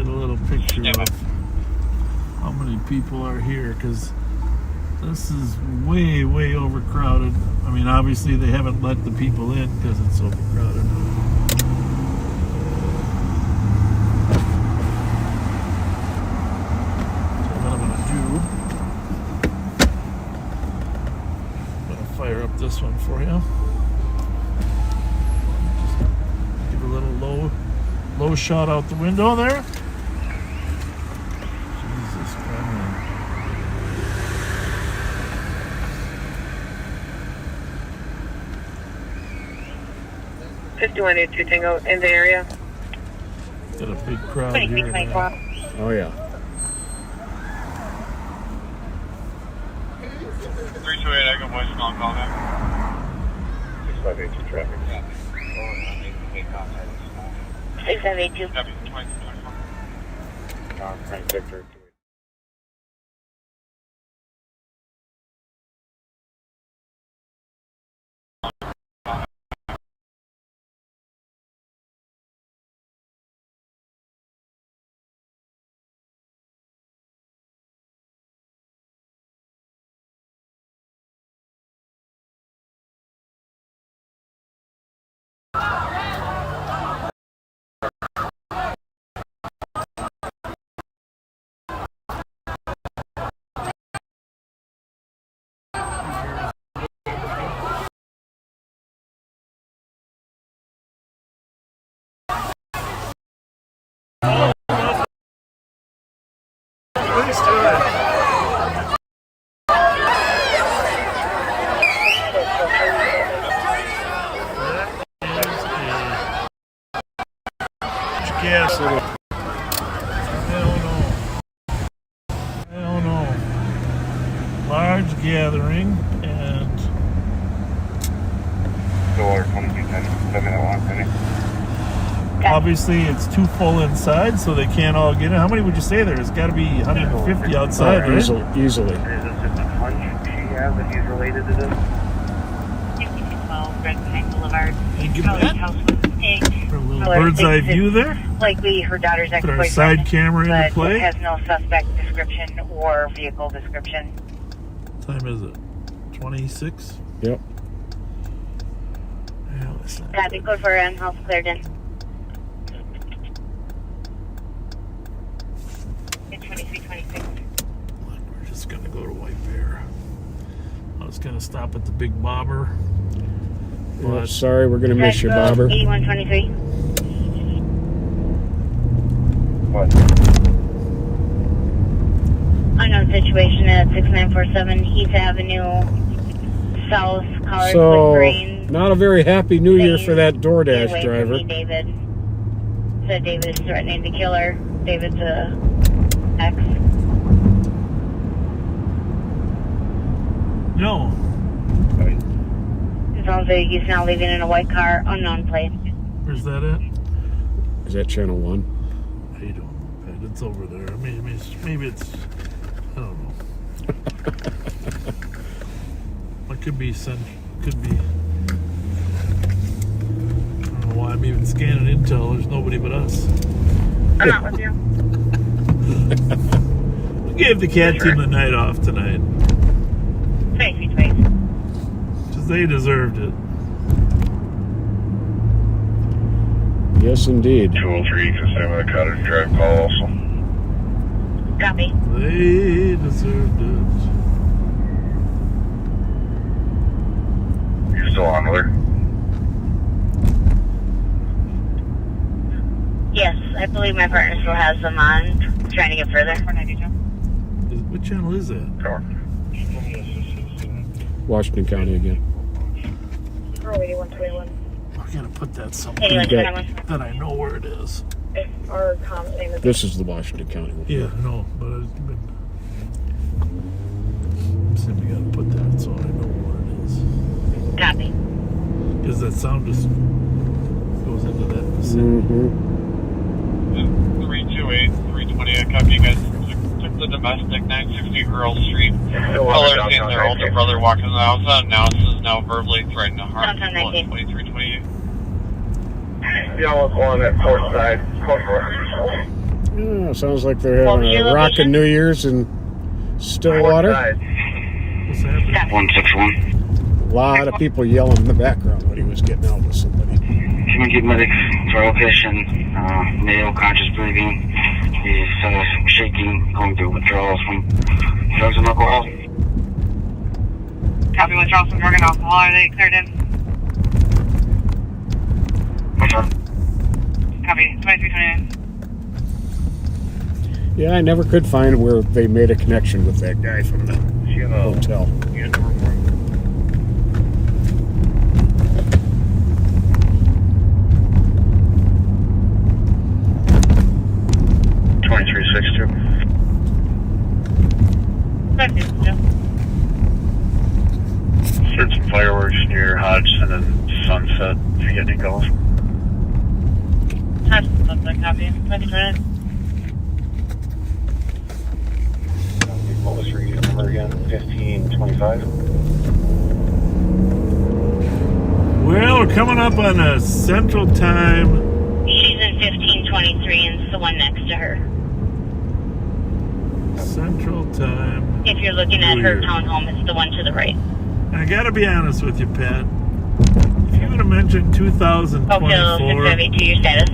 little picture of how many people are here, because this is way, way overcrowded. I mean, obviously they haven't let the people in because it's overcrowded. this one for you. Just give a little low shot out the window there. Jesus Christ. 5182 Tango in the area. Got a big crowd here. Oh, yeah. 328, I got westbound contact. 6582 traffic. 6582. Copy, 2024. Frank Victor. Yes. I don't know. Large gathering and Door 2210, 701. Obviously it's too full inside, so they can't all get in. How many would you say there? It's got to be 150 outside, right? Easily. Is this just a hunch she has that he's related to this? 5212 Red Pine Boulevard. Thank you, Matt. House was taken. For a little bird's eye view there. Likely her daughter's Put ex-boyfriend. our side camera into but play. it has no suspect description or vehicle description. What time is it? 26? Yep. Yeah, that's not Copy, code for house cleared in. 2326. We're just gonna go to White Bear. I was gonna stop at the Big Bobber. Oh, sorry, we're gonna miss you, Bobber. 8123. What? Unknown situation at 6947 Heath Avenue, South, colored So, with green. not a very happy New Year for that Stay DoorDash away driver. from me, David. Said David is threatening to kill her. David's a ex. No. It sounds like he's now leaving in a white car, unknown plate. Where's that at? Is that channel 1? I don't know, Pat. It's over there. Maybe it's I don't know. It could be could be. I don't know why I'm even scanning intel. There's nobody but us. I'm not with you. We gave the cat team the night off tonight. Tracy. Because they deserved it. Yes, indeed. 203, consent with a Cottage Drive call also. Copy. They deserved it. You still on with her? Yes, I believe my partner still has them on. Trying to get further. What channel is that? Washington County again. 8121. I gotta put that somewhere that I know where it is. Our comm name is. This is the Washington County one. Yeah, no, but I've been. Simply gotta put that so I know what it is. Copy. Because that sound just goes into that vicinity. Mm-hmm. 328, 320, I copy you guys. Took the domestic 960 Earl Street. Color seeing their older brother walking in the house. Announced is now verbally threatening to harm people at 2328. Yellow one at port side. Yeah, sounds like they're having a rockin' New Year's in Stillwater. What's happening? 161. A lot of people yelling in the background when he was getting out with somebody. Human medics for location. Male, conscious breathing. He's shaking, going through withdrawals from drugs and alcohol. Copy 1 Charleston, drug and alcohol. Are they cleared in? Which one? Copy 2329. Yeah, I never could find where they made a connection with that guy from the hotel. Unit number 4. 2362. Heard some fireworks near Hodgson and Sunset. If you get any calls. Hodgson, Sunset, copy. 2329. What was your unit number again? 1525. Well, we're coming up on a Central Time. She's in 1523 and it's the one next to her. Central Time. If you're looking at her townhome, it's the one to the right. I gotta be honest with you, Pat. If you would have mentioned 2024, to your status.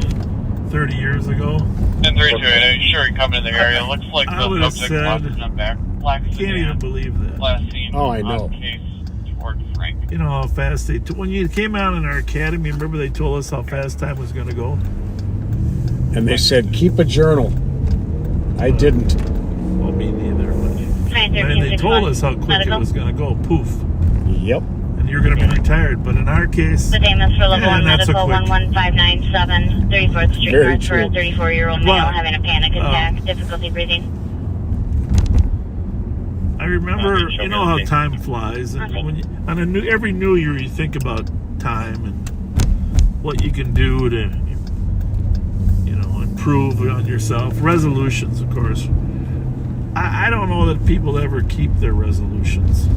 30 years ago, 1032, sure coming in the area. Looks like I would have subject said, lost in the back. Black I can't even believe that. last seen Oh, I know. on case toward Frank. You know how fast they, when you came out in our academy, remember they told us how fast time was gonna go? And they said, keep a journal. I didn't. Well, me neither. But they told us how quick it was gonna go. Poof. Yep. And you're gonna be retired. But in our case, The name is for level 1 not so medical quick. 11597, 34th Street Very North for a true. 34-year-old male But, having a panic attack, difficulty breathing. I remember, you know how time flies, and when you, on every new year you think about time and what you can do to, you know, improve on yourself. Resolutions, of course. I don't know that people ever keep their resolutions,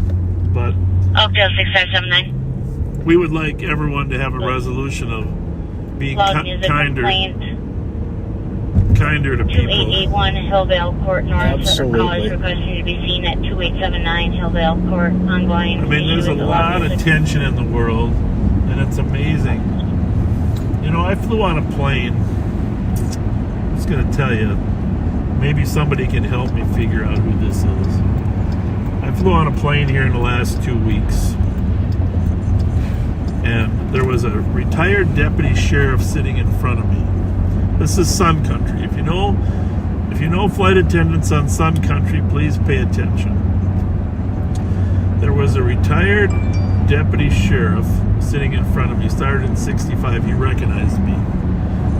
but Oakdale 6579. we would like everyone to have a resolution of being Loud music kinder to people. 2881 Hillvale Court North. Absolutely. Callers requesting to be seen at 2879 Hillvale Court. Ongoing. I mean, there's a lot of tension in the world, and it's amazing. You know, I flew on a plane. I'm just going to tell you, maybe somebody can help me figure out who this is. I flew on a plane here in the last 2 weeks, and there was a retired deputy sheriff sitting in front of me. This is Sun Country. If you know flight attendants on Sun Country, please pay attention. There was a retired deputy sheriff sitting in front of me. Started in 65. He recognized me.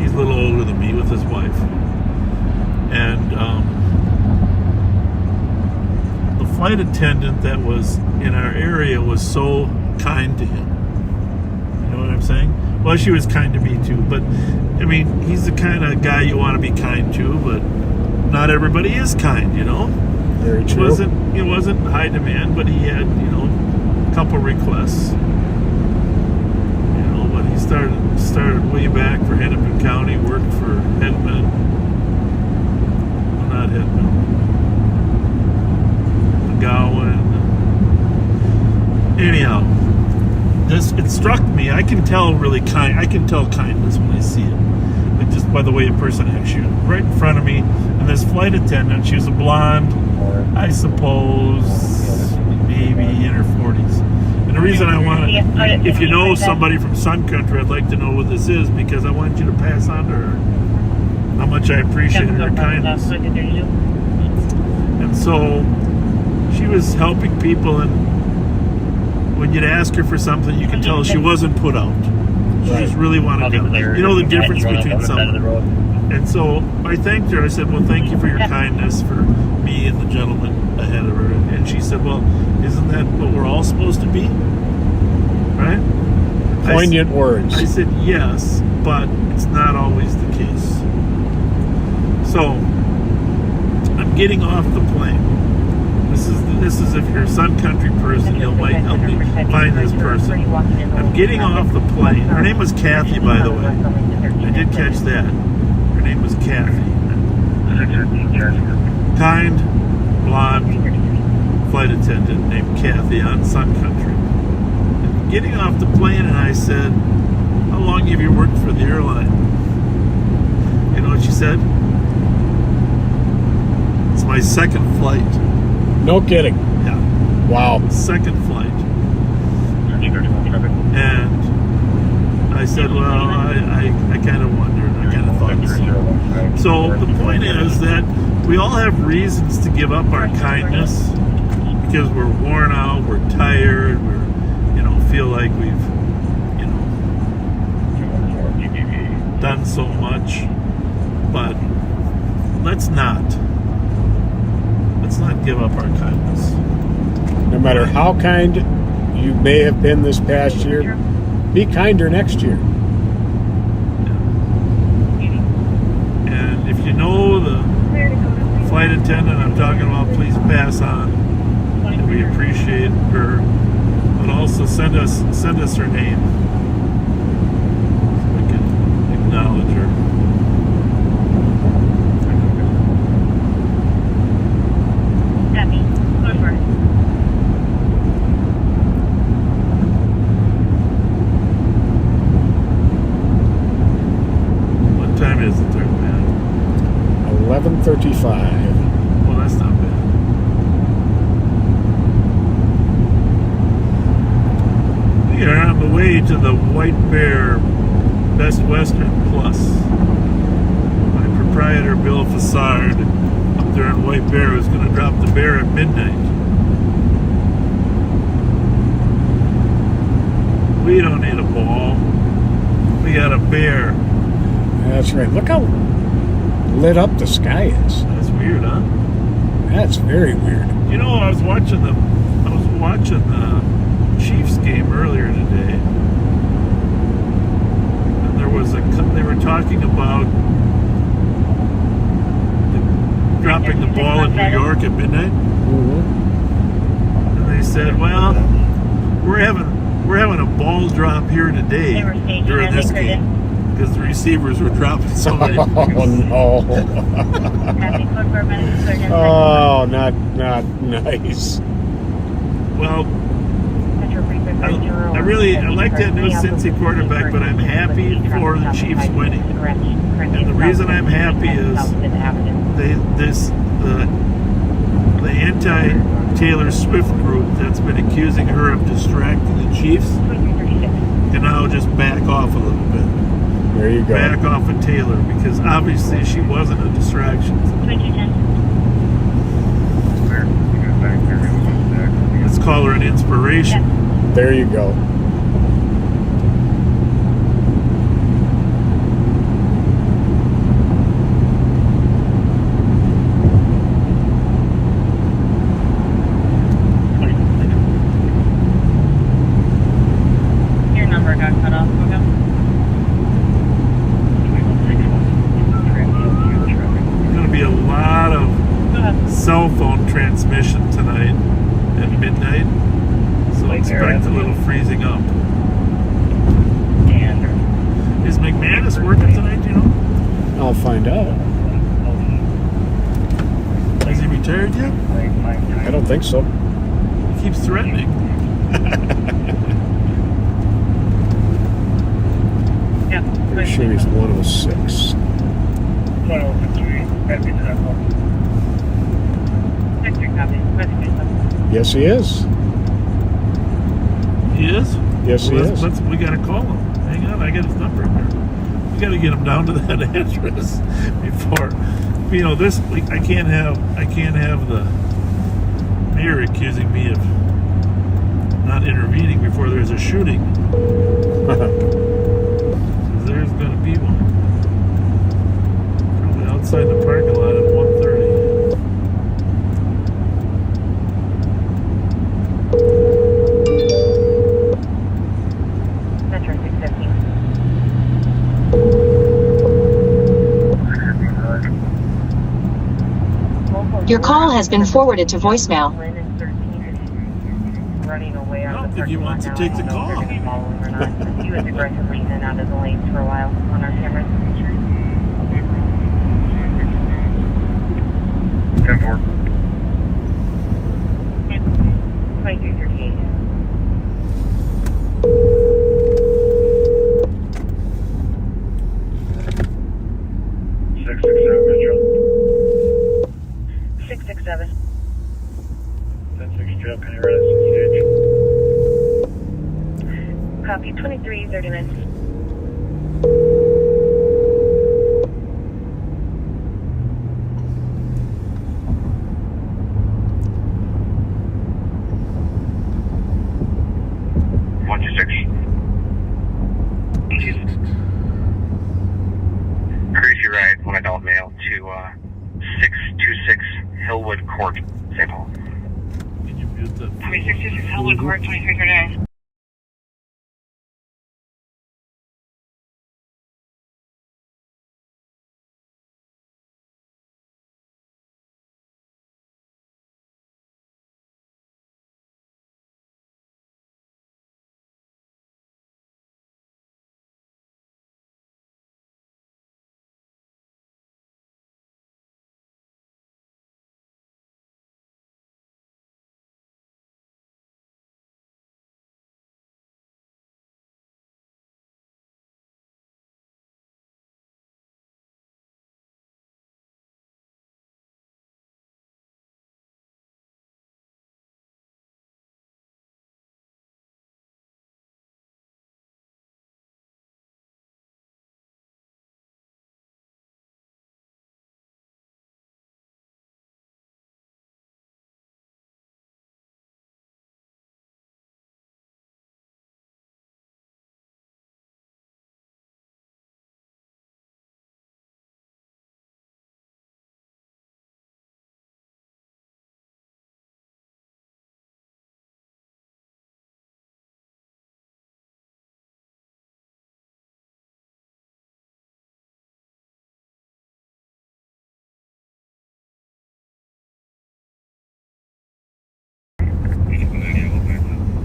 He's a little older than me with his wife. And the flight attendant that was in our area was so kind to him. You know what I'm saying? Well, she was kind to me too, but I mean, he's the kind of guy you want to be kind to, but not everybody is kind, you know? Very true. It wasn't high demand, but he had, you know, a couple requests. You know, but he started way back for Hennepin County, worked for Hedman. Well, not Hedman. McGowan. Anyhow, it struck me. I can tell kindness when I see it. Like just by the way a person acts. She was right in front of me, and this flight attendant, she was a blonde, I suppose, maybe in her 40s. And the reason I want to, if you know somebody from Sun Country, I'd like to know who this is, because I want you to pass on to her how much I appreciate her kindness. And so she was helping people, and when you'd ask her for something, you could tell she wasn't put out. She just really wanted to. You know the difference between someone. And so I thanked her. I said, well, thank you for your kindness for me and the gentleman ahead of her. And she said, well, isn't that what we're all supposed to be? Right? Poignant words. I said, yes, but it's not always the case. So I'm getting off the plane. This is if you're a Sun Country person, you might help me find this person. I'm getting off the plane. Her name was Kathy, by the way. I did catch that. Her name was Kathy. Kind, blonde flight attendant named Kathy on Sun Country. And getting off the plane, and I said, how long have you worked for the airline? You know what she said? It's my second flight. No kidding. Yeah. Wow. Second flight. And I said, well, I kind of wondered. I kind of thought so. So the point is that we all have reasons to give up our kindness because we're worn out, we're tired, we're, feel like we've, done so much. But let's not give up our kindness. No matter how kind you may have been this past year, be kinder next year. And if you know the flight attendant I'm talking about, please pass on. We appreciate her, but also send us her name so we can acknowledge her. What time is it there, man? 11:35. Well, that's not bad. We are on the way to the White Bear Best Western Plus. My proprietor, Bill Fassard, up there in White Bear, is going to drop the bear at midnight. We don't need a ball. We got a bear. That's right. Look how lit up the sky is. That's weird, huh? That's very weird. I was watching the Chiefs game earlier today, and they were talking about dropping the ball in New York at midnight. Mm-hmm. And they said, well, we're having a ball drop here today during this game because the receivers were dropping so many Oh no! Oh, not nice. Well, I like that new Cincy quarterback, but I'm happy for the Chiefs winning. And the reason I'm happy is the anti-Taylor Swift group that's been accusing her of distracting the Chiefs can now just back off a little bit. There you go. Back off of Taylor, because obviously she wasn't a distraction. Let's call her an inspiration. There you go. Your number got cut off. Okay. There's going to be a lot of cell phone transmission tonight at midnight. So expect a little freezing up. Is McManus working tonight, do you know? I'll find out. Is he retired yet? I don't think so. He keeps threatening. Pretty sure he's 106. Yes, he is. He is? Yes, he is. We got to call him. Hang on, I got his number here. We got to get him down to that address before. This I can't have the mayor accusing me of not intervening before there's a shooting. There's going to be one. Probably outside the parking lot at 1:30. Metro 615. Your call has been forwarded to voicemail. Running away I don't think he wants to take the call. He was aggressively in and out of the lanes for a while on our cameras. 10-4. 2338. Metro. 667. 10-6 Joe, can you run a 68? Copy 23, 30 minutes. Courtesy ride, one adult male to 626 Hillwood Court, St. Paul. Can you mute that? 626 Hillwood Court, 2339.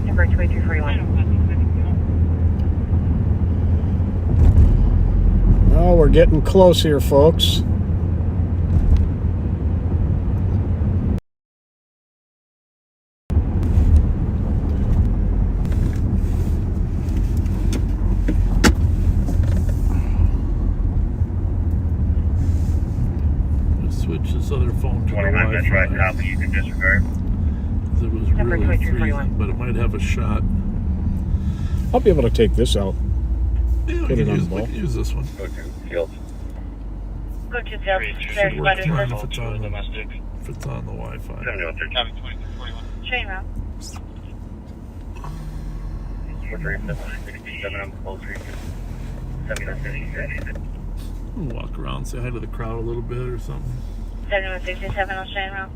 Number 2341. Well, we're getting close here, folks. Let's switch this other phone to the 29 minutes right Wi-Fi. copy, you can disregard. It was Number really 2341. freezing, but it might have a shot. I'll be able to take this out. Yeah, Put we it can on use, the ball. we can use this one. Go to field. Go to Should Zell. work fine if Level it's 2 on, domestic. if it's on the Wi-Fi. 7130. Copy 2341. Train route. I'm close to 7130. Walk around, say hi to the crowd a little bit or something. 7167 on train route.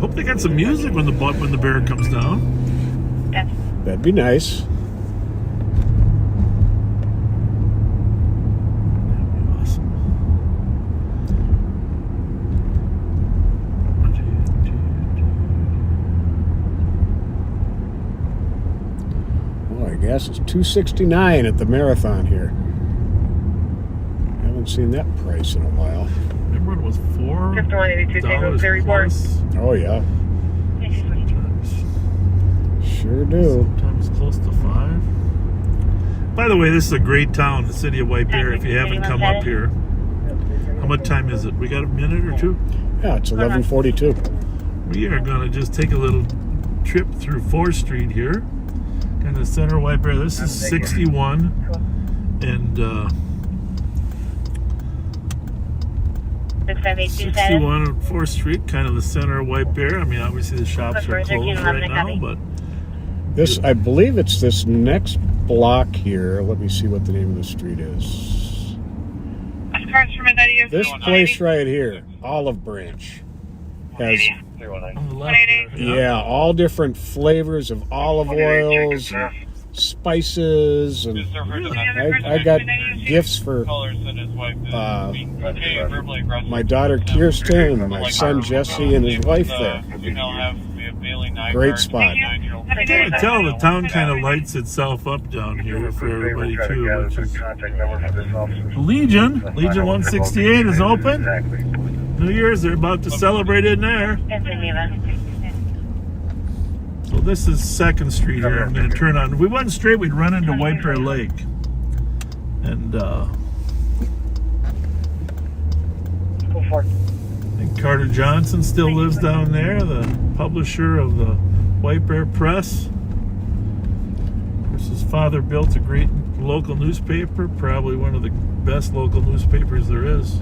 Hope they got some music when the bear comes down. Yes. That'd be nice. That'd be awesome. Well, I guess it's $269 at the marathon here. Haven't seen that price in a while. Remember when it was $4 plus? Oh yeah, Sometimes, sure do. sometimes close to $5. By the way, this is a great town, the city of White Bear. If you haven't come up here, how much time is it? We got a minute or two? Yeah, it's 11:42. We are going to just take a little trip through 4th Street here in the center of White Bear. This is 61 and 61 on 4th Street, kind of the center of White Bear. I mean, obviously the shops are closed right now, but This, I believe it's this next block here. Let me see what the name of the street is. This place right here, Olive Branch, has on the left there, yeah, all different flavors of olive oils, and spices, and I got gifts for my daughter Kirsten and my son Jesse and his wife there. Great spot. I can tell the town kind of lights itself up down here for everybody too. Which is Legion 168 is open. New Year's, they're about to celebrate in there. So this is 2nd Street here. I'm going to turn on. If we went straight, we'd run into White Bear Lake. And Go for it. and Carter Johnson still lives down there, the publisher of the White Bear Press. Of course, his father built a great local newspaper, probably one of the best local newspapers there is.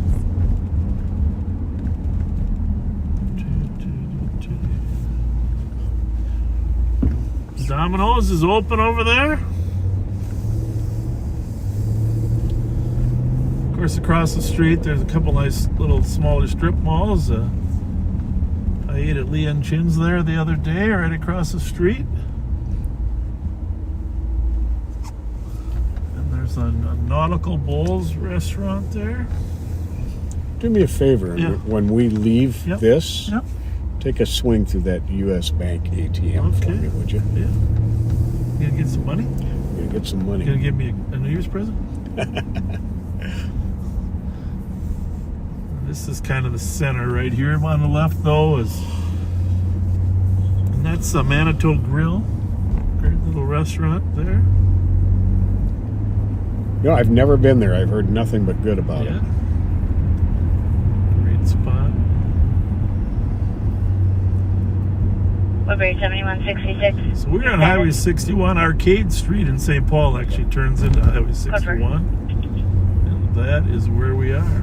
Domino's is open over there. Of course, across the street, there's a couple nice little smaller strip malls. I ate at Lee and Chin's there the other day, right across the street. And there's a Nautical Bowls restaurant there. Do me a favor. Yeah. When we leave this, Yep. take a swing through that U.S. Bank ATM for Okay. me, would you? Yeah. You gonna get some money? I'm gonna get some You money. gonna give me a New Year's present? This is kind of the center right here. On the left, though, and that's a Manitou Grill. Great little restaurant there. You know, I've never been there. I've heard nothing but good about it. Great spot. Woodbury 7166. So we're on Highway 61. Arcade Street in St. Paul actually turns into Highway 61. And that is where we are.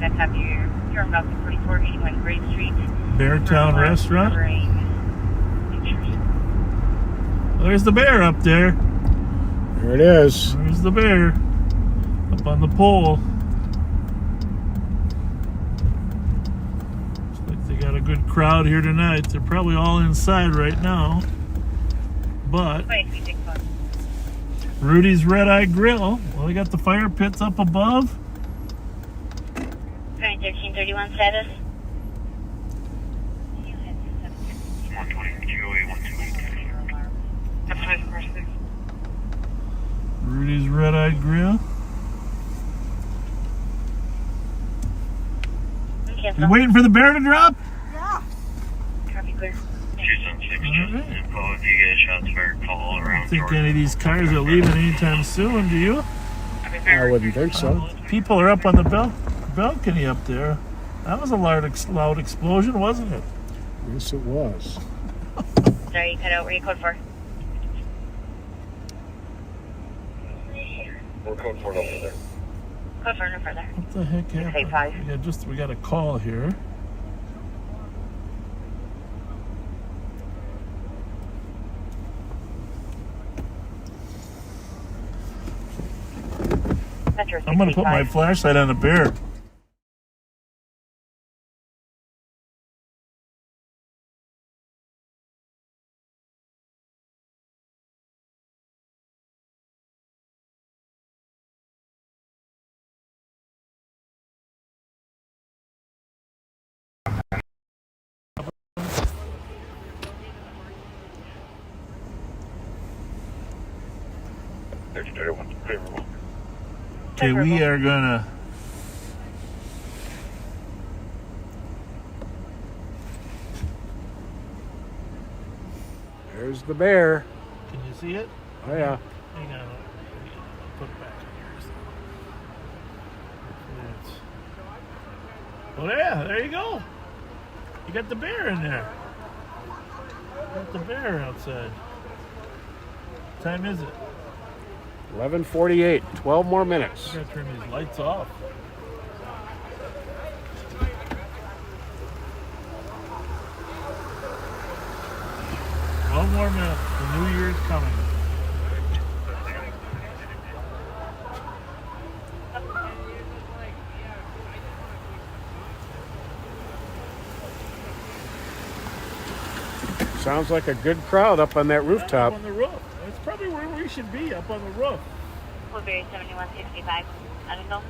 That's how you turn up to 4481 Great Street. Beartown Restaurant. There's the bear up there. There it is. There's the bear up on the pole. Looks like they got a good crowd here tonight. They're probably all inside right now. But Rudy's Red Eye Grill. Well, they got the fire pits up above. 1331 status. 122.128. Rudy's Red Eye Grill. You waiting for the bear to drop? Yeah. Copy clear. 276 info. Do you get shots fired? Call all I around. don't think any of these cars are leaving anytime soon, do you? I wouldn't think so. People are up on the balcony up there. That was a loud explosion, wasn't it? Yes, it was. Sorry, you cut out. Where you code for? We're code 4 over there. Code for no further. What the heck happened? We got a call here. I'm gonna put my flashlight on the bear. Okay, we are gonna There's the bear. Can you see it? Oh, yeah. Hang on. Put it back in here. Oh yeah, there you go. You got the bear in there. Got the bear outside. What time is it? 11:48. 12 more minutes. I gotta turn these lights off. One more minute. The new year's coming. Sounds like a good crowd up on that rooftop. Up on the roof. That's probably where we should be, up on the roof. Woodbury 7165. I don't know.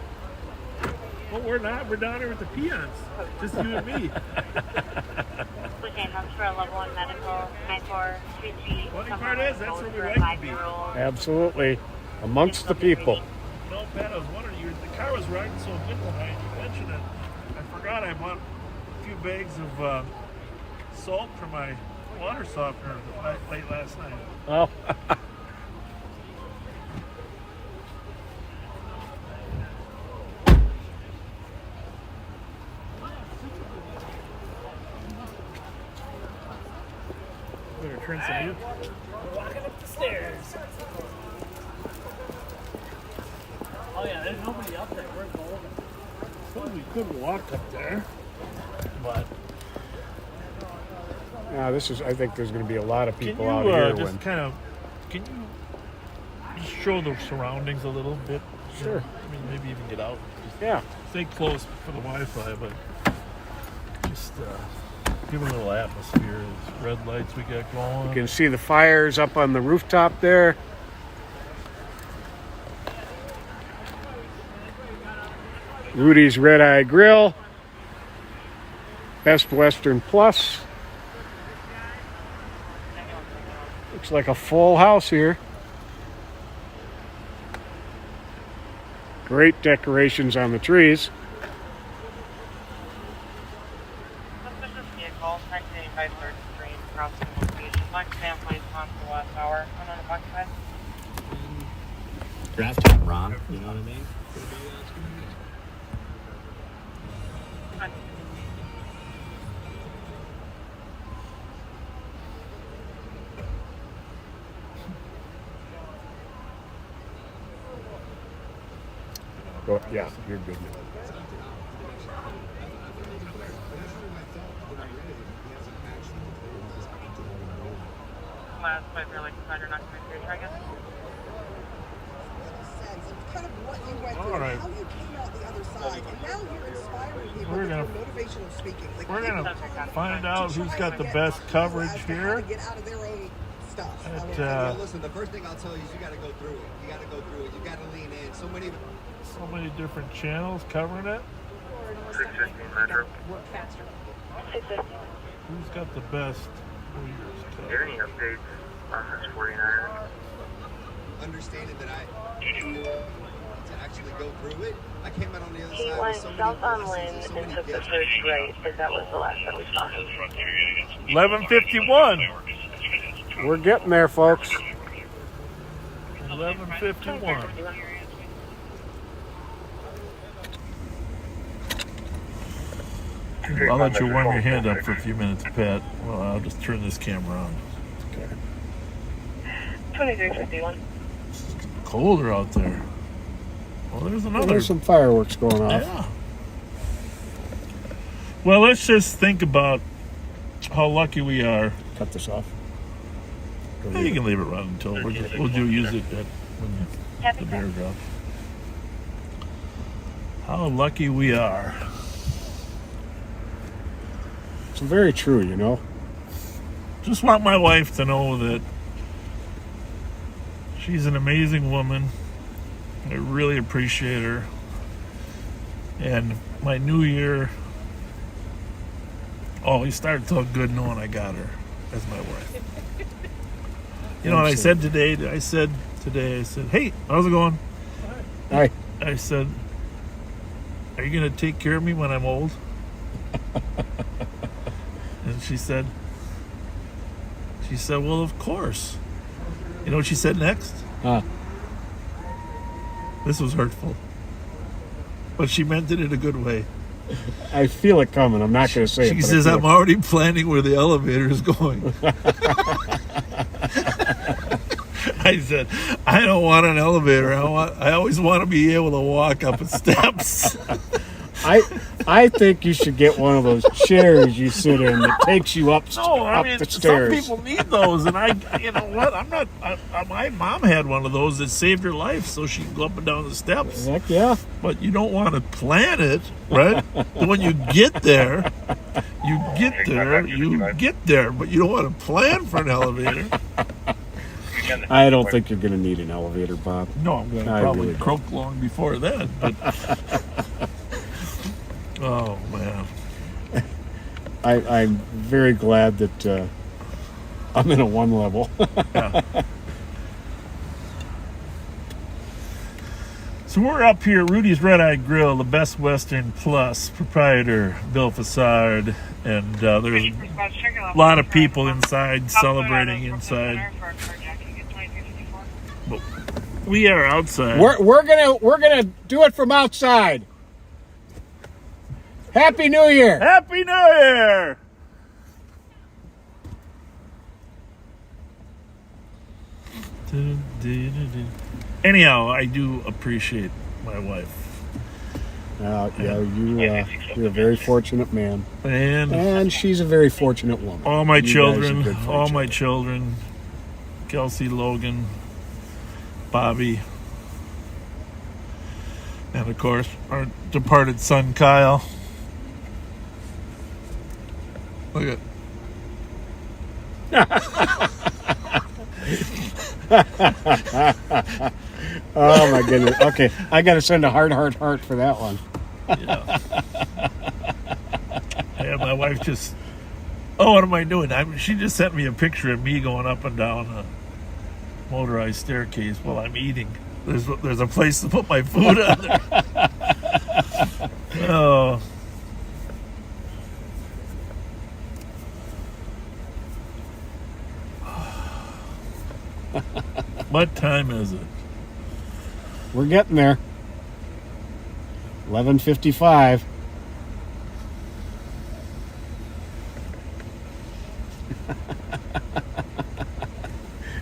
Well, we're not. We're down here with the peons. Just you and me. That's for a level 1 medical, 9433. Funny part is, that's where we like to be. Absolutely. Amongst the people. No, Pat, I was wondering, the car was riding so good tonight. You mentioned it. I forgot I bought a few bags of salt for my water softener late last night. Oh. Better turn some you. We're walking up the stairs. Oh yeah, there's nobody up there. We're golden. Well, we could walk up there, but Yeah, I think there's going to be a lot of can people you out here. just kind of, can you just show the surroundings a little bit? Sure. I mean, maybe even get out. Just Yeah. stay close for the Wi-Fi, but just give a little atmosphere. These red lights we got going. You can see the fires up on the rooftop there. Rudy's Red Eye Grill. Best Western Plus. Looks like a full house here. Great decorations on the trees. Suspicious vehicle, 1985 3rd Street, crossing location. Black Sam plates on for the last hour. Unoccupied. Draft time, Ron. You know what I mean? Oh, yeah, you're good. Last five year like provider not coming through. Try again. Kind of what you went through, All right. how you came out the other side, and now you're inspiring people We're with gonna- your motivational speaking. Like, We're people gonna trying find to out who's got the best people coverage as to how here. to get out of their own stuff. Listen, the first thing I'll tell you is you got to go through it. You got to go through it. You got to lean in. So many different channels covering it. 615 Metro. Who's got the best? Any updates on this 49er? understanding that to actually go through it. I came out on the other He side went with so south on many Lynn blessings and and so took many the gifts. first right, but that was the last that we saw him. 11:51. We're getting there, folks. 11:51. I'll let you warm your hand up for a few minutes, Pat. Well, I'll just turn this camera on. Okay. 2351. It's colder out there. Well, there's another. There's some fireworks going off. Yeah. Well, let's just think about how lucky we are. Cut this off. Yeah, you can leave it running until we'll use it when the bear drops. How lucky we are. It's very true, you know. Just want my wife to know that she's an amazing woman. I really appreciate her. And my new year always starts out good knowing I got her as my wife. You know what I said today? I said, hey, how's it going? Hi. I said, are you going to take care of me when I'm old? And she said, well, of course. You know what she said next? This was hurtful. But she meant it in a good way. I feel it coming. I'm not going to say it. She says, I'm already planning where the elevator is going. I said, I don't want an elevator. I always want to be able to walk up the steps. I think you should get one of those chairs you sit in that takes you up the stairs. Some people need those, and you know what? My mom had one of those that saved her life, so she can go up and down the steps. Heck yeah! But you don't want to plan it, right? When you get there, you get there, but you don't want to plan for an elevator. I don't think you're going to need an elevator, Bob. No, I'm going to probably croak long before then. But oh man, I'm very glad that I'm in a one level. Yeah. So we're up here at Rudy's Red Eye Grill, the Best Western Plus, proprietor Bill Fassard, and there's a lot of people inside celebrating inside. But we are outside. We're gonna do it from outside. Happy New Year! Happy New Year! Anyhow, I do appreciate my wife. You're a very fortunate man, and she's a very fortunate woman. All my children, Kelsey, Logan, Bobby, and of course our departed son Kyle. Look at. Oh my goodness. Okay, I got to send a heart for that one. Yeah. Yeah, my wife just. Oh, what am I doing? She just sent me a picture of me going up and down a motorized staircase while I'm eating. There's a place to put my food on there. Oh. What time is it? We're getting there. 11:55.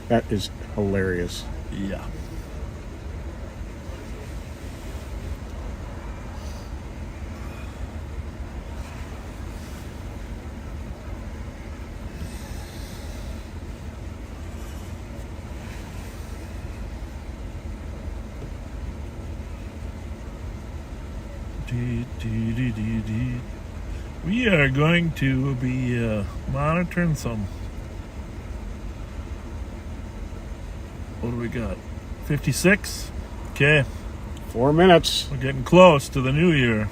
That is hilarious. Yeah. We are going to be monitoring some. What do we got? 56? Okay. 4 minutes. We're getting close to the new year.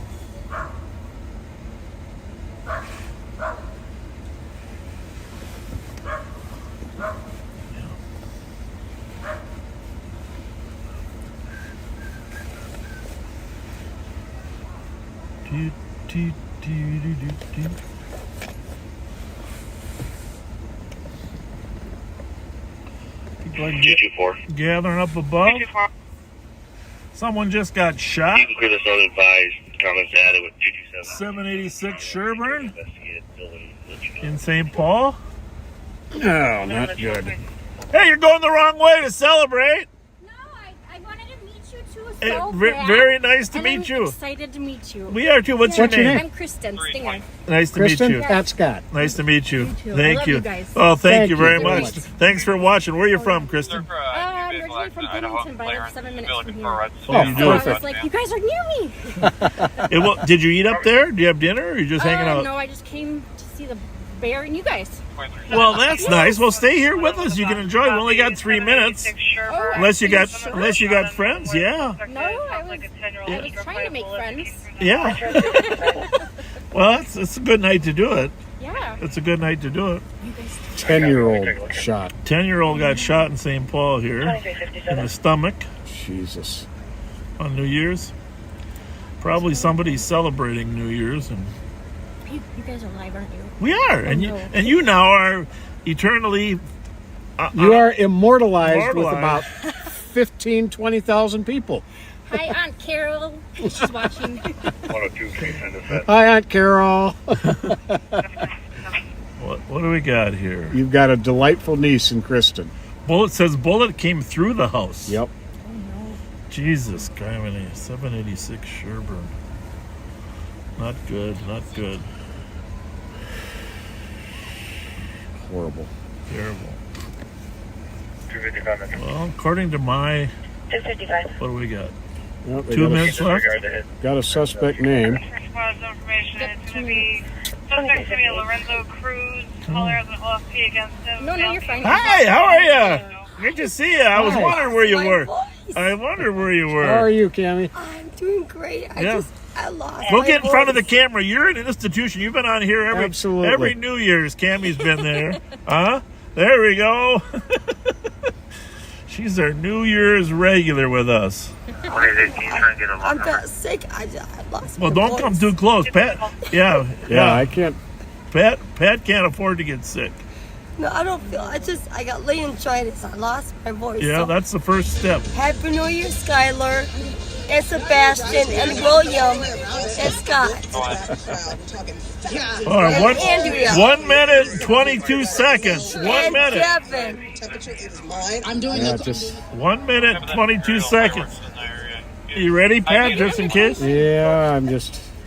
People are gathering up above. Someone just got shot. This unadvised comments added with 786 Sherburne in St. Paul. No, not good. Hey, you're going the wrong way to celebrate. I wanted to meet you too. Very nice to meet you. I'm excited to meet you. We are too. What's your name? I'm Kristen Stinger. Nice to meet you. Pat Scott. Nice to meet you. Thank you. Guys. Oh, thank you very much. Thanks for watching. Where are you from, Kristen? I'm originally from Bennington, but I live 7 minutes from here. Oh, you do. So I was like, you guys are near me. Did you eat up there? Do you have dinner, or are you just hanging out? No, I just came to see the bear and you guys. Well, that's nice. Well, stay here with us. You can enjoy. We only got 3 minutes. Unless you got friends, yeah. No, I was trying to make friends. Yeah. Well, it's a good night to do it. Yeah. It's a good night to do it. 10-year-old shot. 10-year-old got shot in St. Paul here in the stomach. Jesus. On New Year's. Probably somebody's celebrating New Year's, and you guys are live, aren't you? we are, and you now are eternally. You are immortalized with about 15,000, 20,000 people. Hi, Aunt Carol. She's watching. Hi, Aunt Carol. What do we got here? You've got a delightful niece in Kristen. Bullet came through the house. Yep. Oh no. Jesus, criminy. 786 Sherburne. Not good. Not good. Horrible. Terrible. Well, according to my... 255. What do we got? Well, 2 minutes left? Got a suspect name. Response information. It's going to be suspect to be a Lorenzo Cruz. Caller has an OFP against him. No, you're fine. Hi, how are you? Good to see you. I was wondering where you were. I wondered where you were. How are you, Cammie? I'm doing great. I lost. Go get in front of the camera. You're an institution. You've been on here Absolutely. every New Year's. Cammie's been there. Huh? There we go. She's our New Year's regular with us. I'm got sick. I lost Well, my don't voice. come too close, Pat. Yeah, I can't. Pat can't afford to get sick. No, I don't feel. I got laryngitis. I lost my voice. Yeah, so. that's the first step. Happy New Year, Skylar, and Sebastian, and William, and Scott. All right, Andrea. 1 minute and 22 seconds. 1 And minute. Kevin. I'm doing Yeah, it. just 1 minute, 22 seconds. You ready, Pat, just in case? yeah.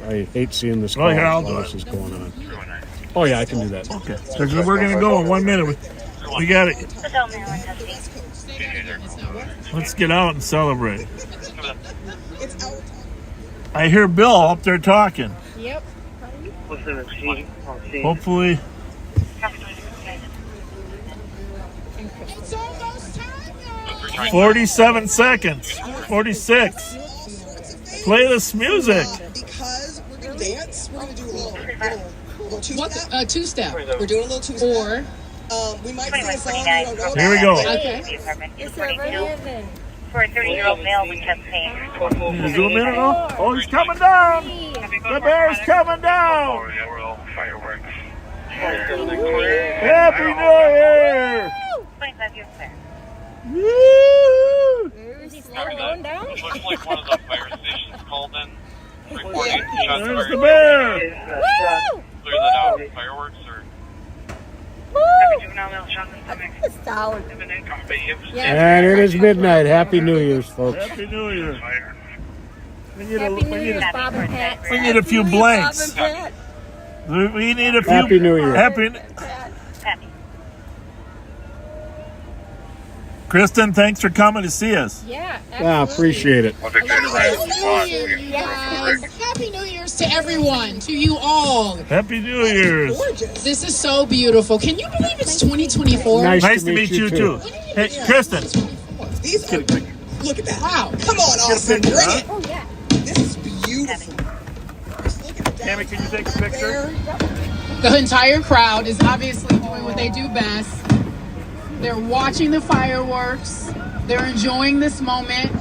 I hate seeing this. Oh, here, I'll while do this it. is going on. Oh yeah, I can do that. Okay. Because we're going to go in 1 minute. We got it. Let's get out and celebrate. I hear Bill up there talking. Yep. Hopefully. It's almost time. 47 seconds. 46. Play this music. Because we're going to dance, we're going to do a little two-step. Two-step. We're doing a little two-step. Or we might sing a song you don't know. Here we go. okay. Is there right then? For a 30-year-old male with chest pain. You zoom in at all? Oh, he's coming down. The bear's coming down. Fireworks. Happy New Year. 25 years there. Woo! Is he still going down? Looks like one of the fire stations called in. Reporting shots There's the fired. bear. Woo! Clear that out. Fireworks or Juvenile male shot in the stomach. It's down. And it is midnight. Happy New Year's, folks. Happy New Year. We need Happy New Year, Bob and Pat. we need a few blanks. We need a few. Happy New Year. Happy. Kristen, thanks for coming to see us. Yeah, Yeah, appreciate it. Happy New Year, you guys. Happy New Year's to everyone, to you all. Happy New Year's. This is so beautiful. Can you believe it's 2024? Nice to meet you too. Hey, Kristen. These are, look at that. Wow. Come on, Austin. Bring it. Oh, yeah. This is beautiful. Just look at the Tammy, can you take a picture? The entire crowd is obviously doing what they do best. They're watching the fireworks. They're enjoying this moment.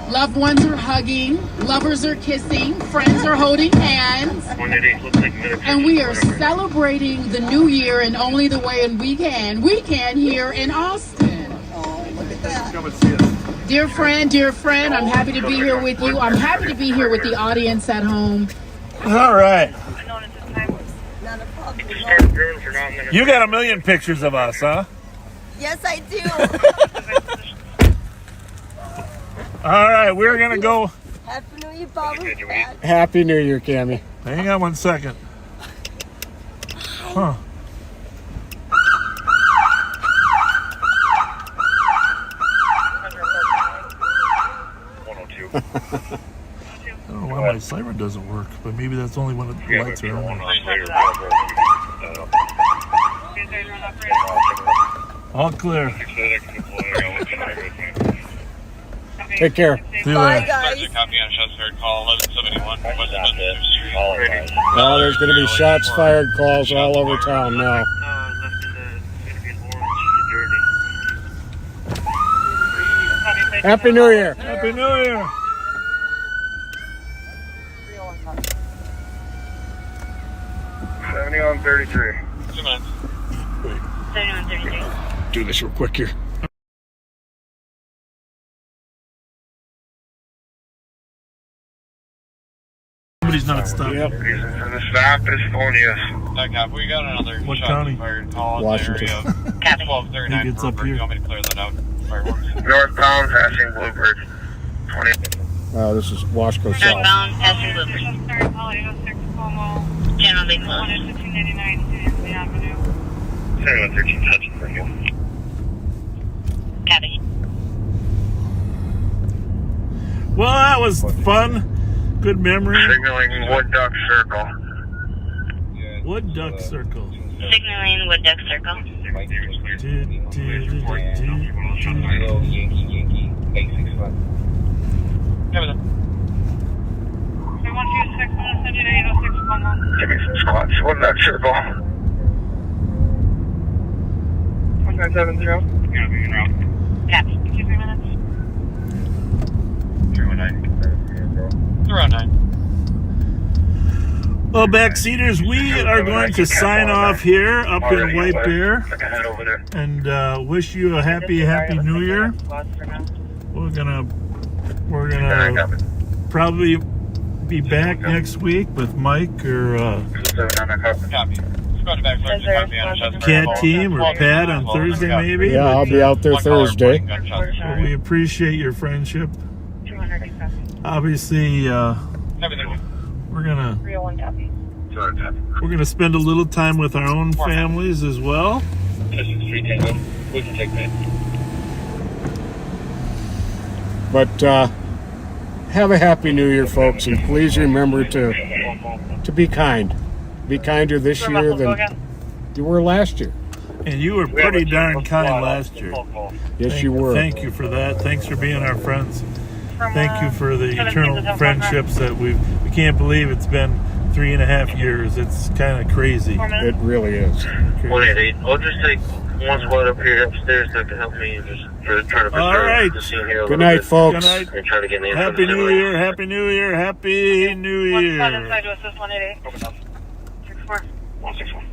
Loved ones are hugging. Lovers are kissing. Friends are holding hands. And we are celebrating the new year in only the way we can. We can here in Austin. Oh, look at that. Come and see us. Dear friend, I'm happy to be here with you. I'm happy to be here with the audience at home. All right. Not a problem. You got a million pictures of us, huh? Yes, I do. All right, we're going to go. Happy New Year, Bob and Pat. Happy New Year, Cammie. Hang on 1 second. Huh. I don't know why my siren doesn't work, but maybe that's only when the lights are on. All clear. Take care. See you Bye, later. guys. copy on shots fired call 1171 West Midland Street. Well, there's going to be shots fired calls all over town now. Happy New Year. Happy New Year. On 33. 2 minutes. 3133. Do this real quick here. Somebody's not stopping. Yep. The stop is Phonius. We got another What shot county? fired call in Washington. the area of Copy. 1239. Think it's up Bluebird. here. You want me to clear that out? Fireworks. Northbound passing Bluebird. 20. This is Washco South. Northbound, passing Bluebird. Sorry, Paul, 806 Como. Generally closed. 1589 City Avenue. 7113 touching for you. Copy. Well, that was fun. Good memory. Signaling Wood Duck Circle. Wood Duck Circle. Signaling Wood Duck Circle. Give it 3126, I'm going to send you to 806 Como. Give me some squats. Wood Duck Circle. 2970. Copy. 53 minutes. 319. Around 9. Well, backseaters, we are going to sign off here up in White Bear and wish you a happy New Year. We're gonna probably be back next week with Mike or Cat Team or Pat on Thursday, maybe. Yeah, I'll be out there Thursday. Well, we appreciate your friendship. Obviously, we're gonna spend a little time with our own families as well. We can take that. But have a happy New Year, folks, and please remember to be kind. Be kinder this year than you were last year. And you were pretty darn kind last year. Yes, you were. Thank you for that. Thanks for being our friends. Thank you for the eternal friendships that we can't believe it's been 3.5 years. It's kind of crazy. It really is. 188. I'll just take one squad up here upstairs that can help me just for trying to All right. Good night, folks. Good night. And try to get an Happy New Year. Happy New Year. Happy New Year. 1 inside to assist 188. 64. 164.